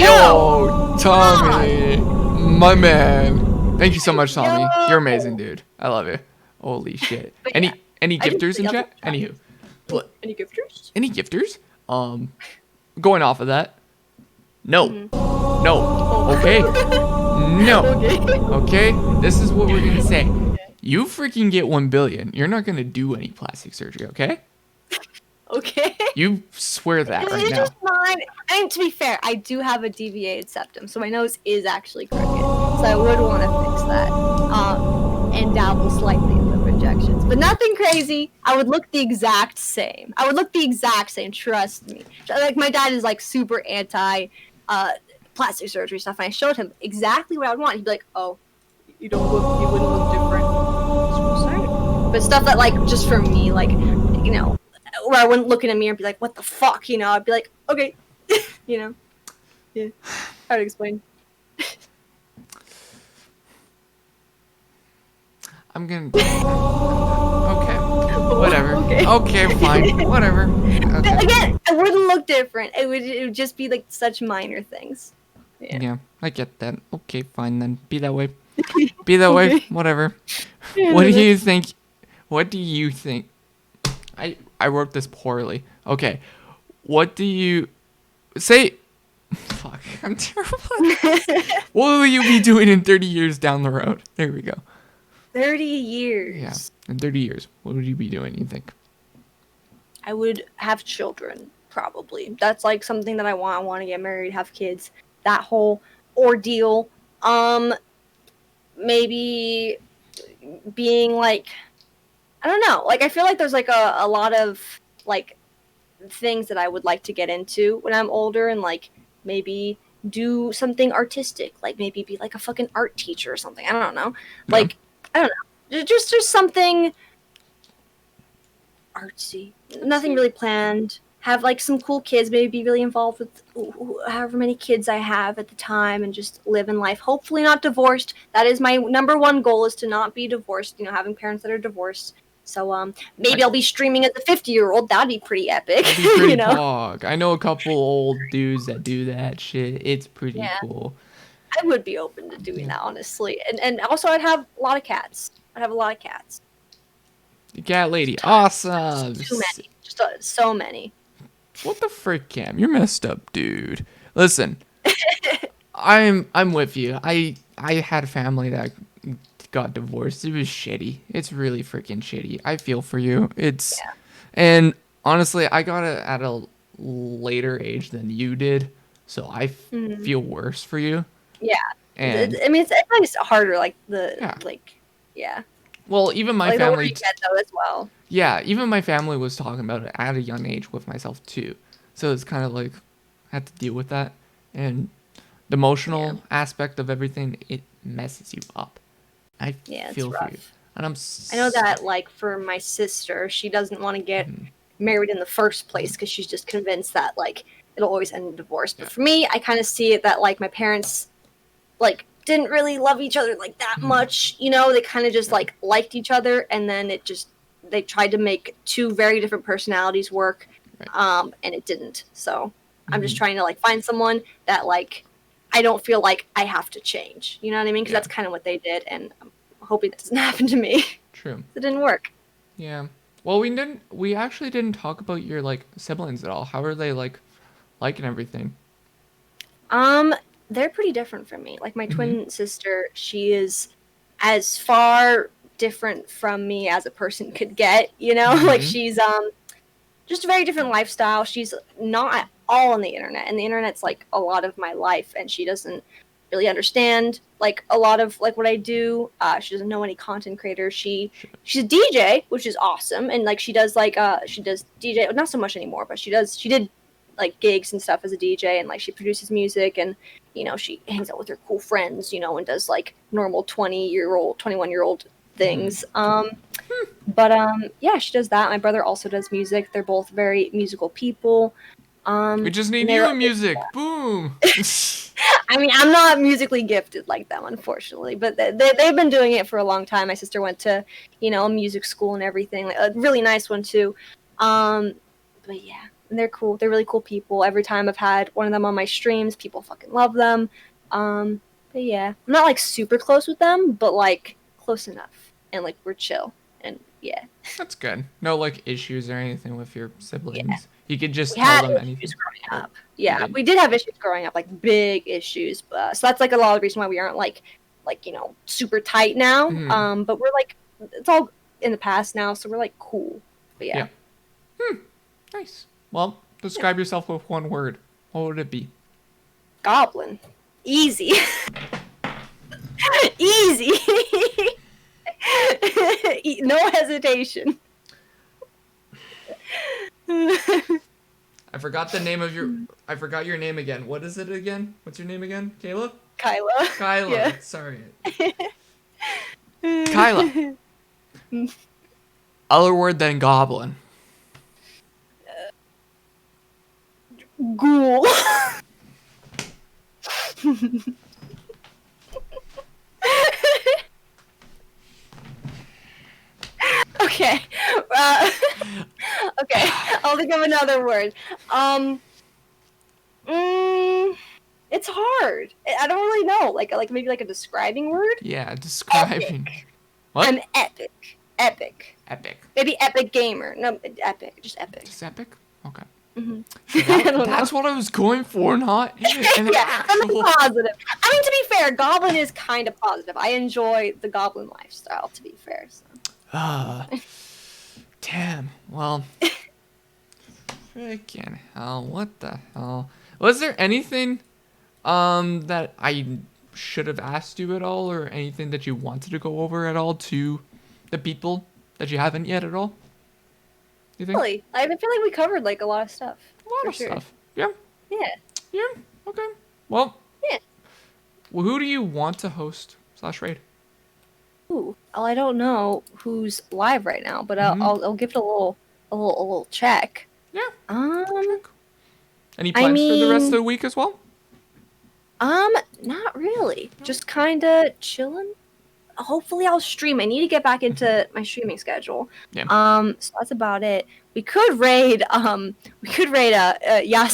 Speaker 1: Yo, Tommy, my man. Thank you so much, Tommy. You're amazing, dude. I love you. Holy shit.
Speaker 2: But
Speaker 1: Any
Speaker 2: yeah,
Speaker 1: gifters in chat? Anywho.
Speaker 2: Any gifters?
Speaker 1: Any gifters? Going off of that. No.
Speaker 2: Mm-hmm.
Speaker 1: No. Okay. No. Okay. This is what we're gonna say. You freaking get 1 billion. You're not gonna do any plastic surgery, okay?
Speaker 2: Okay.
Speaker 1: You swear that right
Speaker 2: It's
Speaker 1: now.
Speaker 2: just mine. I mean, to be fair, I do have a deviated septum, so my nose is actually crooked. So I would want to fix that. And dabble slightly in lip injections. But nothing crazy. I would look the exact same. Trust me. Like, my dad is, like, super anti plastic surgery stuff, and I showed him exactly what I would want. He'd be like, oh, you wouldn't look different. But stuff that, like, just for me, like, where I wouldn't look in a mirror and be like, what the fuck, I'd be like, okay, Yeah. Hard to explain.
Speaker 1: I'm gonna. Okay. Whatever.
Speaker 2: Okay.
Speaker 1: Okay, fine. Whatever. Okay.
Speaker 2: Again, it wouldn't look different. It would just be, like, such minor things.
Speaker 1: Yeah, I get that. Okay, fine then. Be that way. Be that way. Whatever. What do you think? What do you think? I wrote this poorly. Okay. What do you say? Fuck, I'm terrible. What will you be doing in 30 years down the road? There we go.
Speaker 2: 30 years.
Speaker 1: Yeah, in 30 years, what would you be doing, you think?
Speaker 2: I would have children, probably. That's like something that I want. I want to get married, have kids. That whole ordeal. Maybe being like, I don't know. Like, I feel like there's like a lot of like things that I would like to get into when I'm older, and like maybe do something artistic, like maybe be like a fucking art teacher or something. I don't know. Like, I don't know. Just something artsy. Nothing really planned. Have like some cool kids, maybe be really involved with however many kids I have at the time, and just live in life. Hopefully not divorced. That is my number one goal, is to not be divorced, having parents that are divorced. So maybe I'll be streaming as a 50-year-old. That'd be pretty epic.
Speaker 1: That'd be pretty pog. I know a couple old dudes that do that shit. It's pretty cool.
Speaker 2: I would be open to doing that, honestly. And also I'd have a lot of cats.
Speaker 1: The cat lady. Awesome.
Speaker 2: Too many. Just so many.
Speaker 1: What the frick, Cam? You're messed up, dude. Listen, I'm with you. I had a family that got divorced. It was shitty. It's really freaking shitty. I feel for you. And honestly, I got it at a later age than you did, so I feel worse for you.
Speaker 2: Yeah.
Speaker 1: And
Speaker 2: I mean, it's harder. Like
Speaker 1: Well, even my
Speaker 2: like
Speaker 1: family.
Speaker 2: The get though as well.
Speaker 1: Yeah, even my family was talking about it at a young age with myself too. So it's kind of like I had to deal with that, and the emotional aspect of everything, it messes you up. I feel for you, and I
Speaker 2: know that, like, for my sister, she doesn't want to get married in the first place because she's just convinced that like it'll always end in divorce. But for me, I kind of see it that like my parents like didn't really love each other like that much. You know, they kind of just like liked each other, and then they tried to make two very different personalities work, and it didn't. So I'm just trying to like find someone that like I don't feel like I have to change. You know what I mean? Because that's kind of what they did, and I'm hoping that doesn't happen to me.
Speaker 1: True.
Speaker 2: It didn't work.
Speaker 1: Yeah. Well, we actually didn't talk about your like siblings at all. How are they like and everything?
Speaker 2: They're pretty different from me. Like my twin sister, she is as far different from me as a person could get, you know? Like she's just a very different lifestyle. She's not at all on the internet, and the internet's like a lot of my life, and she doesn't really understand like a lot of like what I do. She doesn't know any content creators. She's a DJ, which is awesome, and like she does DJ, not so much anymore, but she did like gigs and stuff as a DJ, and like she produces music, and you know she hangs out with her cool friends, you know, and does like normal 21-year-old things. But yeah, she does that. My brother also does music. They're both very musical people.
Speaker 1: We just need you in music. Boom.
Speaker 2: I mean, I'm not musically gifted like them, unfortunately, but they've been doing it for a long time. My sister went to, you know, a music school and everything, like a really nice one too. But yeah, and they're cool. They're really cool people. Every time I've had one of them on my streams, people fucking love them. But yeah, I'm not like super close with them, but like close enough, and like we're chill, and yeah.
Speaker 1: That's good. No like issues or anything with your siblings.
Speaker 2: Yeah.
Speaker 1: You could just
Speaker 2: We
Speaker 1: tell
Speaker 2: had
Speaker 1: them
Speaker 2: issues
Speaker 1: anything.
Speaker 2: growing up. Yeah, we did have issues growing up, like big issues. So that's like a lot of the reason why we aren't like you know super tight now. But we're like it's all in the past now, so we're like cool. But yeah.
Speaker 1: Nice. Well, describe yourself with one word. What would it be?
Speaker 2: Goblin. Easy. Easy. No hesitation.
Speaker 1: I forgot the name of your. I forgot your name again. What is it again? What's your name again? Kayla?
Speaker 2: Kyla. Yeah.
Speaker 1: Sorry. Kyla. Other word than goblin.
Speaker 2: Ghoul. Okay. Okay. I'll think of another word. It's hard. I don't really know. Like maybe like a describing word.
Speaker 1: Yeah, describing.
Speaker 2: Epic.
Speaker 1: What?
Speaker 2: I'm epic. Epic.
Speaker 1: Epic.
Speaker 2: Maybe epic gamer. No, epic. Just epic.
Speaker 1: Just epic? Okay.
Speaker 2: That's
Speaker 1: what I was going for, not an
Speaker 2: something positive. I mean, to be fair, goblin is kind of positive. I enjoy the goblin lifestyle, to be fair. So.
Speaker 1: Damn. Well, freaking hell. What the hell? Was there anything that I should have asked you at all, or anything that you wanted to go over at all to the people that you haven't yet at all? You think?
Speaker 2: Really? I feel like we covered like a lot of stuff.
Speaker 1: A lot of stuff. Yeah.
Speaker 2: Yeah.
Speaker 1: Yeah. Okay. Well.
Speaker 2: Yeah.
Speaker 1: Well, who do you want to host /raid?
Speaker 2: Ooh. Well, I don't know who's live right now, but I'll give it a little check.
Speaker 1: Yeah.
Speaker 2: Check.
Speaker 1: Any plans for the rest of the week as well?
Speaker 2: Not really. Just kind of chilling. Hopefully I'll stream. I need to get back into my streaming schedule.
Speaker 1: Yeah.
Speaker 2: So that's about it. We could raid Yas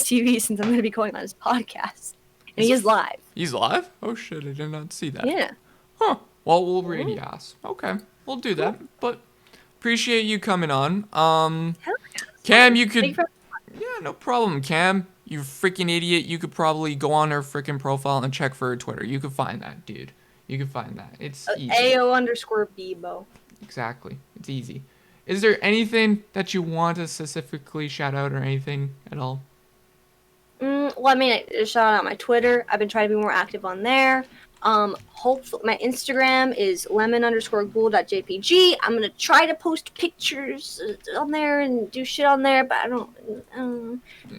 Speaker 2: TV since I'm going to be going on his podcast. And he is live.
Speaker 1: He's live? Oh shit, I did not see that.
Speaker 2: Yeah.
Speaker 1: Huh. Well, we'll raid Yas. Okay. We'll do that. But appreciate you coming on.
Speaker 2: Hell yeah.
Speaker 1: Cam, you could
Speaker 2: Yeah,
Speaker 1: no problem, Cam. You freaking idiot. You could probably go on her freaking profile and check for her Twitter. You could find that, dude. You can find that. It's easy.
Speaker 2: AO_Beebo.
Speaker 1: Exactly. It's easy. Is there anything that you want to specifically shout out or anything at all?
Speaker 2: Well, I mean, I shout out my Twitter. I've been trying to be more active on there. Hopefully, my Instagram is lemon_ghoul.jpg. I'm gonna try to post pictures on there and do shit on there, but I don't.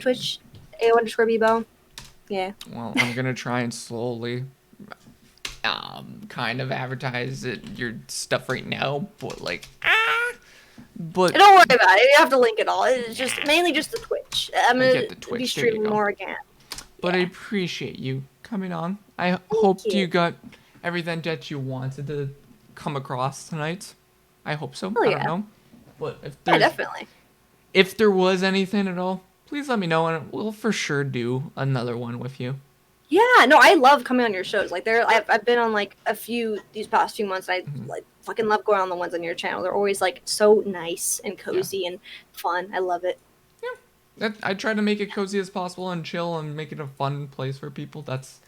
Speaker 2: Twitch, AO_Beebo. Yeah.
Speaker 1: Well, I'm gonna try and slowly kind of advertise your stuff right now, but but
Speaker 2: don't worry about it. You don't have to link it all. It's just mainly just the Twitch. I'm gonna be streaming more again.
Speaker 1: But yeah. I appreciate you coming on. I hope you got everything that you wanted to come across tonight. I hope so.
Speaker 2: Hell
Speaker 1: I
Speaker 2: yeah.
Speaker 1: don't know. But if
Speaker 2: Yeah,
Speaker 1: there's
Speaker 2: definitely.
Speaker 1: if there was anything at all, please let me know, and we'll for sure do another one with you.
Speaker 2: Yeah, no, I love coming on your shows. Like, I've been on like a few these past few months. And I like fucking love going on the ones on your channel. They're always like so nice and cozy and fun. I love it.
Speaker 1: I try to make it cozy as possible and chill and make it a fun place for people. That's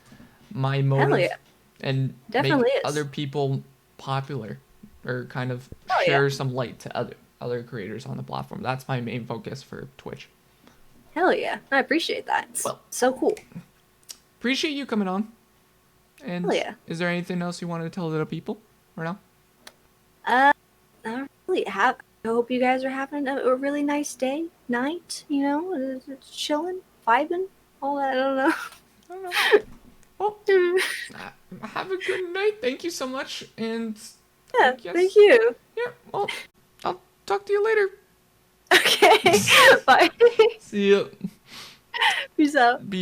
Speaker 1: my
Speaker 2: Hell
Speaker 1: motive.
Speaker 2: yeah.
Speaker 1: And
Speaker 2: Definitely
Speaker 1: make
Speaker 2: is.
Speaker 1: other people popular, or kind of
Speaker 2: Oh,
Speaker 1: share
Speaker 2: yeah.
Speaker 1: some light to other creators on the platform. That's my main focus for Twitch.
Speaker 2: Hell yeah. I appreciate that. It's
Speaker 1: Well,
Speaker 2: so cool.
Speaker 1: appreciate you coming on. And
Speaker 2: Hell yeah.
Speaker 1: is there anything else you want to tell the people or no?
Speaker 2: I don't really have. I hope you guys are having a really nice day, night. You know, chilling, vibing, all that. I don't know.
Speaker 1: I don't know. Well, have a good night. Thank you so much. And
Speaker 2: Yeah,
Speaker 1: yes.
Speaker 2: thank you.
Speaker 1: Yeah, well, I'll talk to you later.
Speaker 2: Okay, bye.
Speaker 1: See ya.
Speaker 2: Peace out.
Speaker 1: Be